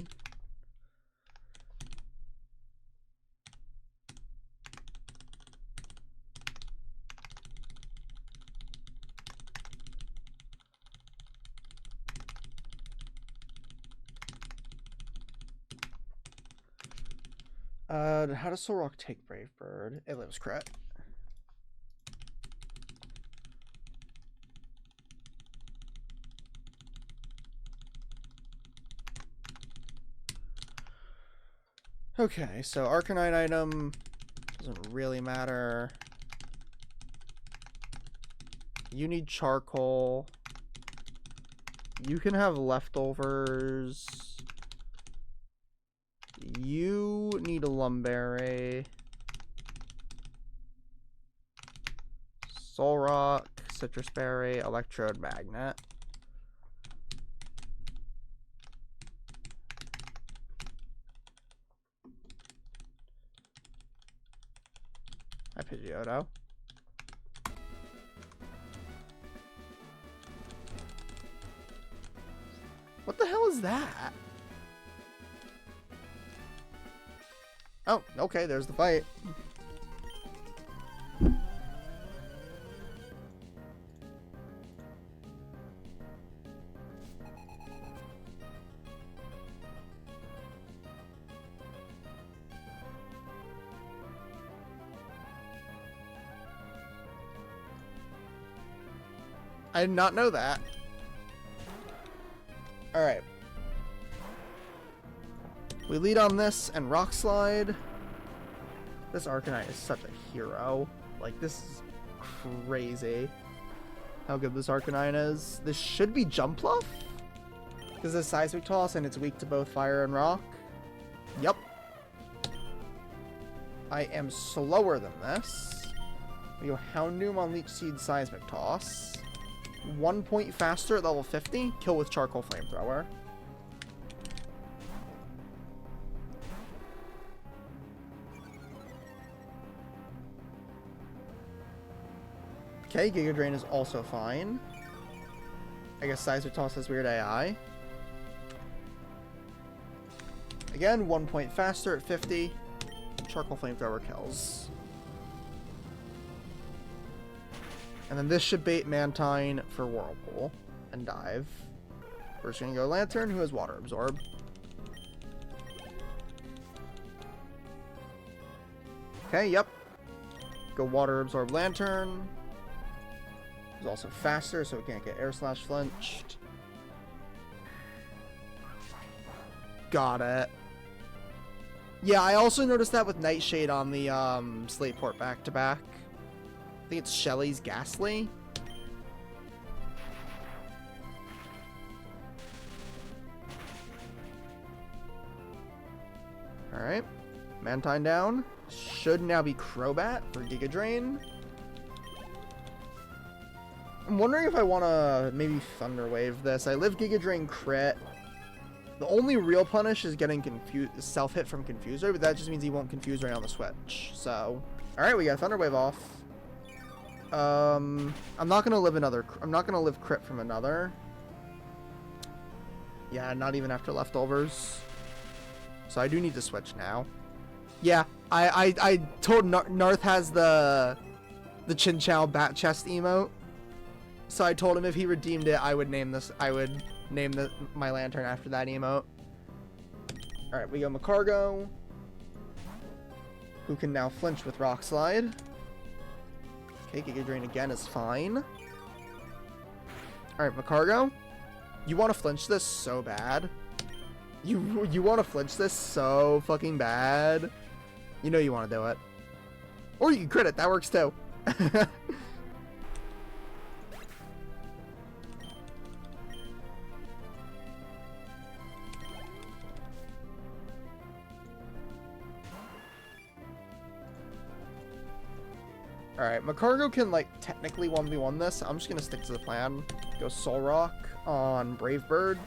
How does Solrock take Brave Bird? It lives crit. Okay, so Arcanine item doesn't really matter. You need Charcoal. You can have leftovers. You need a Lumberry. Solrock, Citrus Berry, Electrode, Magnet. Hi, Pidgeotto. What the hell is that? Oh, okay, there's the fight. I did not know that. Alright. We lead on this and Rock Slide. This Arcanine is such a hero. Like, this is crazy how good this Arcanine is. This should be Jumpluff? This is a seismic toss and it's weak to both fire and rock. Yep. I am slower than this. We go Houndoom on Leech Seed Seismic Toss. 1 point faster at level 50. Kill with Charcoal Flamethrower. Okay, Giga Drain is also fine. I guess Seismic Toss has weird AI. Again, 1 point faster at 50. Charcoal Flamethrower kills. And then this should bait Mantine for Whirlpool and dive. First gonna go Lantern, who has Water Absorb. Okay, yep. Go Water Absorb Lantern. It's also faster, so it can't get Air Slash flinched. Got it. Yeah, I also noticed that with Nightshade on the Slateport back-to-back. I think it's Shelly's Ghastly. Alright. Mantine down. Should now be Crobat for Giga Drain. I'm wondering if I want to maybe Thunder Wave this. I live Giga Drain crit. The only real punish is getting self-hit from Confuser, but that just means he won't confuse right on the switch. So, alright, we got Thunder Wave off. I'm not gonna live crit from another. Yeah, not even after leftovers. So I do need to switch now. Yeah, I told Narth has the Chinchou Bat Chest emote. So I told him if he redeemed it, I would name my Lantern after that emote. Alright, we go Macargo, who can now flinch with Rock Slide. Okay, Giga Drain again is fine. Alright, Macargo, you want to flinch this so bad. You want to flinch this so fucking bad. You know you want to do it. Or you can crit it, that works too. Alright, Macargo can, like, technically 1v1 this. I'm just gonna stick to the plan. Go Soul Rock on Brave Bird.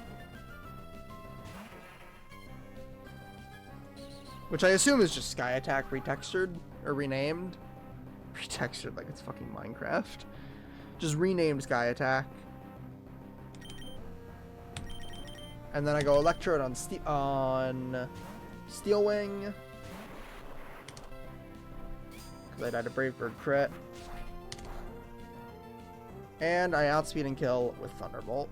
Which I assume is just Sky Attack retextured, or renamed. Retextured like it's fucking Minecraft. Just renamed Sky Attack. And then I go Electrode on Steel Wing. I died a Brave Bird crit. And I outspeed and kill with Thunderbolt.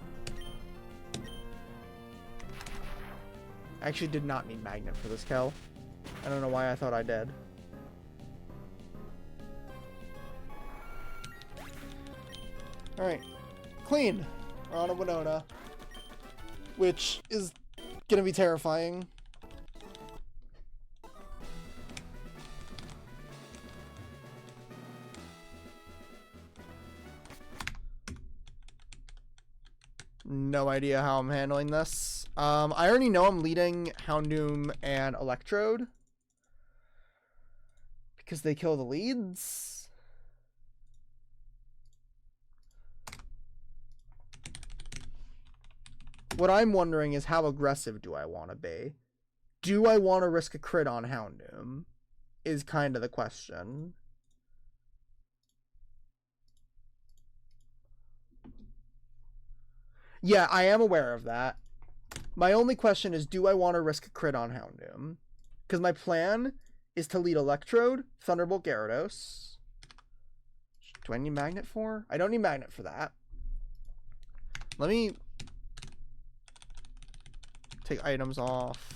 I actually did not need Magnet for this kill. I don't know why I thought I did. Alright. Clean. We're on a Winona. Which is gonna be terrifying. No idea how I'm handling this. I already know I'm leading Houndoom and Electrode. Because they kill the leads. What I'm wondering is how aggressive do I want to be? Do I want to risk a crit on Houndoom? Is kind of the question. Yeah, I am aware of that. My only question is, do I want to risk a crit on Houndoom? Because my plan is to lead Electrode, Thunderbolt Gyarados. Do I need Magnet for? I don't need Magnet for that. Let me take items off.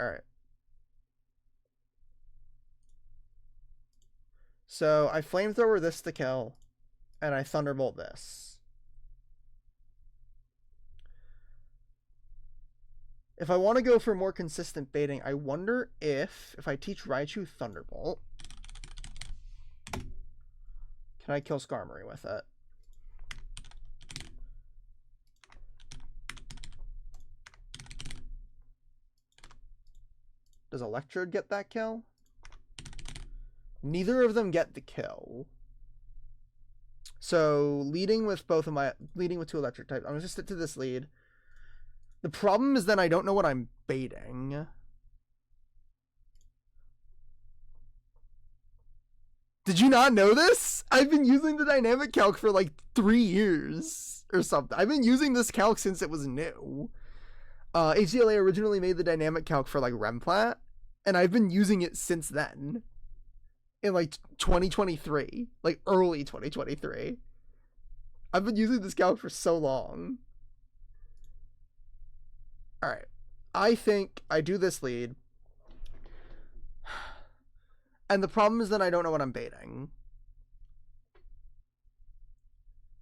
Alright. So I flamethrower this to kill, and I thunderbolt this. If I want to go for more consistent baiting, I wonder if I teach Raichu Thunderbolt, can I kill Skarmory with it? Does Electrode get that kill? Neither of them get the kill. So leading with two electric types, I'm gonna stick to this lead. The problem is then I don't know what I'm baiting. Did you not know this? I've been using the dynamic calc for like 3 years or something. I've been using this calc since it was new. HCLA originally made the dynamic calc for like Remplat, and I've been using it since then. In like 2023, like early 2023. I've been using this calc for so long. Alright. I think I do this lead. And the problem is that I don't know what I'm baiting.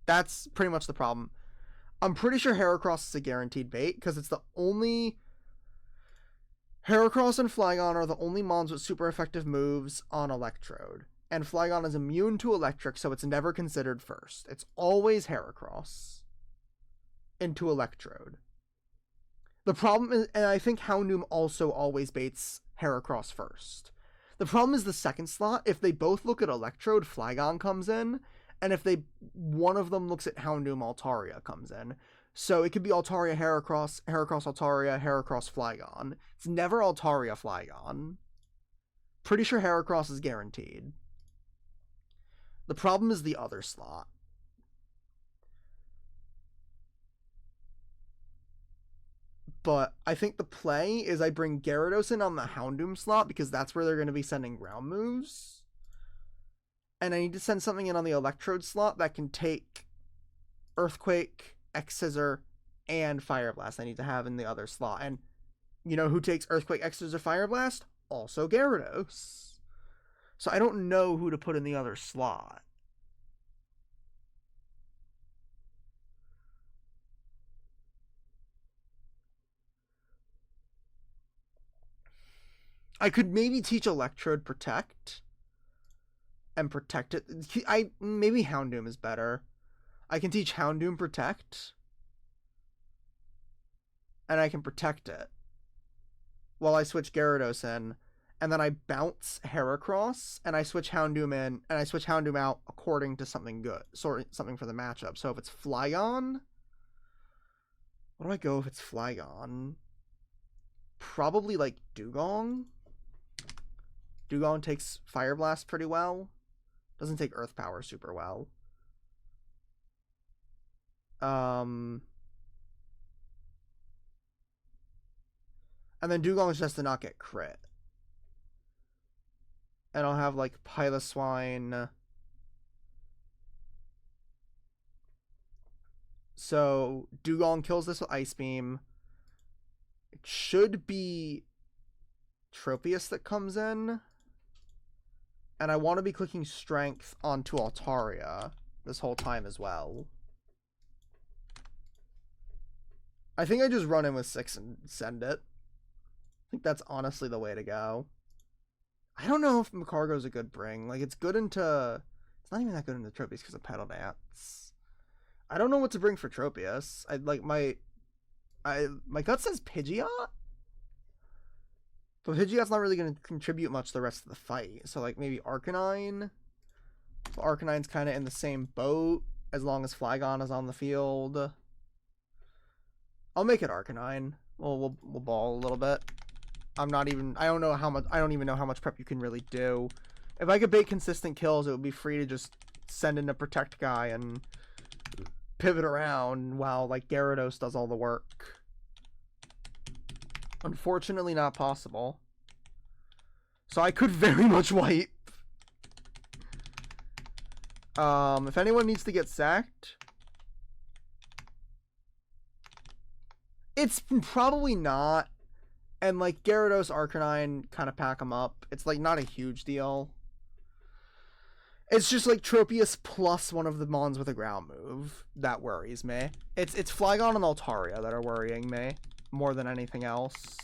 That's pretty much the problem. I'm pretty sure Heracross is a guaranteed bait, because it's the only... Heracross and Flygon are the only mons with super effective moves on Electrode. And Flygon is immune to Electric, so it's never considered first. It's always Heracross into Electrode. The problem is, and I think Houndoom also always baits Heracross first. The problem is the second slot, if they both look at Electrode, Flygon comes in, and if one of them looks at Houndoom, Altaria comes in. So it could be Altaria Heracross, Heracross Altaria, Heracross Flygon. It's never Altaria Flygon. Pretty sure Heracross is guaranteed. The problem is the other slot. But I think the play is I bring Gyarados in on the Houndoom slot, because that's where they're going to be sending ground moves. And I need to send something in on the Electrode slot that can take Earthquake, X-Scissor, and Fire Blast I need to have in the other slot. And you know who takes Earthquake, X-Scissor, Fire Blast? Also Gyarados. So I don't know who to put in the other slot. I could maybe teach Electrode Protect and protect it. Maybe Houndoom is better. I can teach Houndoom Protect, and I can protect it while I switch Gyarados in, and then I bounce Heracross, and I switch Houndoom in, and I switch Houndoom out according to something good, something for the matchup. So if it's Flygon, what do I go if it's Flygon? Probably like Dugong. Dugong takes Fire Blast pretty well. Doesn't take Earth Power super well. And then Dugong is just to not get crit. And I'll have like Piloswine. So Dugong kills this with Ice Beam. It should be Tropius that comes in. And I want to be clicking Strength onto Altaria this whole time as well. I think I just run in with 6 and send it. I think that's honestly the way to go. I don't know if Macargo's a good bring. Like, it's good into... It's not even that good into Tropius because of Petal Dance. I don't know what to bring for Tropius. My gut says Pidgeot? But Pidgeot's not really going to contribute much to the rest of the fight. So, like, maybe Arcanine. So Arcanine's kind of in the same boat as long as Flygon is on the field. I'll make it Arcanine. We'll ball a little bit. I don't even know how much prep you can really do. If I could bait consistent kills, it would be free to just send in a Protect guy and pivot around while, like, Gyarados does all the work. Unfortunately not possible. So I could very much wipe. If anyone needs to get sacked, it's probably not And like Gyarados, Arcanine, kind of pack them up. It's like not a huge deal. It's just like Tropius plus one of the Mons with a ground move that worries me. It's Flygon and Altaria that are worrying me more than anything else.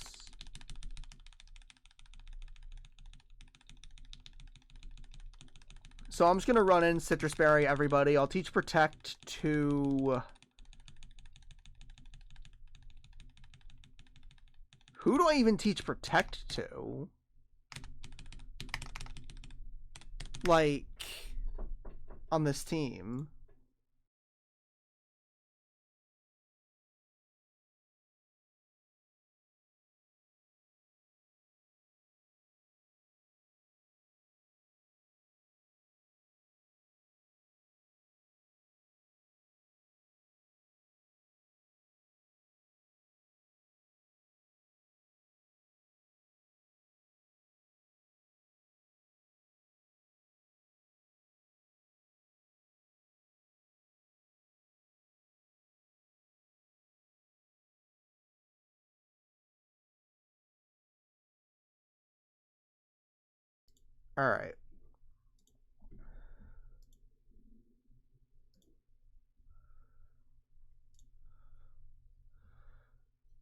So I'm just gonna run in Citrus Berry everybody. I'll teach Protect to... Who do I even teach Protect to? Like, on this team. All right.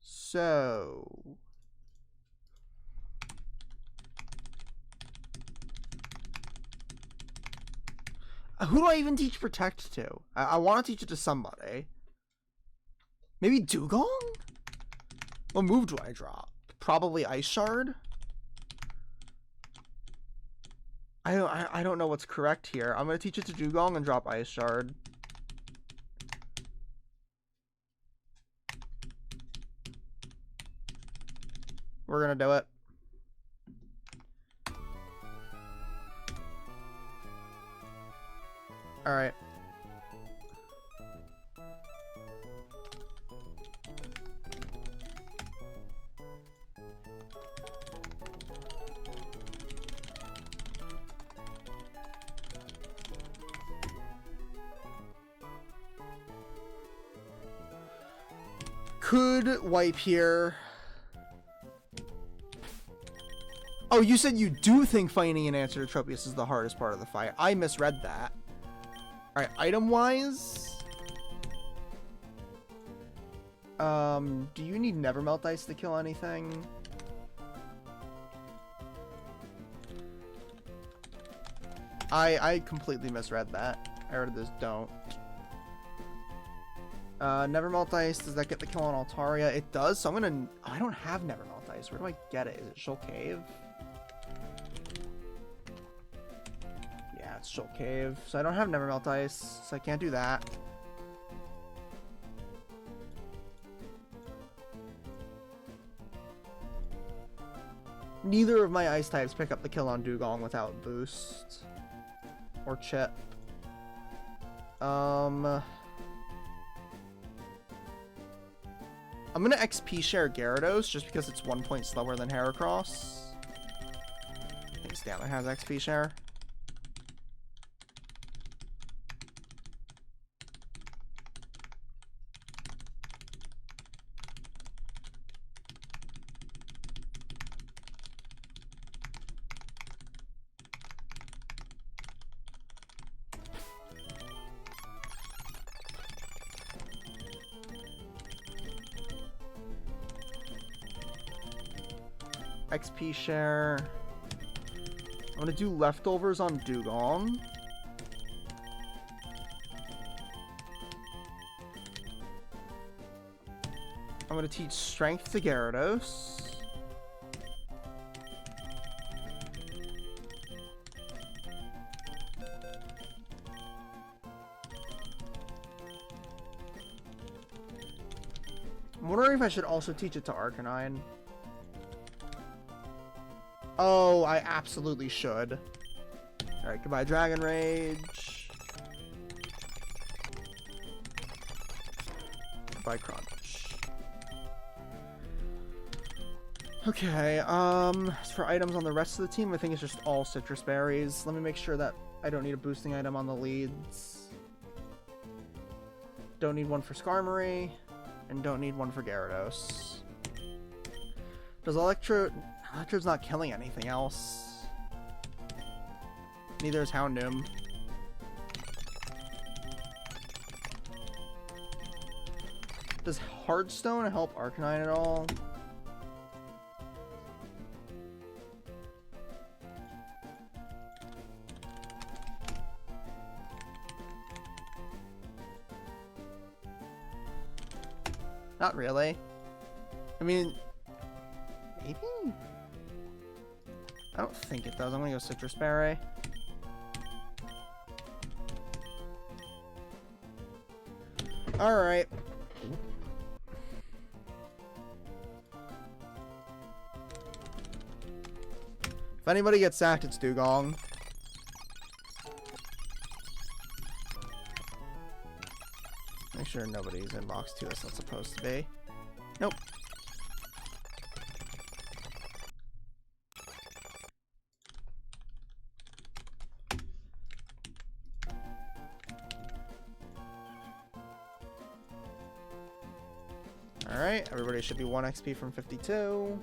So... who do I even teach Protect to? I want to teach it to somebody. Maybe Dugong? What move do I drop? Probably Ice Shard? I don't know what's correct here. I'm going to teach it to Dugong and drop Ice Shard. We're going to do it. Alright. Could wipe here. Oh, you said you do think finding an answer to Tropius is the hardest part of the fight. I misread that. Alright, item-wise... do you need Never Melt Ice to kill anything? I completely misread that. I read this don't. Never Melt Ice, does that get the kill on Altaria? It does, so I'm gonna... Oh, I don't have Never Melt Ice. Where do I get it? Is it Shoal Cave? Yeah, it's Shoal Cave. So I don't have Never Melt Ice, so I can't do that. Neither of my ice types pick up the kill on Dugong without boost. Or chip. I'm gonna XP share Gyarados just because it's 1 point slower than Heracross. I think Stanley has XP share. XP share. I'm gonna do leftovers on Dugong. I'm gonna teach strength to Gyarados. I'm wondering if I should also teach it to Arcanine. Oh, I absolutely should. Alright, goodbye Dragon Rage. Goodbye Crunch. Okay, as for items on the rest of the team, I think it's just all Citrus Berries. Let me make sure that I don't need a boosting item on the leads. Don't need one for Skarmory, and don't need one for Gyarados. Does Electrode's not killing anything else. Neither is Houndoom. Does Hardstone help Arcanine at all? Not really. I mean, maybe? I don't think it does. I'm gonna go Citrus Berry. Alright. If anybody gets sacked, it's Dugong. Make sure nobody's in box 2 that's not supposed to be. Nope. Alright, everybody should be 1 XP from 52.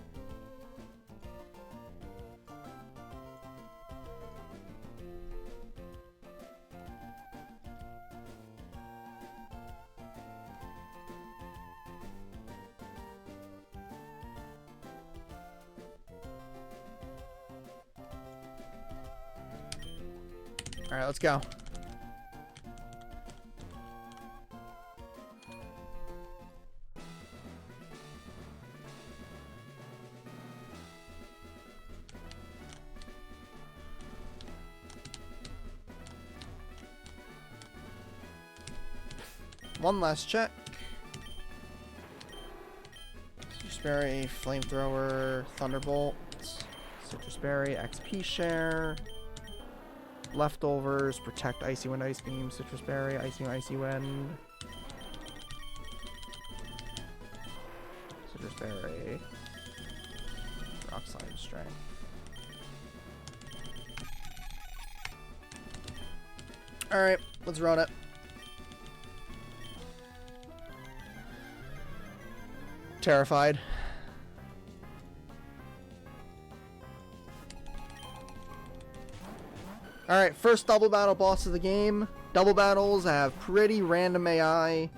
Alright, let's go. One last check. Citrus Berry, Flamethrower, Thunderbolt, Citrus Berry, XP Share, Leftovers, Protect, Icy Wind, Ice Beam, Citrus Berry, Icy Wind, Citrus Berry, Rock Slide, Strength. Alright, let's run it. Terrified. Alright, first double battle boss of the game. Double battles have pretty random AI.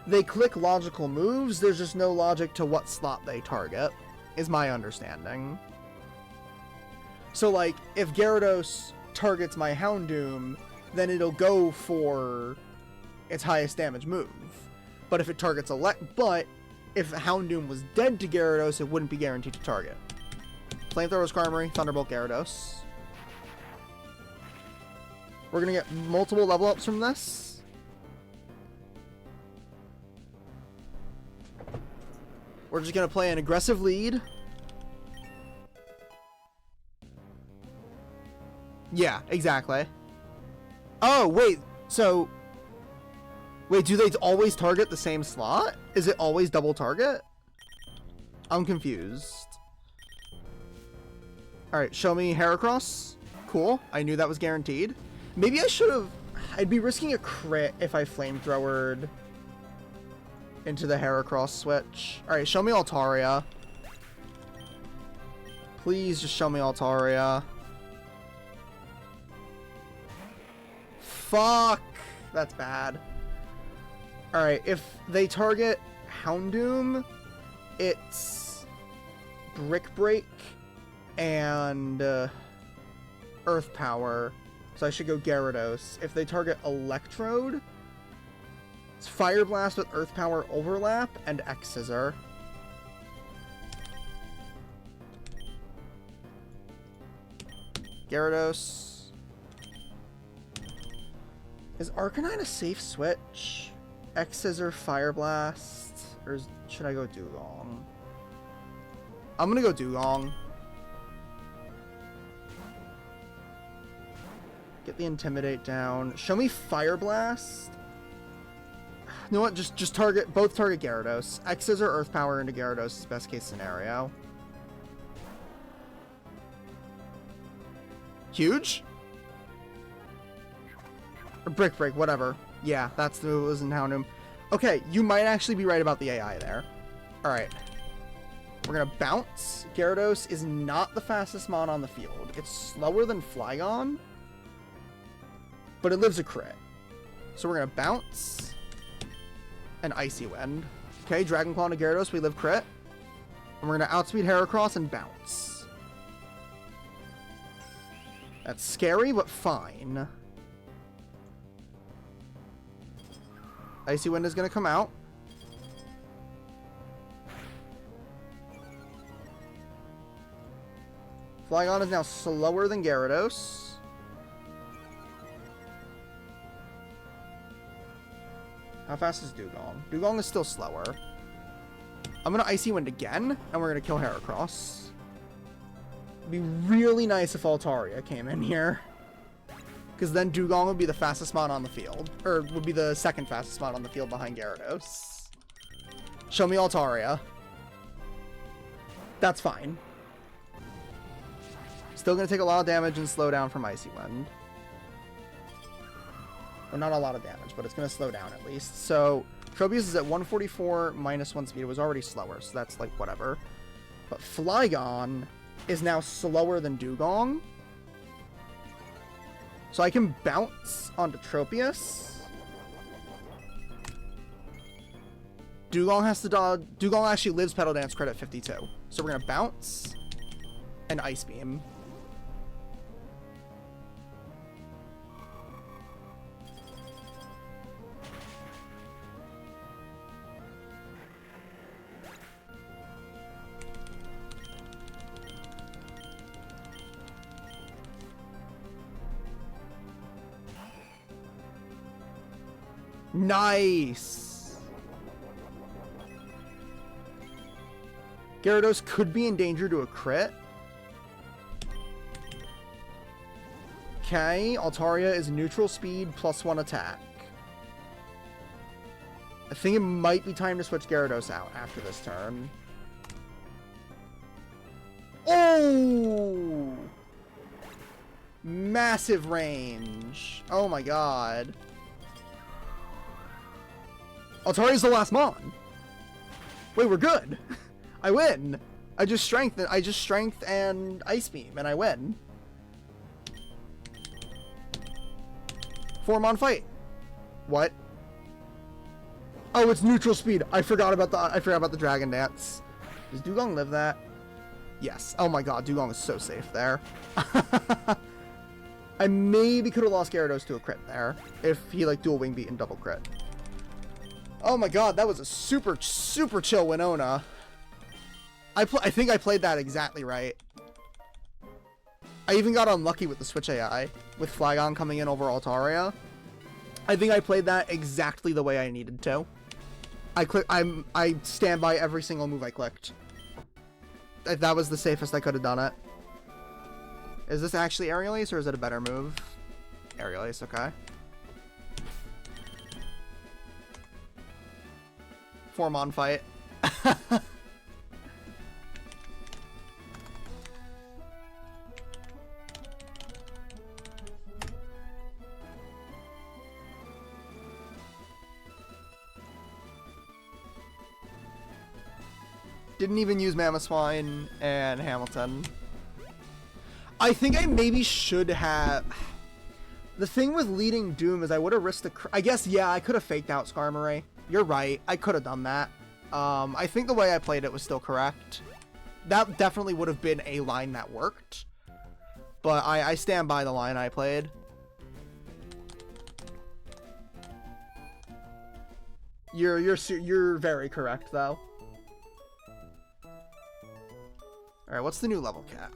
They click logical moves, there's just no logic to what slot they target, is my understanding. So like, if Gyarados targets my Houndoom, then it'll go for its highest damage move. But if it targets if Houndoom was dead to Gyarados, it wouldn't be guaranteed to target. Flamethrower, Skarmory, Thunderbolt, Gyarados. We're gonna get multiple level ups from this. We're just gonna play an aggressive lead. Yeah, exactly. Oh, wait, so... Wait, do they always target the same slot? Is it always double target? I'm confused. Alright, show me Heracross. Cool, I knew that was guaranteed. Maybe I should have... I'd be risking a crit if I Flamethrowered into the Heracross switch. Alright, show me Altaria. Please just show me Altaria. Fuck! That's bad. Alright, if they target Houndoom, it's Brick Break and Earth Power. So I should go Gyarados. If they target Electrode, it's Fire Blast with Earth Power Overlap and X-Scissor. Gyarados. Is Arcanine a safe switch? X-Scissor, Fire Blast, or should I go Dugong? I'm gonna go Dugong. Get the Intimidate down. Show me Fire Blast. You know what? Just target, both target Gyarados. X-Scissor, Earth Power into Gyarados is best case scenario. Huge? Or Brick Break, whatever. Yeah, that's the move that was in Houndoom. Okay, you might actually be right about the AI there. Alright. We're going to bounce. Gyarados is not the fastest mon on the field. It's slower than Flygon, but it lives a crit. So we're going to bounce and Icy Wind. Okay, Dragon Claw to Gyarados, we live crit. And we're going to outspeed Heracross and bounce. That's scary, but fine. Icy Wind is going to come out. Flygon is now slower than Gyarados. How fast is Dugong? Dugong is still slower. I'm going to Icy Wind again, and we're going to kill Heracross. It'd be really nice if Altaria came in here. Because then Dugong would be the fastest mon on the field. Or would be the second fastest mon on the field behind Gyarados. Show me Altaria. That's fine. Still going to take a lot of damage and slow down from Icy Wind. Well, not a lot of damage, but it's going to slow down at least. So, Tropius is at 144 minus 1 speed. It was already slower, so that's like whatever. But Flygon is now slower than Dugong. So I can bounce onto Tropius. Dugong has to dodge. Dugong actually lives Petal Dance crit at 52. So we're going to bounce and Ice Beam. Nice! Gyarados could be in danger to a crit. Okay, Altaria is neutral speed plus 1 attack. I think it might be time to switch Gyarados out after this turn. Oh! Massive range. Oh my god. Altaria's the last mon. Wait, we're good. I win. I just strength and Ice Beam and I win. 4-mon fight. What? Oh, it's neutral speed. I forgot about the Dragon Dance. Does Dugong live that? Yes. Oh my god, Dugong is so safe there. I maybe could have lost Gyarados to a crit there if he like dual wing beat and double crit. Oh my god, that was a super chill Winona. I think I played that exactly right. I even got unlucky with the Switch AI, with Flygon coming in over Altaria. I think I played that exactly the way I needed to. I stand by every single move I clicked. That was the safest I could have done it. Is this actually Aerial Ace, or is it a better move? Aerial Ace, okay. 4-mon fight. Didn't even use Mamoswine and Hamilton. I think I maybe should have... The thing with leading Doom is I would have risked the... I guess, yeah, I could have faked out Skarmory. You're right. I could have done that. I think the way I played it was still correct. That definitely would have been a line that worked. But I stand by the line I played. You're very correct, though. Alright, what's the new level cap?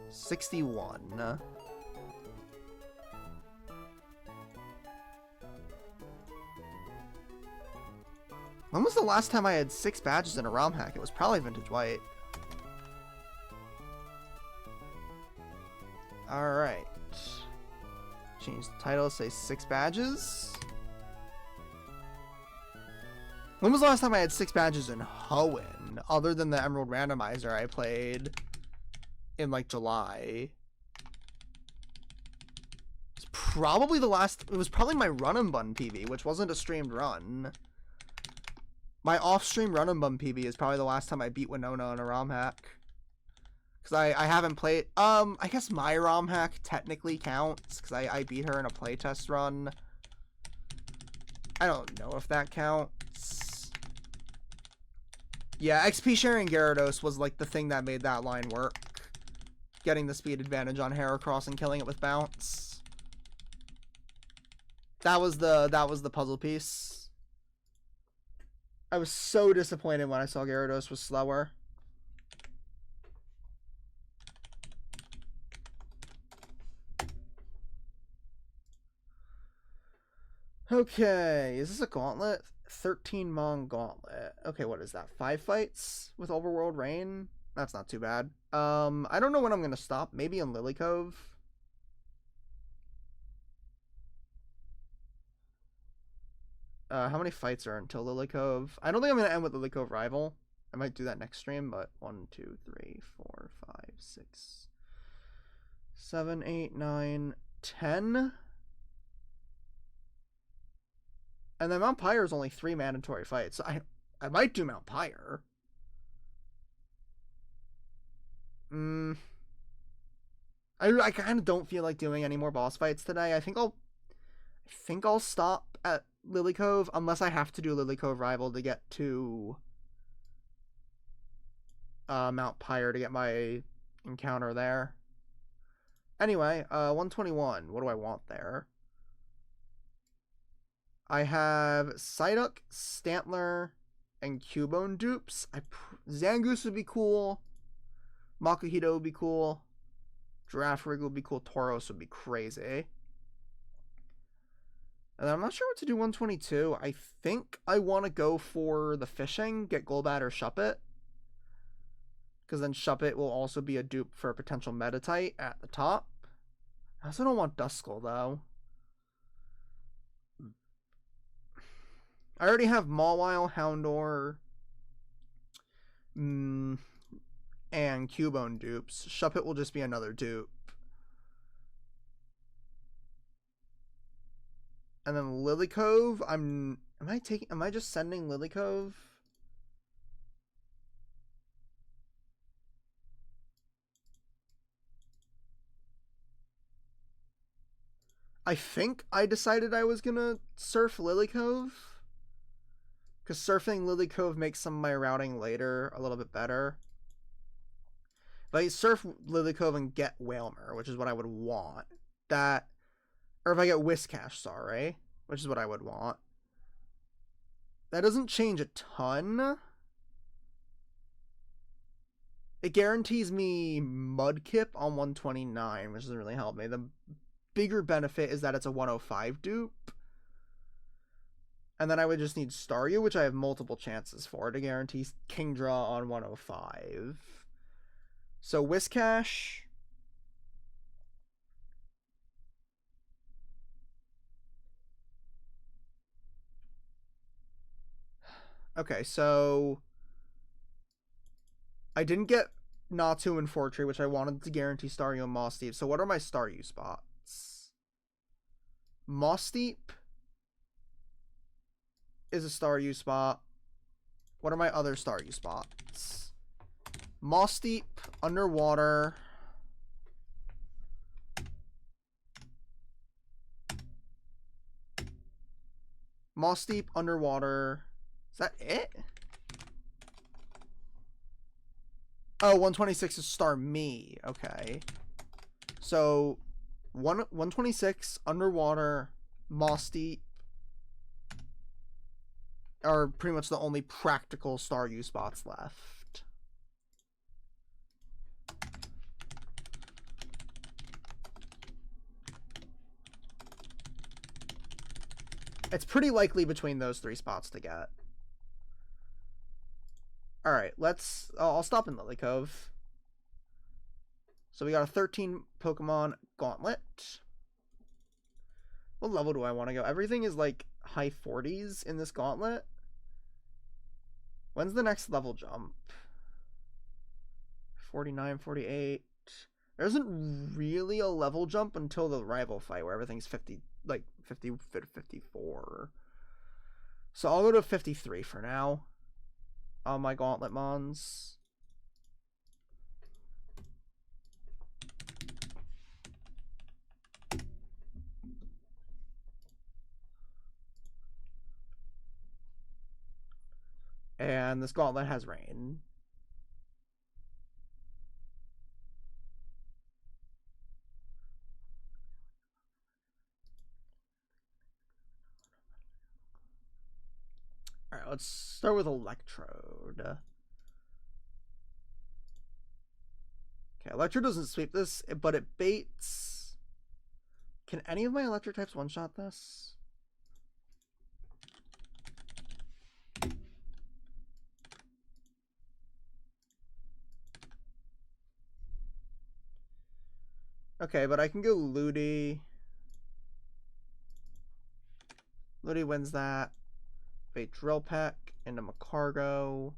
61. When was the last time I had 6 badges in a ROM hack? It was probably Vintage White. Alright. Change the title, say 6 badges. When was the last time I had 6 badges in Hoenn? Other than the Emerald Randomizer I played in like July. It's probably the last... It was probably my Run and Bun PV, which wasn't a streamed run. My off-stream run and bum PB is probably the last time I beat Winona in a ROM hack. Because I haven't played... I guess my ROM hack technically counts. Because I beat her in a playtest run. I don't know if that counts. Yeah, XP sharing Gyarados was like the thing that made that line work. Getting the speed advantage on Heracross and killing it with bounce. That was the puzzle piece. I was so disappointed when I saw Gyarados was slower. Okay, is this a gauntlet? 13 Mon gauntlet. Okay, what is that? 5 fights with Overworld Rain? That's not too bad. I don't know when I'm gonna stop. Maybe in Lily Cove. How many fights are until Lily Cove? I don't think I'm gonna end with Lily Cove Rival. I might do that next stream, but 1, 2, 3, 4, 5, 6, 7, 8, 9, 10. And then Mount Pyre is only 3 mandatory fights. So I might do Mount Pyre. I kind of don't feel like doing any more boss fights today. I think I'll stop at Lily Cove unless I have to do Lily Cove Rival to get to Mount Pyre to get my encounter there. Anyway, 121. What do I want there? I have Psyduck, Stantler, and Cubone dupes. Zangoose would be cool. Makuhito would be cool. Giraffe Rig would be cool. Tauros would be crazy. And I'm not sure what to do 122. I think I want to go for the fishing, get Golbat or Shuppet. Because then Shuppet will also be a dupe for a potential Metatite at the top. I also don't want Duskull, though. I already have Mawile, Houndour, and Cubone dupes. Shuppet will just be another dupe. And then Lily Cove, am I just sending Lily Cove? I think I decided I was gonna surf Lily Cove. Because surfing Lily Cove makes some of my routing later a little bit better. If I surf Lily Cove and get Whalmer, which is what I would want. Or if I get Whiscash, sorry, which is what I would want. That doesn't change a ton. It guarantees me Mudkip on 129, which doesn't really help me. The bigger benefit is that it's a 105 dupe. And then I would just need Staryu, which I have multiple chances for to guarantee Kingdra on 105. So Whiscash. Okay, so I didn't get Natu and Fortree, which I wanted to guarantee Staryu and Mossdeep. So what are my Staryu spots? Mossdeep is a Staryu spot. What are my other Staryu spots? Mossdeep, Underwater. Mossdeep, Underwater. Is that it? Oh, 126 is Starmie. Okay. So, 126, Underwater, Mossdeep are pretty much the only practical Staryu spots left. It's pretty likely between those 3 spots to get. Alright, I'll stop in Lily Cove. So we got a 13 Pokemon Gauntlet. What level do I want to go? Everything is like high 40s in this Gauntlet. When's the next level jump? 49, 48. There isn't really a level jump until the rival fight where everything's 50, like 50, 54. So I'll go to 53 for now on my Gauntlet Mons. And this Gauntlet has rain. Alright, let's start with Electrode. Okay, Electrode doesn't sweep this, but it baits. Can any of my electric types one-shot this? Okay, but I can go Ludi. Ludi wins that. Bait Drill Peck into Macargo.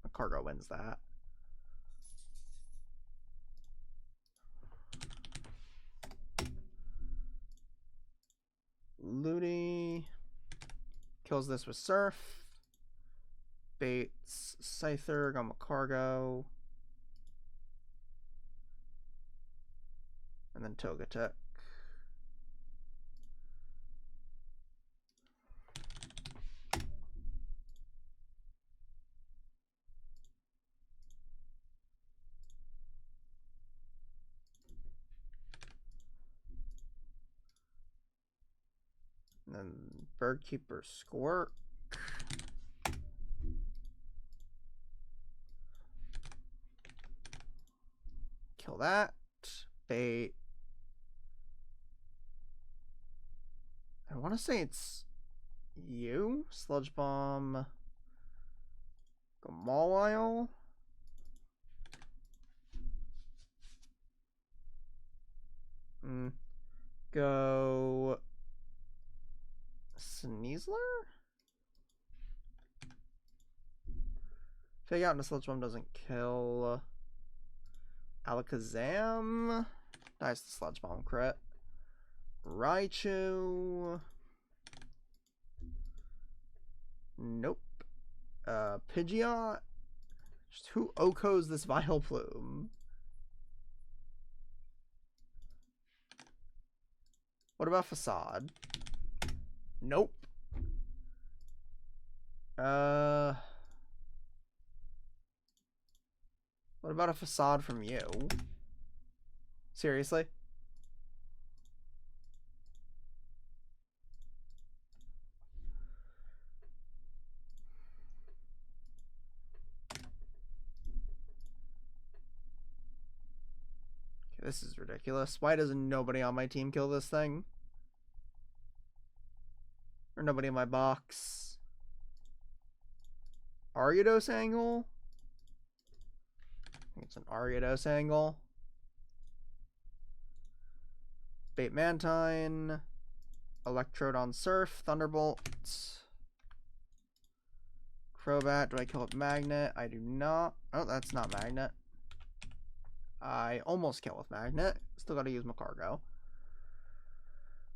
Macargo wins that. Ludi kills this with Surf. Baits Scyther on Macargo. And then Togetic. And then Birdkeeper Squirk. Kill that. Bait. I want to say it's you. Sludge Bomb. Go Mawile. Go Sneasler? Fake out into Sludge Bomb doesn't kill. Alakazam. Dies to Sludge Bomb crit. Raichu. Nope. Pidgeot. Just who Oko's this Vileplume? What about Facade? Nope. What about a Facade from you? Seriously? Okay, this is ridiculous. Why doesn't nobody on my team kill this thing? Or nobody in my box? Ariados angle? I think it's an Ariados angle. Bait Mantine. Electrode on Surf. Thunderbolt. Crobat. Do I kill with Magnet? I do not. Oh, that's not Magnet. I almost kill with Magnet. Still gotta use Macargo.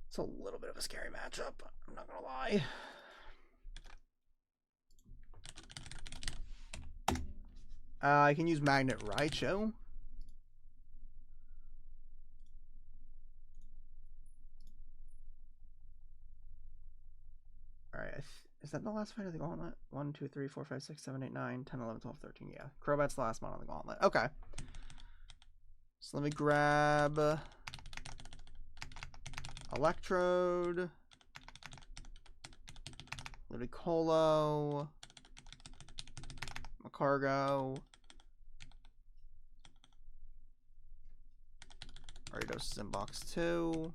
It's a little bit of a scary matchup. I'm not gonna lie. I can use Magnet Raichu. Alright, is that the last fight of the gauntlet? 1, 2, 3, 4, 5, 6, 7, 8, 9, 10, 11, 12, 13. Yeah, Crobat's the last one on the gauntlet. Okay. So let me grab Electrode. Ludicolo. Macargo. Ariados is in box 2.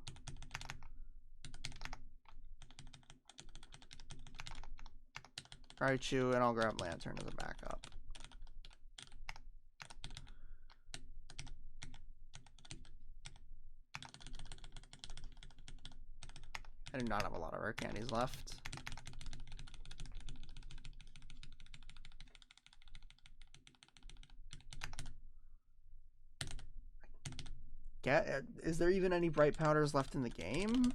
Raichu, and I'll grab Lantern as a backup. I do not have a lot of rare candies left. Is there even any bright powders left in the game?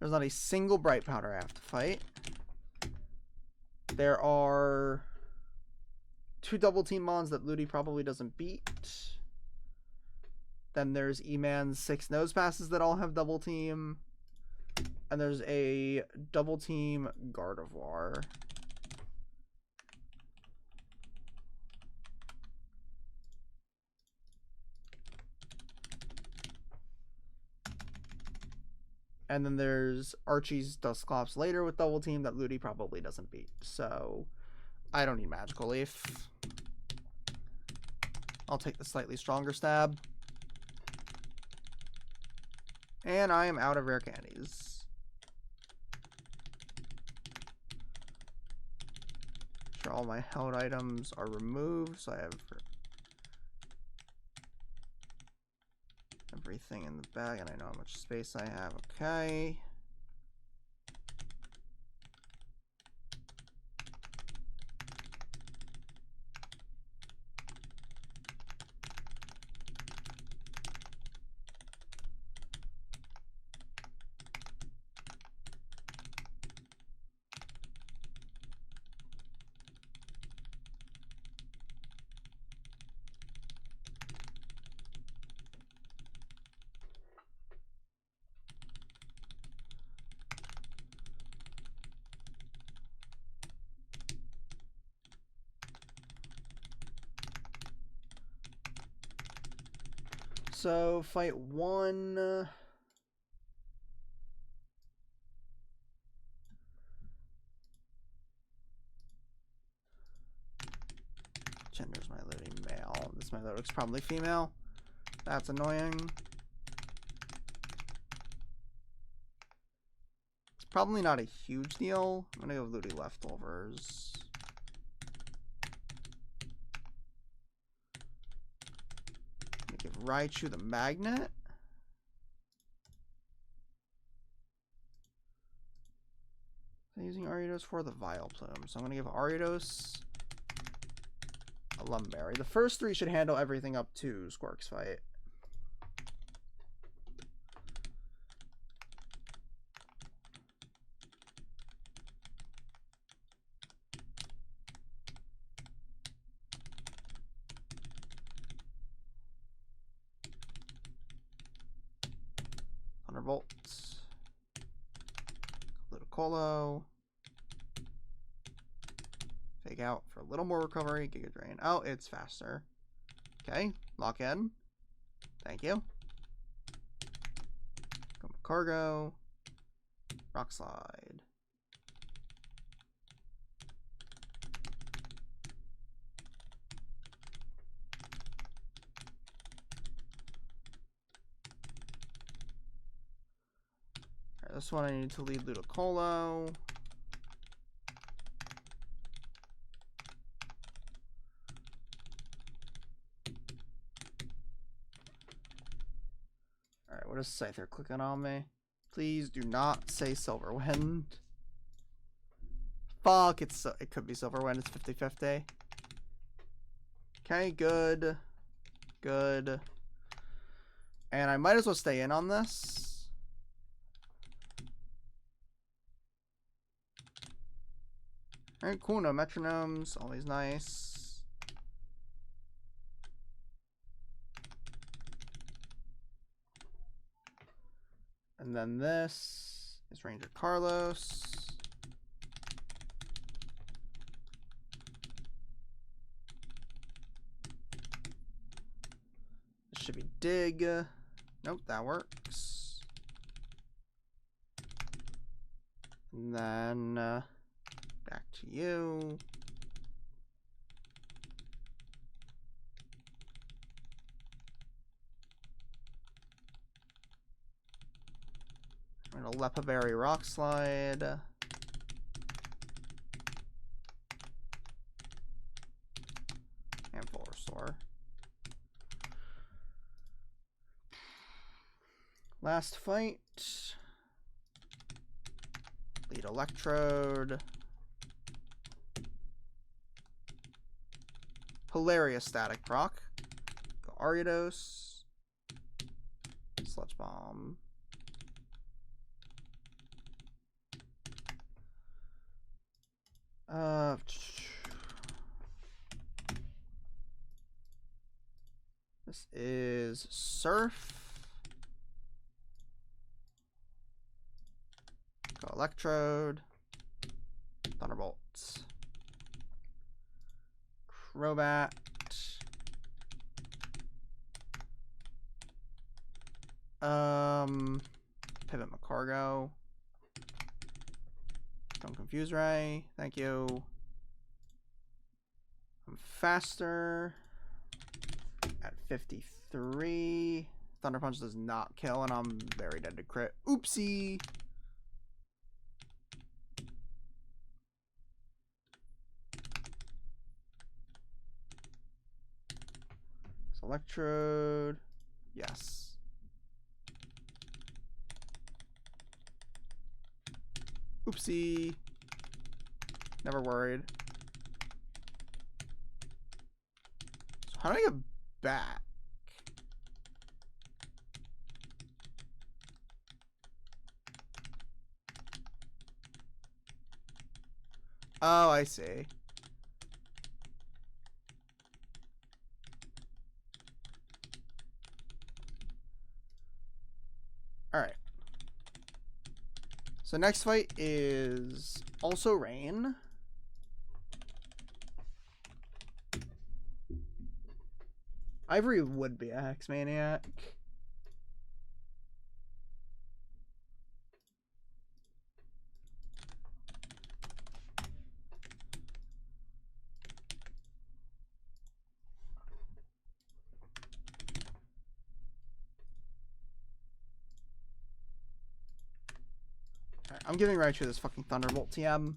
There's not a single bright powder I have to fight. There are 2 double team mons that Ludi probably doesn't beat. Then there's E-Man's 6 nose passes that all have double team. And there's a double team Gardevoir. And then there's Archie's Dusclops later with double team that Ludi probably doesn't beat. So I don't need Magical Leaf. I'll take the slightly stronger stab. And I am out of rare candies. Sure, all my held items are removed, so I have everything in the bag, and I know how much space I have. Okay. So, fight 1. Gender's my Ludi male. This my looks probably female. That's annoying. It's probably not a huge deal. I'm gonna go with Ludi leftovers. Give Raichu the magnet. I'm using Ariados for the Vileplume. So I'm going to give Ariados a Lumberry. The first 3 should handle everything up to Squirk's fight. Thunderbolt. Ludicolo. Fake out for a little more recovery. Giga Drain. Oh, it's faster. Okay, lock in. Thank you. Cargo. Rock Slide. Alright, this one I need to lead Ludicolo. Alright, what is Scyther clicking on me? Please do not say Silverwind. Fuck, it could be Silverwind. It's 50-50. Okay, good. Good. And I might as well stay in on this. Alright, cool. No metronomes. Always nice. And then this is Ranger Carlos. This should be Dig. Nope, that works. And then back to you. I'm gonna Lepaberry Rock Slide. And Full Restore. Last fight. Lead Electrode. Hilarious Static Proc. Go Ariados. Sludge Bomb. Uh, this is Surf. Go Electrode. Thunderbolt. Crobat. Pivot Macargo. Don't Confuse Ray. Thank you. I'm faster at 53. Thunder Punch does not kill, and I'm very dead to crit. Oopsie. Electrode. Yes. Oopsie. Never worried. So how do I get back? Oh, I see. Alright. So next fight is also rain. Ivory would be a Hex Maniac. Right, I'm giving Raichu this fucking Thunderbolt TM.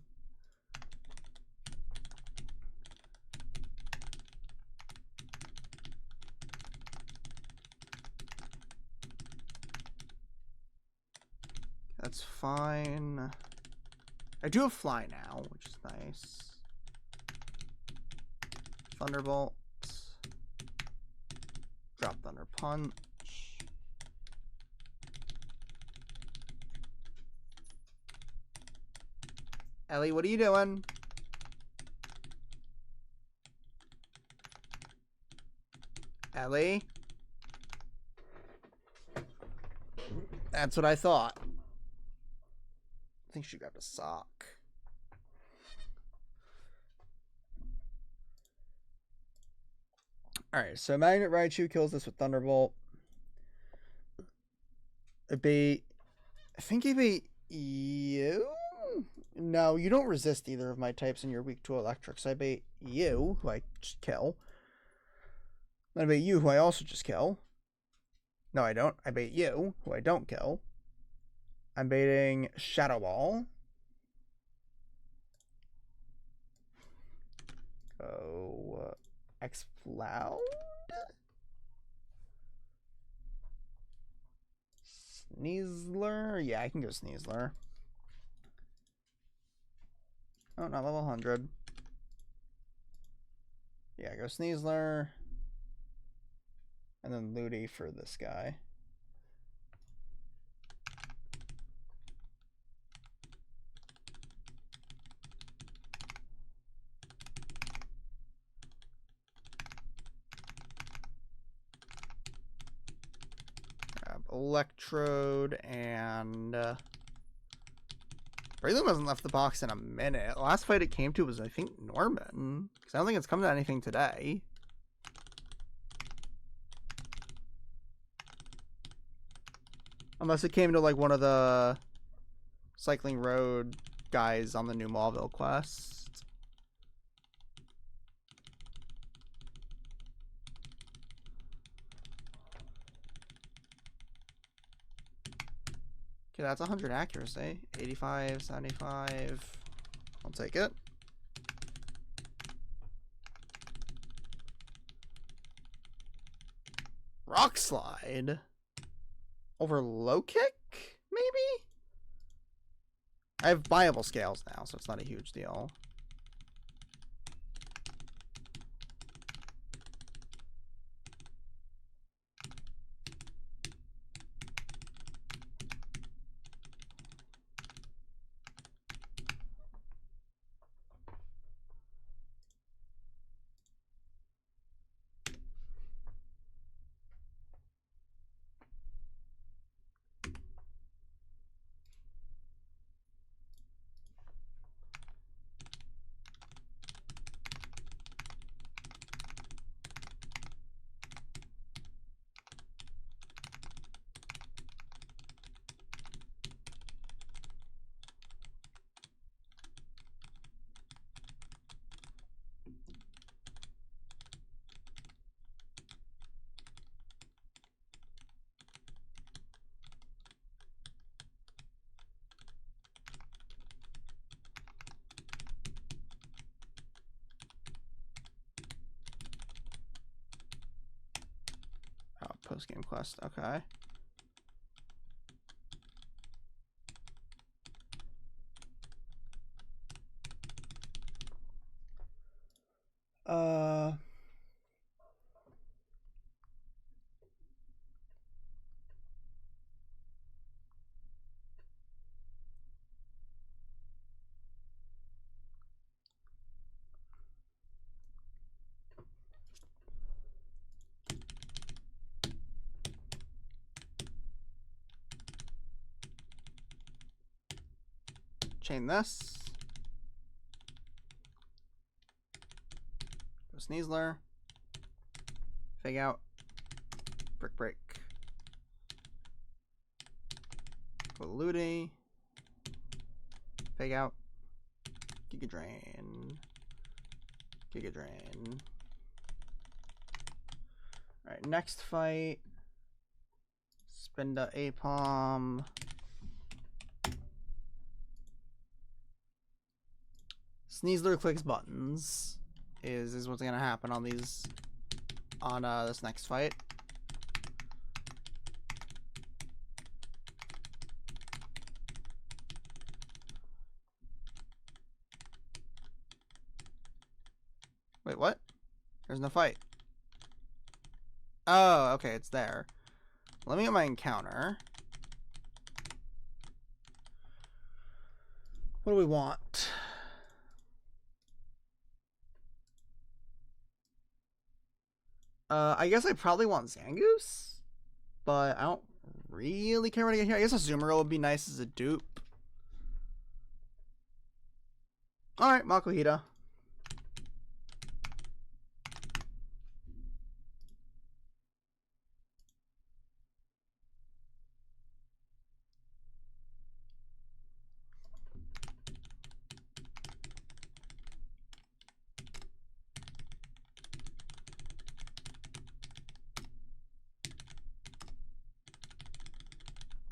That's fine. I do have Fly now, which is nice. Thunderbolt. Drop Thunder Punch. Ellie, what are you doing? Ellie? That's what I thought. I think she grabbed a sock. Alright, so Magnet Raichu kills this with Thunderbolt. I think I bait you? No, you don't resist either of my types and you're weak to electric. So I bait you, who I just kill. Then I bait you, who I also just kill. No, I don't. I bait you, who I don't kill. I'm baiting Shadow Ball. Go Explode. Sneasler. Yeah, I can go Sneasler. Oh, not level 100. Yeah, go Sneasler. And then Ludi for this guy. Grab Electrode and Breloom hasn't left the box in a minute. The last fight it came to was, I think, Norman. Because I don't think it's come to anything today. Unless it came to, like, one of the Cycling Road guys on the new Mauville quest. Okay, that's 100 accuracy. 85, 75. I'll take it. Rock Slide. Over Low Kick, maybe? I have viable scales now, so it's not a huge deal. Post-game quest. Okay. Chain this. Go Sneasler. Fig out. Brick break. Go Ludi. Fig out. Giga Drain. Giga Drain. Alright, next fight. Spinda Apom. Sneasler clicks buttons is what's gonna happen on these on this next fight. Wait, what? There's no fight. Oh, okay, it's there. Let me get my encounter. What do we want? I guess I probably want Zangoose, but I don't really care what I get here. I guess a Azumarill would be nice as a dupe. Alright, Makuhita.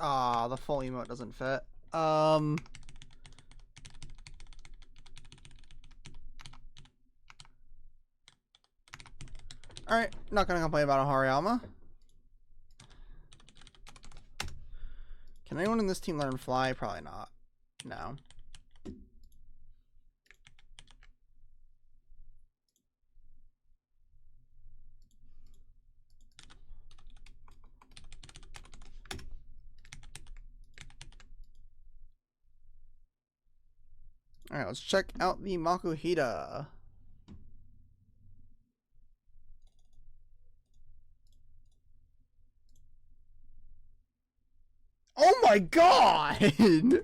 Ah, the full emote doesn't fit. Alright, not gonna complain about a Hariyama. Can anyone in this team learn fly? Probably not. No. Alright, let's check out the Makuhita. Oh my god!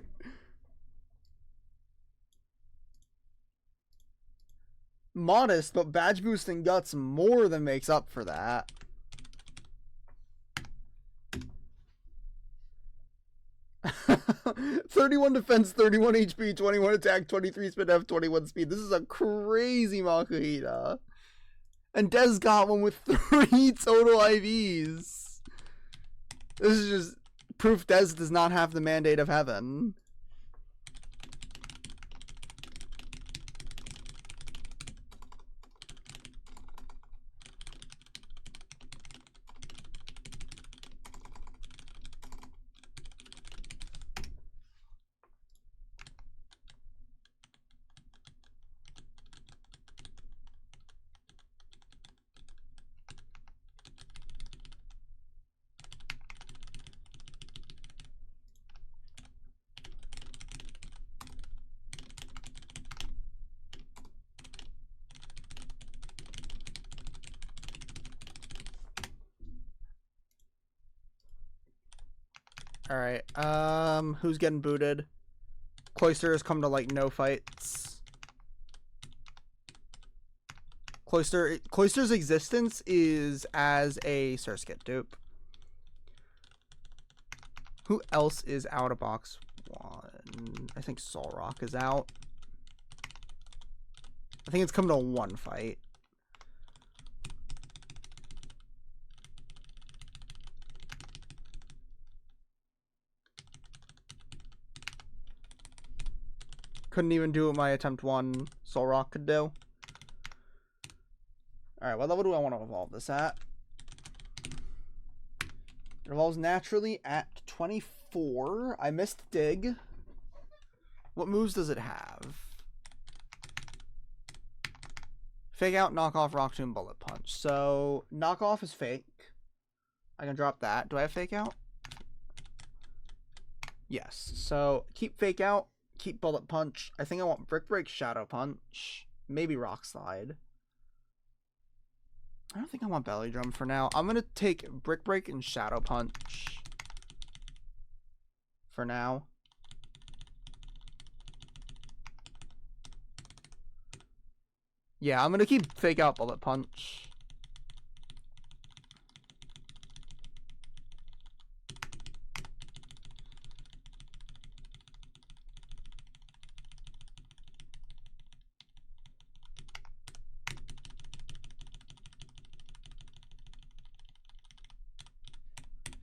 Modest, but badge boosting guts more than makes up for that. "31 defense, 31 HP, 21 attack, 23 spin F, 21 speed." This is a crazy Makuhita. And Dez got one with 3 total IVs. This is just proof Dez does not have the mandate of heaven. Alright, who's getting booted? Cloyster has come to, like, no fights. Cloyster's existence is as a Surskit dupe. Who else is out of box 1? I think Solrock is out. I think it's come to 1 fight. Couldn't even do what my attempt 1 Solrock could do. Alright, what level do I want to evolve this at? It evolves naturally at 24. I missed dig. What moves does it have? Fake out, knock off, rock tomb, bullet punch. So knock off is fake. I can drop that. Do I have fake out? Yes. So keep fake out, keep bullet punch. I think I want brick break, shadow punch, maybe rock slide. I don't think I want belly drum for now. I'm gonna take brick break and shadow punch for now. Yeah, I'm gonna keep fake out bullet punch.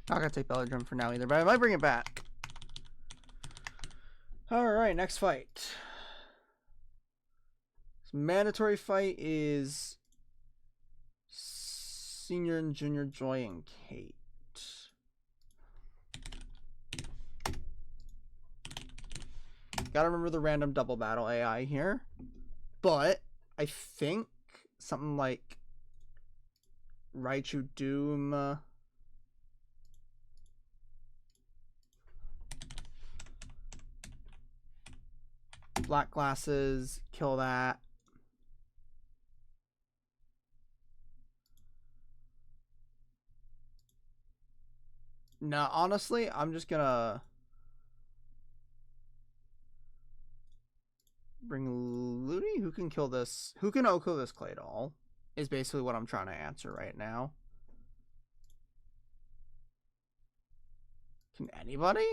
Not gonna take belly drum for now either, but I might bring it back. Alright, next fight. Mandatory fight is Senior and Junior Joy and Kate. Gotta remember the random double battle AI here. But I think something like Raichu Doom. Black glasses, kill that. No, honestly, I'm just gonna bring Ludi. Who can kill this? Who can OHKO this Clay Doll? Is basically what I'm trying to answer right now. Can anybody?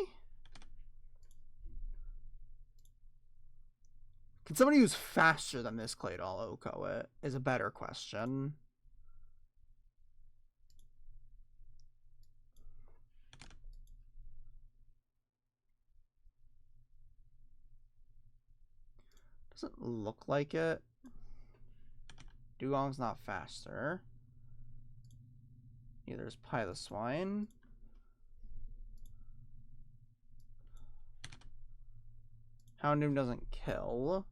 Can somebody who's faster than this Clay Doll OHKO it? Is a better question. Doesn't look like it. Dugong's not faster. Neither is Piloswine. Houndoom doesn't kill.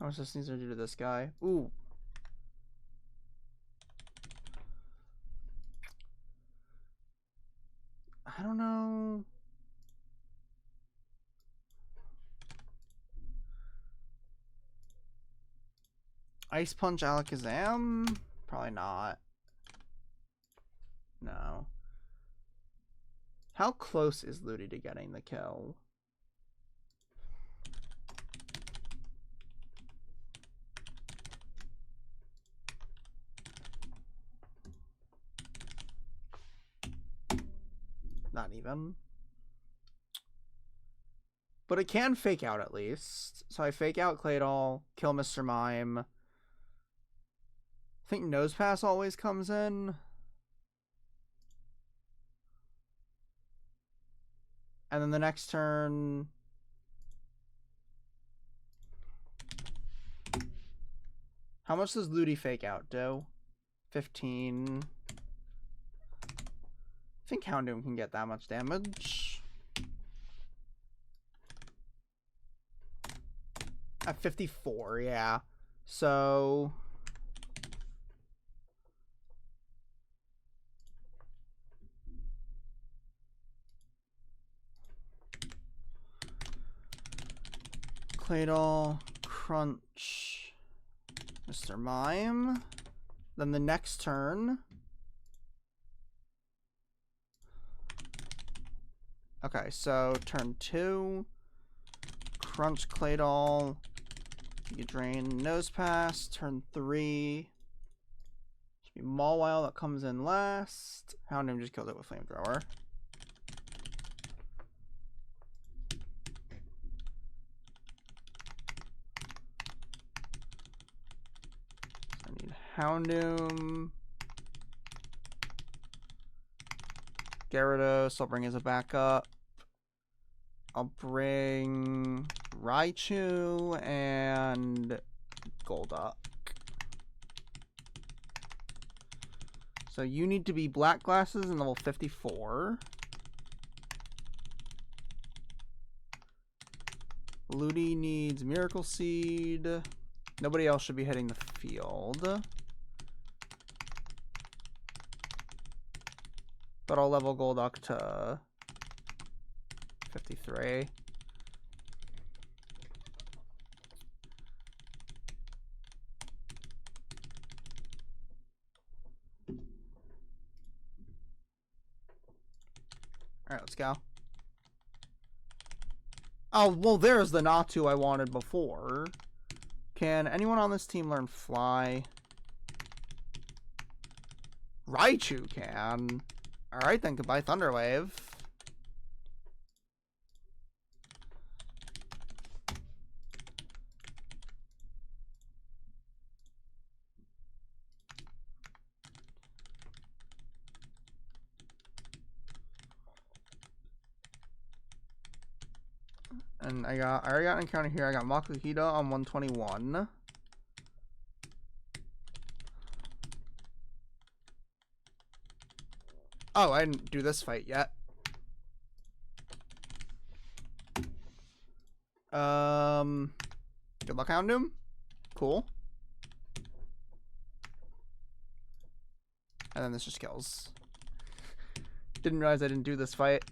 How much this needs to do to this guy? Ooh. I don't know. Ice Punch Alakazam? Probably not. No. How close is Ludi to getting the kill? Not even. But it can fake out at least. So I fake out Clay Doll, kill Mr. Mime. I think Nose Pass always comes in. And then the next turn... How much does Ludi fake out do? 15. I think Houndoom can get that much damage. At 54, yeah. So... Clay Doll, Crunch, Mr. Mime. Then the next turn... Okay, so turn 2, Crunch Clay Doll, you drain Nose Pass. Turn 3, should be Mawile that comes in last. Houndoom just killed it with Flamethrower. I need Houndoom. Gyarados, I'll bring as a backup. I'll bring Raichu and Golduck. So you need to be black glasses and level 54. Ludi needs Miracle Seed. Nobody else should be hitting the field. But I'll level Golduck to 53. Alright, let's go. Oh, well, there's the Natu I wanted before. Can anyone on this team learn Fly? Raichu can. Alright then, goodbye Thunderwave. And I already got an encounter here. I got Makuhita on 121. Oh, I didn't do this fight yet. Good luck, Houndoom. Cool. And then this just kills. Didn't realize I didn't do this fight.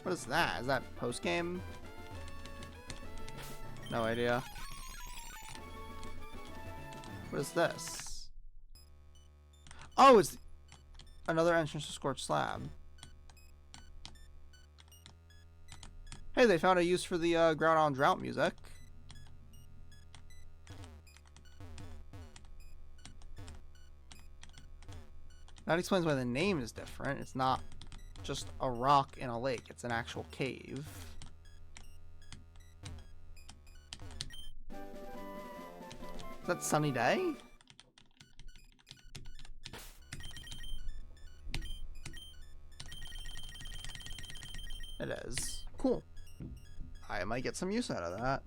What is that? Is that post-game? No idea. What is this? Oh, it's another entrance to Scorched Slab. Hey, they found a use for the Groudon Drought music. That explains why the name is different. It's not just a rock in a lake. It's an actual cave. Is that Sunny Day? It is. Cool. I might get some use out of that.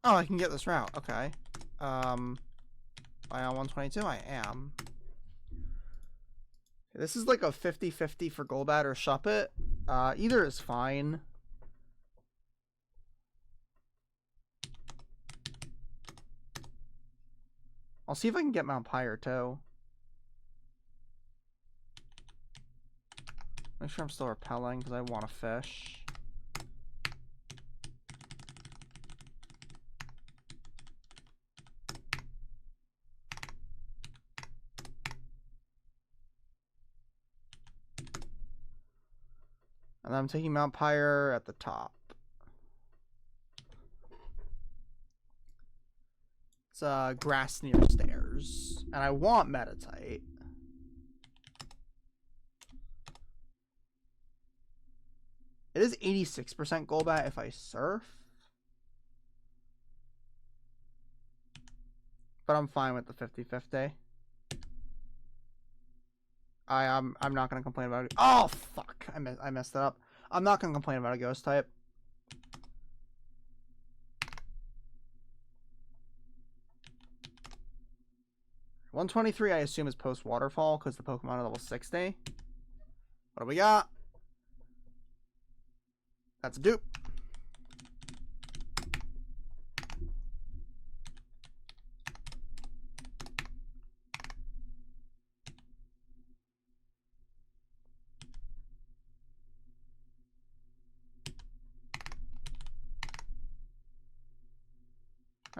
Oh, I can get this route. Okay. Am I on 122? I am. This is like a 50-50 for Golbat or Shuppet. Either is fine. I'll see if I can get Mount Pyre too. Make sure I'm still repelling because I want to fish. And I'm taking Mount Pyre at the top. It's grass near stairs. And I want Metatite. It is 86% Golbat if I surf. But I'm fine with the 50-50. I'm not gonna complain about it. Oh fuck! I messed it up. I'm not gonna complain about a ghost type. $123 I assume is post waterfall because the Pokemon are level 60. What do we got? That's a dupe.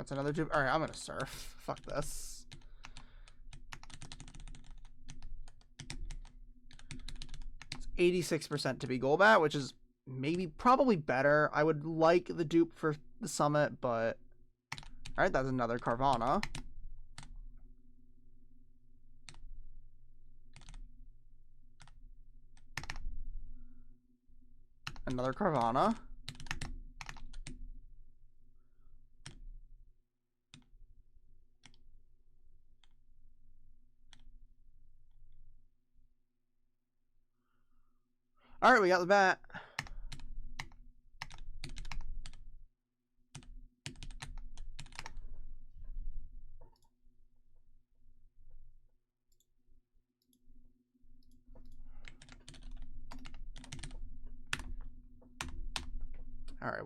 it's another dupe. Alright, I'm gonna surf. Fuck this. It's 86% to be Golbat, which is probably better. I would like the dupe for the summit, but... Alright, that's another Carvana. Another Carvana. Alright, we got the bat. Alright,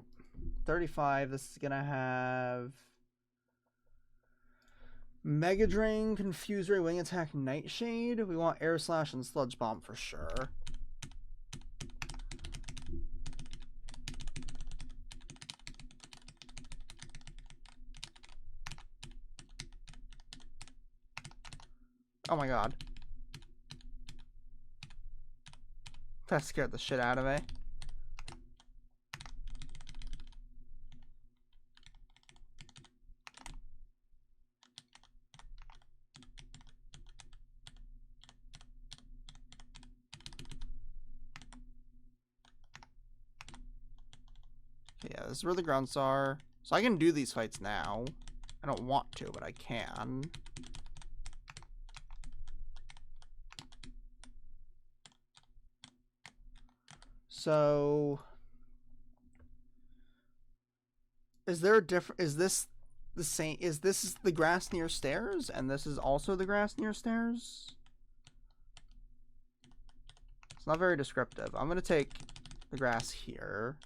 35. This is gonna have Mega Drain, Confuse Ray, Wing Attack, Nightshade. We want Air Slash and Sludge Bomb for sure. Oh my god. That scared the shit out of me. Yeah, this is where the grunts are. So I can do these fights now. I don't want to, but I can. So... Is there a different... Is this the same... Is this the grass near stairs? And this is also the grass near stairs? It's not very descriptive. I'm going to take the grass here.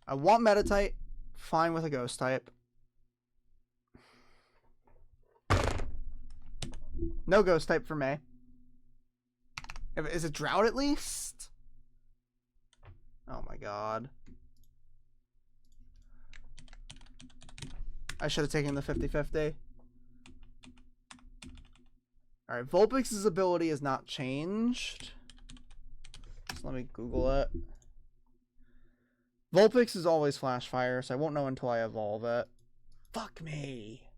I want Meta-type. Fine with a Ghost type. No Ghost type for me. Is it Drought at least? Oh my god. I should have taken the 50-50. Alright, Vulpix's ability is not changed. So let me Google it. Vulpix is always Flash Fire, so I won't know until I evolve it. Fuck me.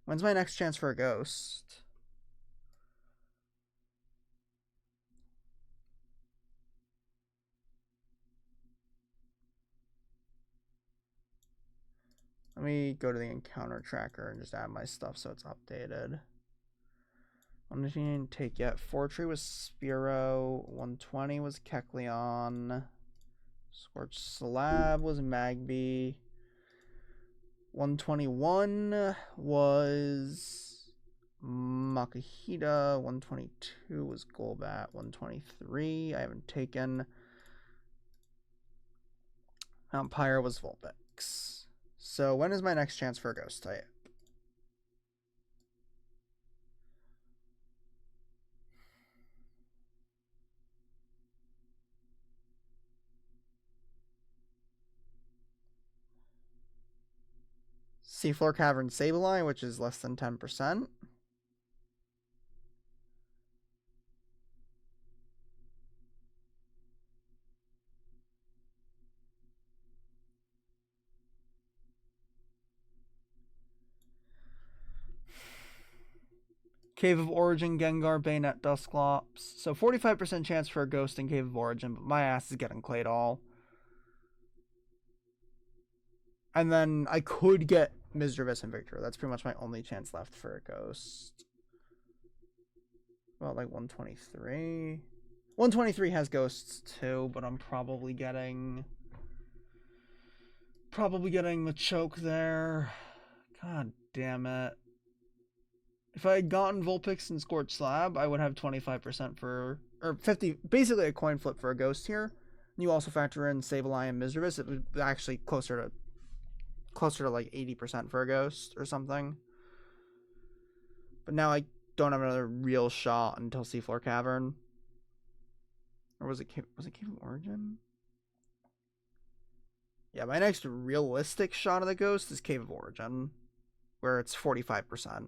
When's my next chance for a Ghost? Let me go to the encounter tracker and just add my stuff so it's updated. 119 didn't take yet. Fortree was Spearow. 120 was Kecleon. Scorched Slab was Magby. 121 was Makahita. 122 was Golbat. 123 I haven't taken. Vampire was Vulpix. So when is my next chance for a Ghost type? Seafloor Cavern Sableye, which is less than 10%. Cave of Origin, Gengar, Bayonet, Dusclops. So 45% chance for a Ghost in Cave of Origin, but my ass is getting Claydol. And then I could get Misdreavus and Victor. That's pretty much my only chance left for a Ghost. About like 123. 123 has Ghosts too, but I'm probably getting the choke there. God damn it. If I had gotten Vulpix and Scorched Slab, I would have 25% for, or 50, basically a coin flip for a Ghost here. You also factor in Sableye and Misdreavus, it would actually closer to like 80% for a Ghost or something. But now I don't have another real shot until Seafloor Cavern. Or was it Cave of Origin? Yeah, my next realistic shot of the ghost is Cave of Origin, where it's 45%.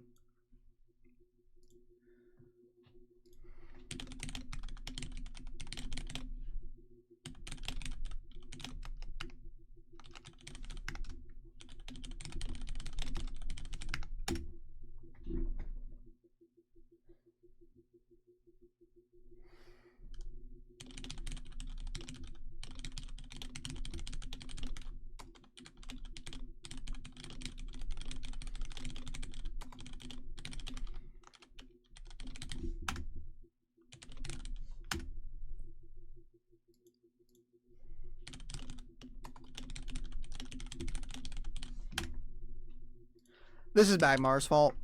This is Magmar's fault,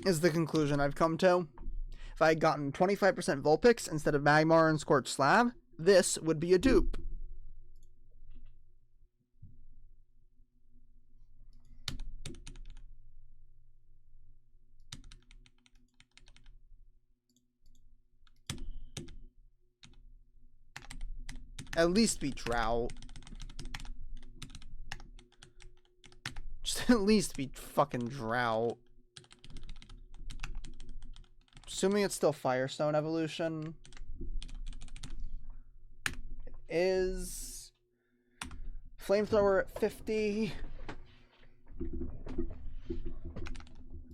is the conclusion I've come to. If I had gotten 25% Vulpix instead of Magmar and Scorched Slab, this would be a dupe. At least be Drought. Just at least be fucking Drought. Assuming it's still Firestone evolution. It is. Flamethrower at 50.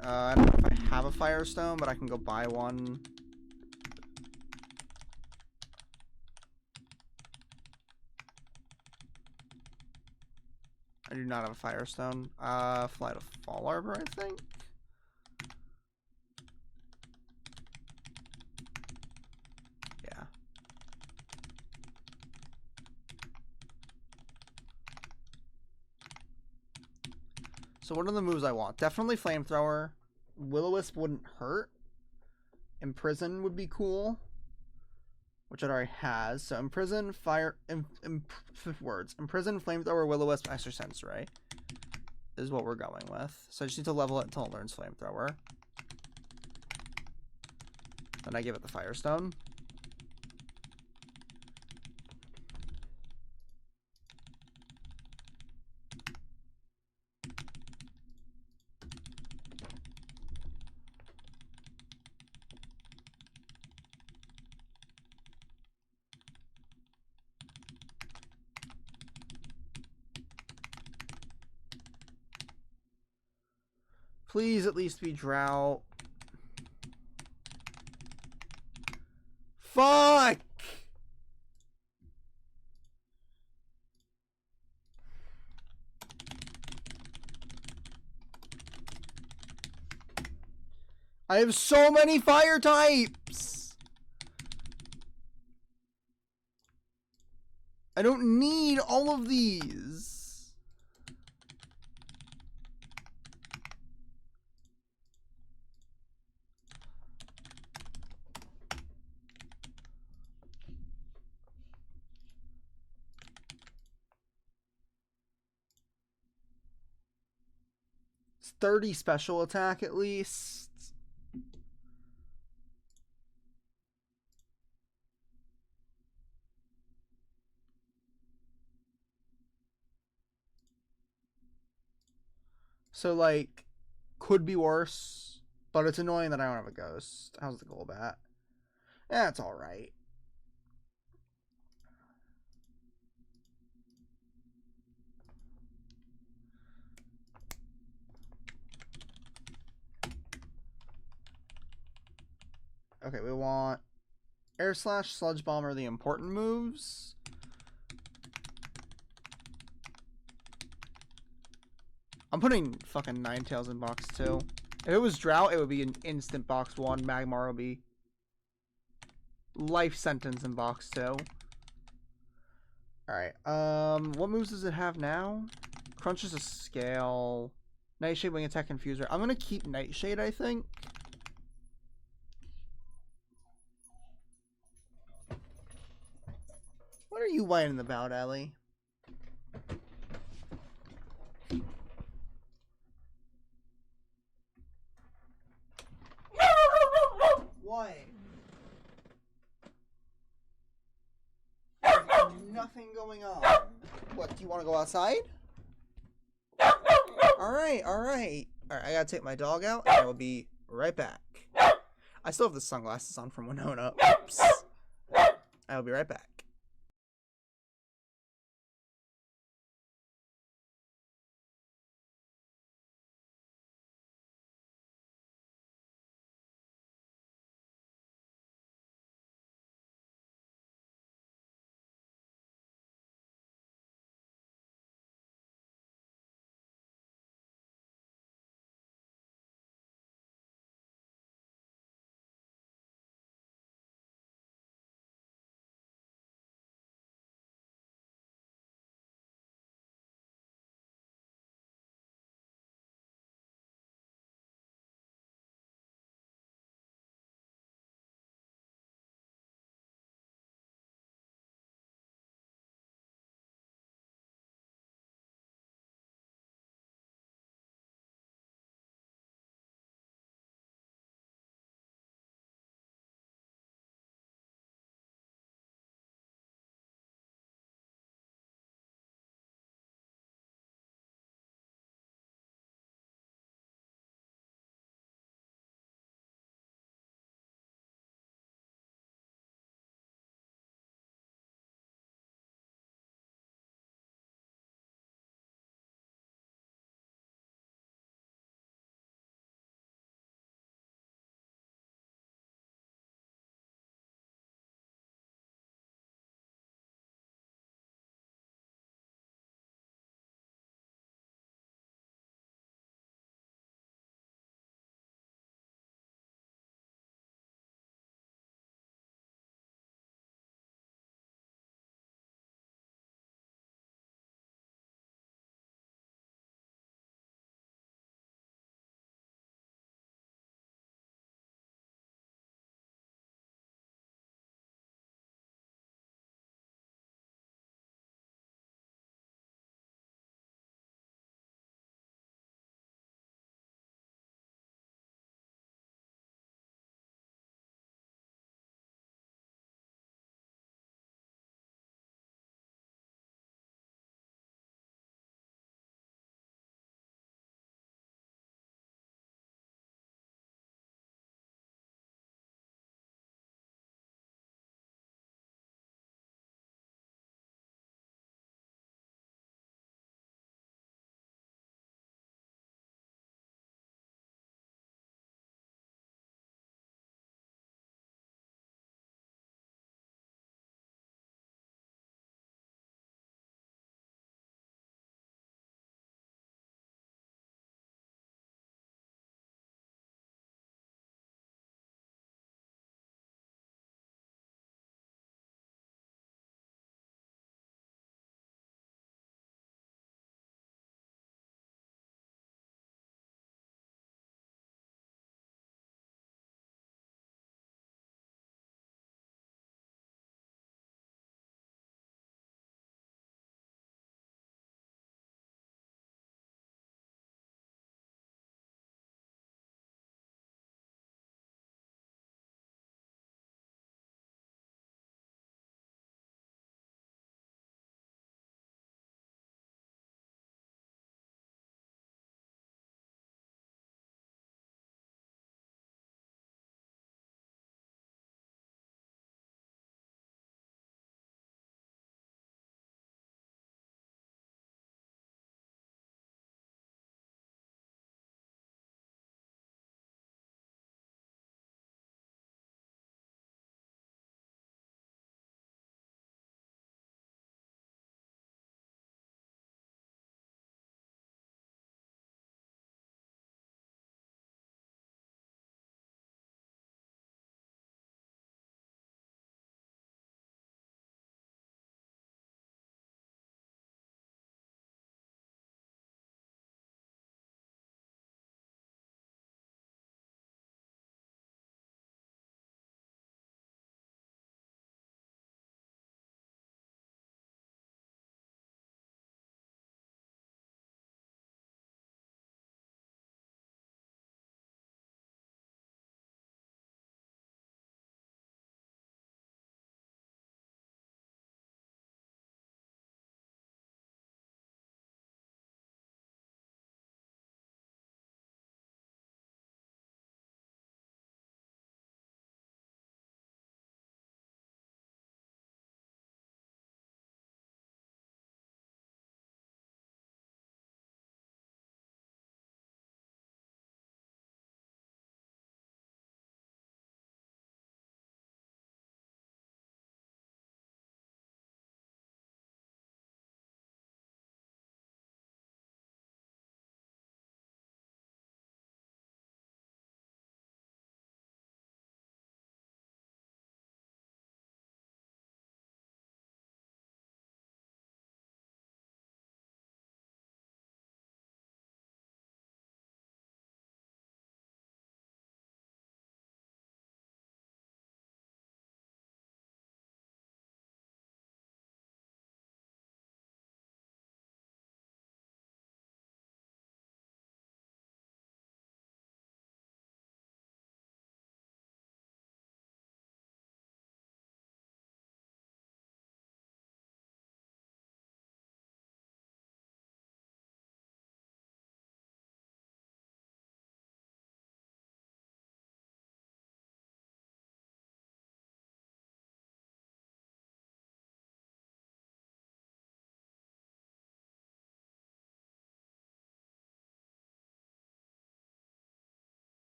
I don't know if I have a Firestone, but I can go buy one. I do not have a Firestone. Flight of Fall Arbor, I think. Yeah. So what are the moves I want? Definitely Flamethrower. Will-O-Wisp wouldn't hurt. Imprison would be cool, which it already has. So Imprison, Fire, Imprison, Flamethrower, Will-O-Wisp, Extrasensory is what we're going with. So I just need to level it until it learns Flamethrower. Then I give it the Firestone. Please at least be Drought. Fuck! I have so many fire types! I don't need all of these. It's 30 special attack at least. So, like, could be worse, but it's annoying that I don't have a ghost. How's the Golbat? Yeah, it's alright. Okay, we want Air Slash, Sludge Bomb are the important moves. I'm putting fucking Ninetales in box 2. If it was Drought, it would be an instant box 1. Magmar would be life sentence in box 2. Alright, what moves does it have now? Crunch is a scale. Nightshade, Wing Attack, Confuser. I'm gonna keep Nightshade, I think. What are you whining about, Ellie? What? There's nothing going on. What, do you want to go outside? Alright, alright. Alright, I gotta take my dog out, and I will be right back. I still have the sunglasses on from Winona. Oops. I will be right back.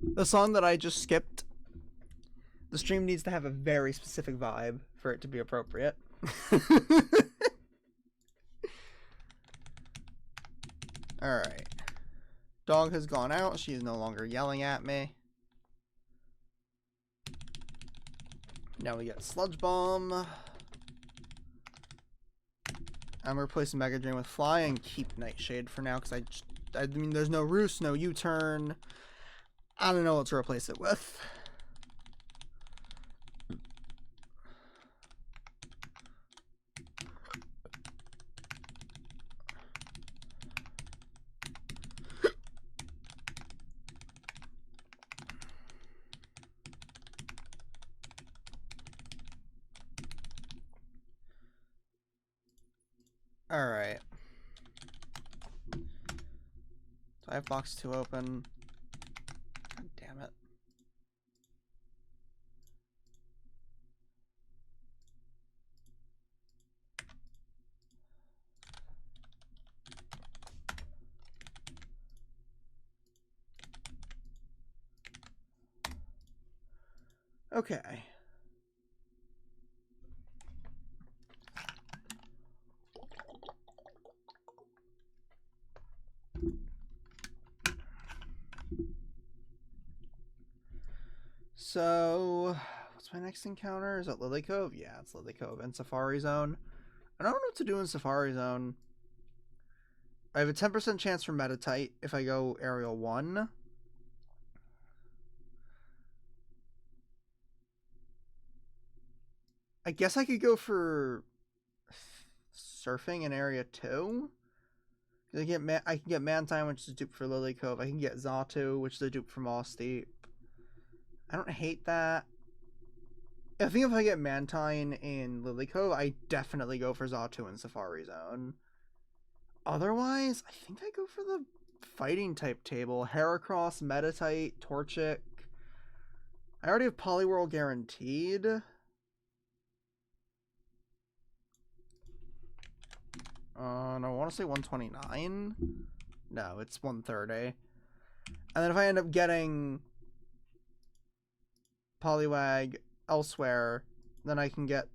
The song that I just skipped, the stream needs to have a very specific vibe for it to be appropriate. Alright. Dog has gone out. She is no longer yelling at me. Now we get Sludge Bomb. I'm replacing Mega Drain with Fly and keep Nightshade for now because I mean, there's no Roost, no U-Turn. I don't know what to replace it with. Alright. So I have box 2 open. God damn it. Okay. So, what's my next encounter? Is it Lily Cove? Yeah, it's Lily Cove and Safari Zone. I don't know what to do in Safari Zone. I have a 10% chance for Metatite if I go Aerial 1. I guess I could go for Surfing in Area 2. I can get Mantine, which is a dupe for Lily Cove. I can get Xatu, which is a dupe for Moss Deep. I don't hate that. I think if I get Mantine in Lily Cove, I definitely go for Xatu in Safari Zone. Otherwise, I think I go for the fighting type table. Heracross, Metatite, Torchic. I already have Poliwhirl guaranteed. No, I want to say 129. No, it's 130. And then if I end up getting Poliwag elsewhere, then I can get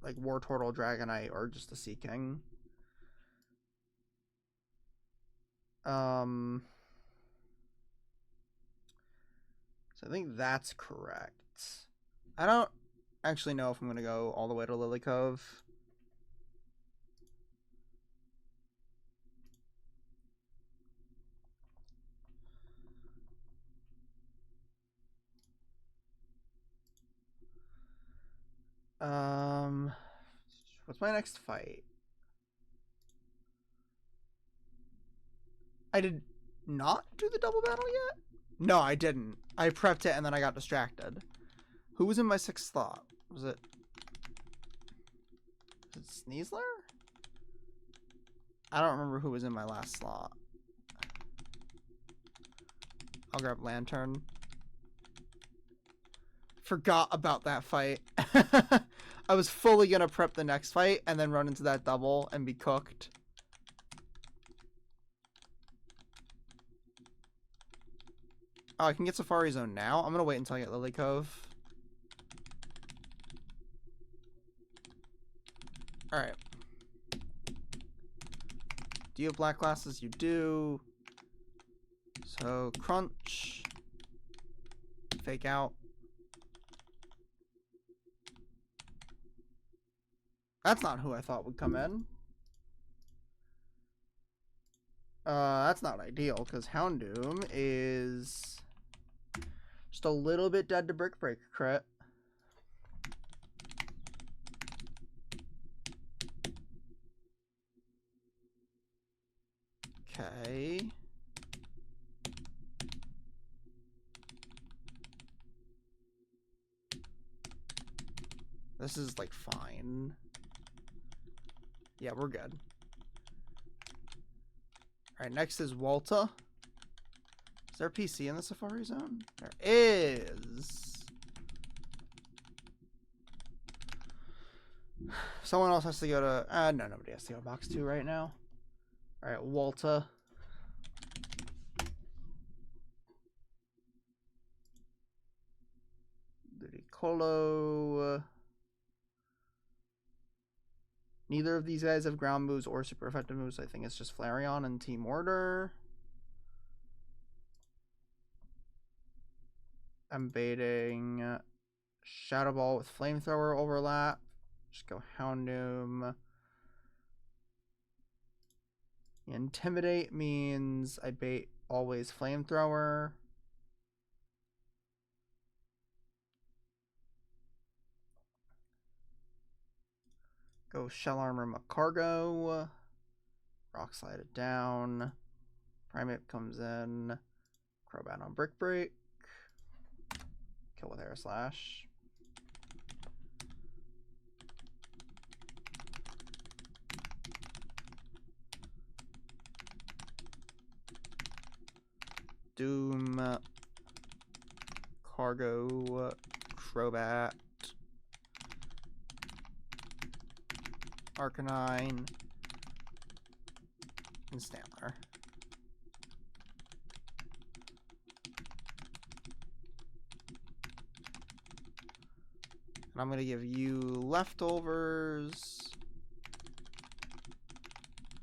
like Wartortle, Dragonite, or just a Sea King. So I think that's correct. I don't actually know if I'm gonna go all the way to Lily Cove. What's my next fight? I did not do the double battle yet? No, I didn't. I prepped it and then I got distracted. Who was in my 6th slot? Was it Sneasler? I don't remember who was in my last slot. I'll grab Lantern. Forgot about that fight. I was fully gonna prep the next fight and then run into that double and be cooked. Oh, I can get Safari Zone now? I'm gonna wait until I get Lily Cove. Alright. Do you have black glasses? You do. So, Crunch. Fake out. That's not who I thought would come in. That's not ideal, because Houndoom is just a little bit dead to Brick Breaker crit. Okay. This is, like, fine. Yeah, we're good. Alright, next is Walta. Is there a PC in the Safari Zone? There is. Someone else has to go to... no, nobody has to go to box 2 right now. Alright, Walta. Piccolo. Neither of these guys have ground moves or super effective moves. I think it's just Flareon and Team Order. I'm baiting Shadow Ball with Flamethrower overlap. Just go Houndoom. Intimidate means I bait always Flamethrower. Go Shell Armor Macargo. Rock Slide it down. Primate comes in. Crobat on Brick Break. Kill with Air Slash. Doom. Cargo. Crobat. Arcanine. And Stantler. And I'm going to give you leftovers.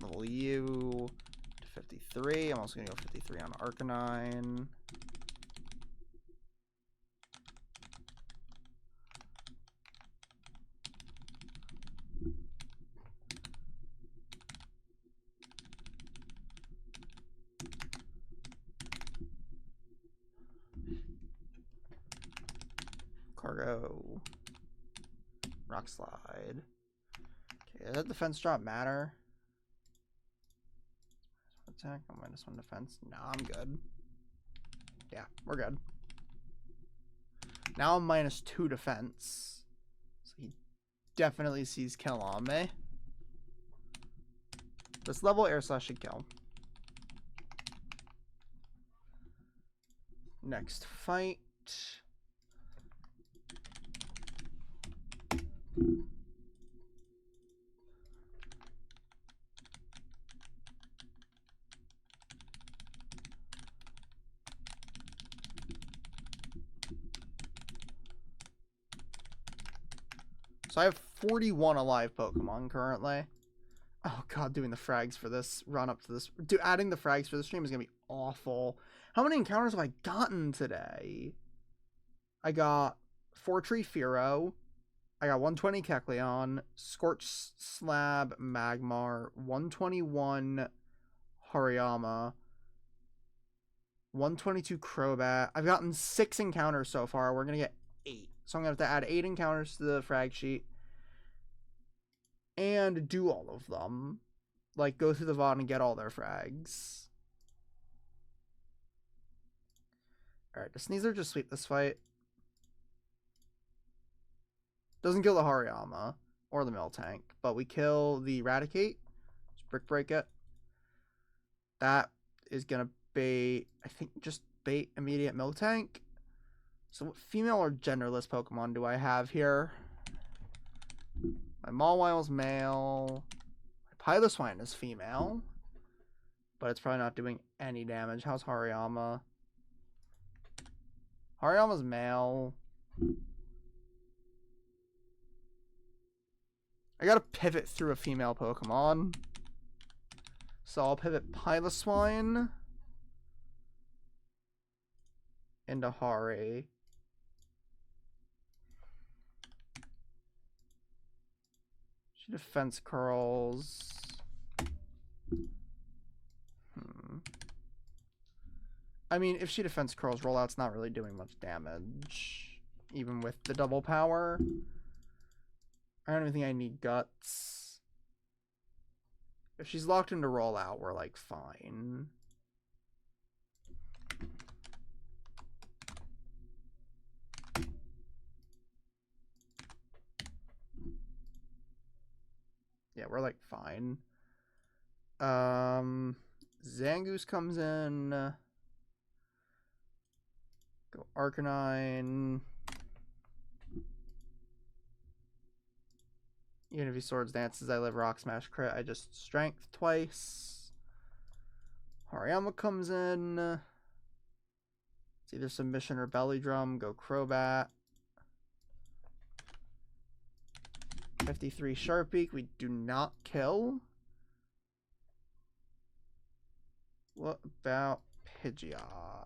Level you to 53. I'm also going to go 53 on Arcanine. Cargo. Rock Slide. Okay, does that defense drop matter? Attack, oh, -1 defense. No, I'm good. Yeah, we're good. Now I'm -2 defense. So he definitely sees kill on me. This level Air Slash should kill. Next fight. So I have 41 alive Pokemon currently. Oh god, doing the frags for this run up to this. Dude, adding the frags for the stream is going to be awful. How many encounters have I gotten today? I got Fortree Fearow. I got 120 Kecleon, Scorch Slab Magmar, 121 Hariyama, 122 Crobat. I've gotten 6 encounters so far. We're going to get 8. So I'm going to have to add 8 encounters to the frag sheet. And do all of them. Like, go through the VOD and get all their frags. Alright, does Sneasler just sweep this fight? Doesn't kill the Hariyama or the Miltank, but we kill the Eradicate. Just Brick Break it. That is going to bait, I think, just bait immediate Miltank. So what female or genderless Pokemon do I have here? My Mawile male. My Piloswine is female. But it's probably not doing any damage. How's Hariyama? Hariyama's male. I gotta pivot through a female Pokemon. So I'll pivot Piloswine into Hari. She defense curls. I mean, if she defense curls, rollout's not really doing much damage. Even with the double power. I don't even think I need guts. If she's locked into rollout, we're like fine. Yeah, we're like fine. Zangoose comes in. Go Arcanine. Even if he Swords Dances, I live Rock Smash crit. I just Strength twice. Hariyama comes in. It's either Submission or Belly Drum. Go Crobat. 53 Sharpie. We do not kill. What about Pidgeot?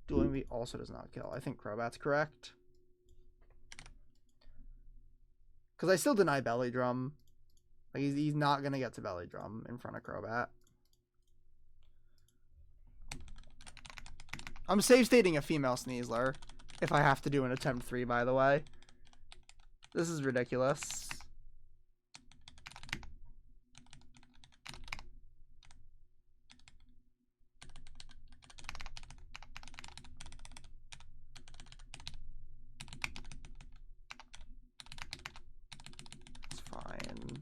Dueling Beat also does not kill. I think Crobat's correct. Because I still deny Belly Drum. Like he's not going to get to Belly Drum in front of Crobat. I'm safe stating a female Sneasler. If I have to do an attempt 3, by the way. This is ridiculous. It's fine.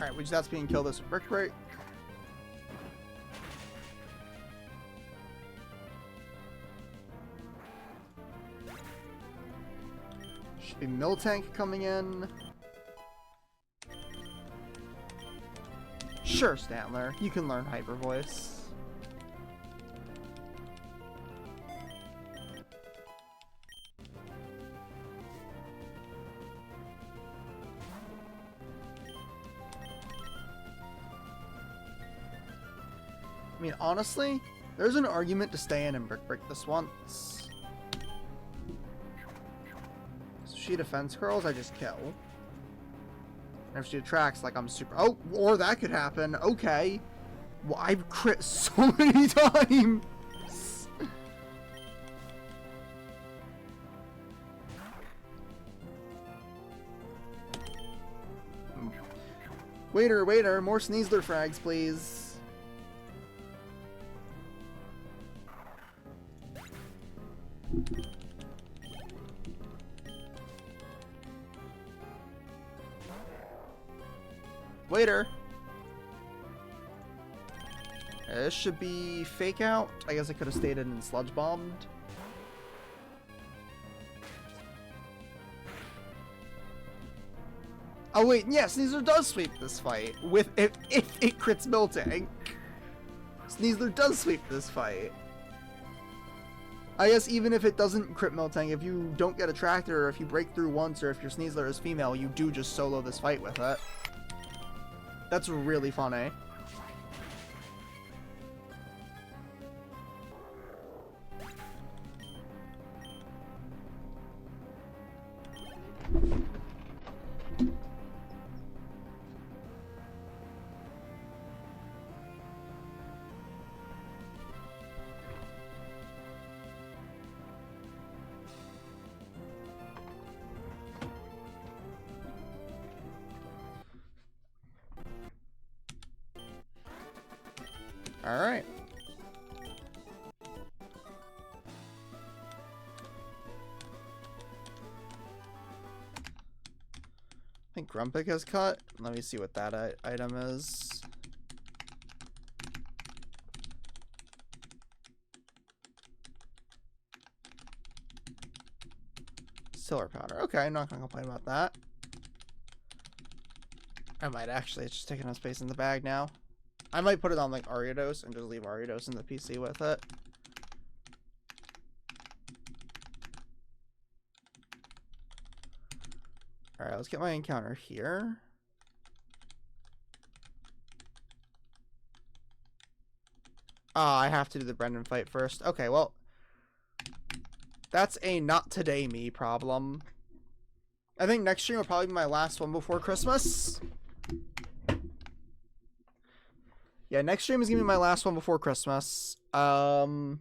Alright, we just have to being killed this with Brick Break. Should be Miltank coming in. Sure, Stantler. You can learn Hyper Voice. I mean, honestly, there's an argument to stay in and Brick Break this once. So she defense curls, I just kill. And if she attracts, like I'm super... Oh, or that could happen. Okay. Well, I've crit so many times. Waiter, waiter, more Sneasler frags, please. Waiter. This should be fake out. I guess I could have stayed in and sludge bombed. Oh wait, yes, Sneasler does sweep this fight with if it crits Miltank. Sneasler does sweep this fight. I guess even if it doesn't crit Miltank, if you don't get attracted or if you break through once or if your Sneasler is female, you do just solo this fight with it. That's really funny. All right. I think Grumpig has cut. Let me see what that item is. Silver powder. Okay, I'm not gonna complain about that. I might actually. It's just taking up space in the bag now. I might put it on like Ariados and just leave Ariados in the PC with it. Alright, let's get my encounter here. Ah, I have to do the Brendan fight first. Okay, well. That's a not today me problem. I think next stream will probably be my last one before Christmas. Yeah, next stream is gonna be my last one before Christmas. And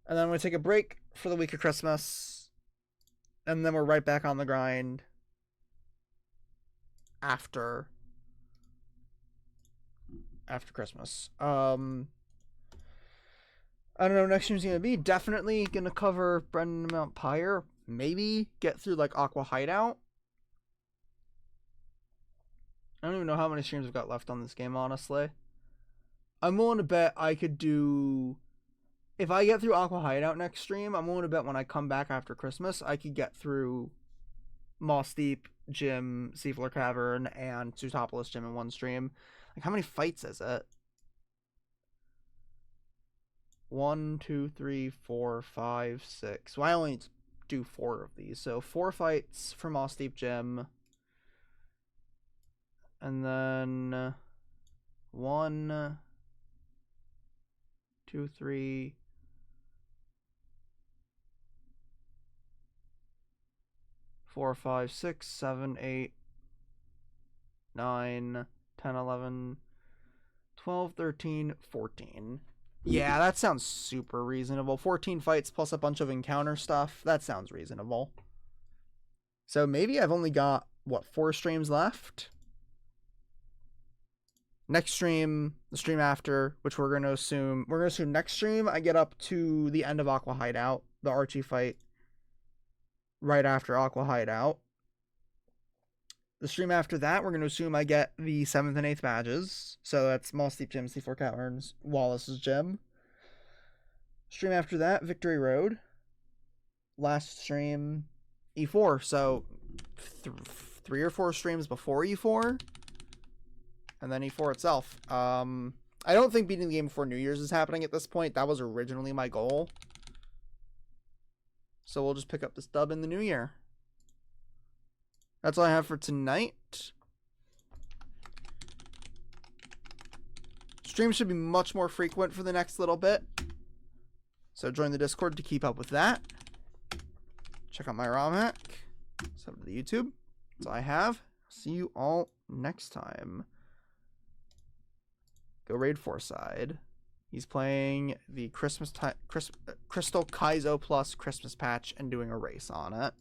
then I'm gonna take a break for the week of Christmas, and then we're right back on the grind after Christmas. I don't know what next stream's gonna be. Definitely gonna cover Brendan Mount Pyre. Maybe get through like Aqua Hideout. I don't even know how many streams I've got left on this game, honestly. I'm willing to bet I could do... If I get through Aqua Hideout next stream, I'm willing to bet when I come back after Christmas, I could get through Moss Deep Gym, Seafloor Cavern, and Zootopolis Gym in one stream. Like, how many fights is it? 1, 2, 3, 4, 5, 6. Well, I only do 4 of these. So 4 fights for Moss Deep Gym. And then 1, 2, 3, 4, 5, 6, 7, 8, 9, 10, 11, 12, 13, 14. Yeah, that sounds super reasonable. 14 fights plus a bunch of encounter stuff. That sounds reasonable. So maybe I've only got, what, 4 streams left? Next stream, the stream after, which we're going to assume next stream I get up to the end of Aqua Hideout, the Archie fight right after Aqua Hideout. The stream after that, we're going to assume I get the 7th and 8th badges. So that's Moss Deep Gym, Seafloor Caverns, Wallace's Gym. Stream after that, Victory Road. Last stream, E4. So 3 or 4 streams before E4. And then E4 itself. I don't think beating the game before New Year's is happening at this point. That was originally my goal. So we'll just pick up this dub in the new year. That's all I have for tonight. Streams should be much more frequent for the next little bit. So join the Discord to keep up with that. Check out my ROM hack. Sub to the YouTube. That's all I have. See you all next time. Go raid Forside. He's playing the Crystal Kaizo Plus Christmas patch and doing a race on it.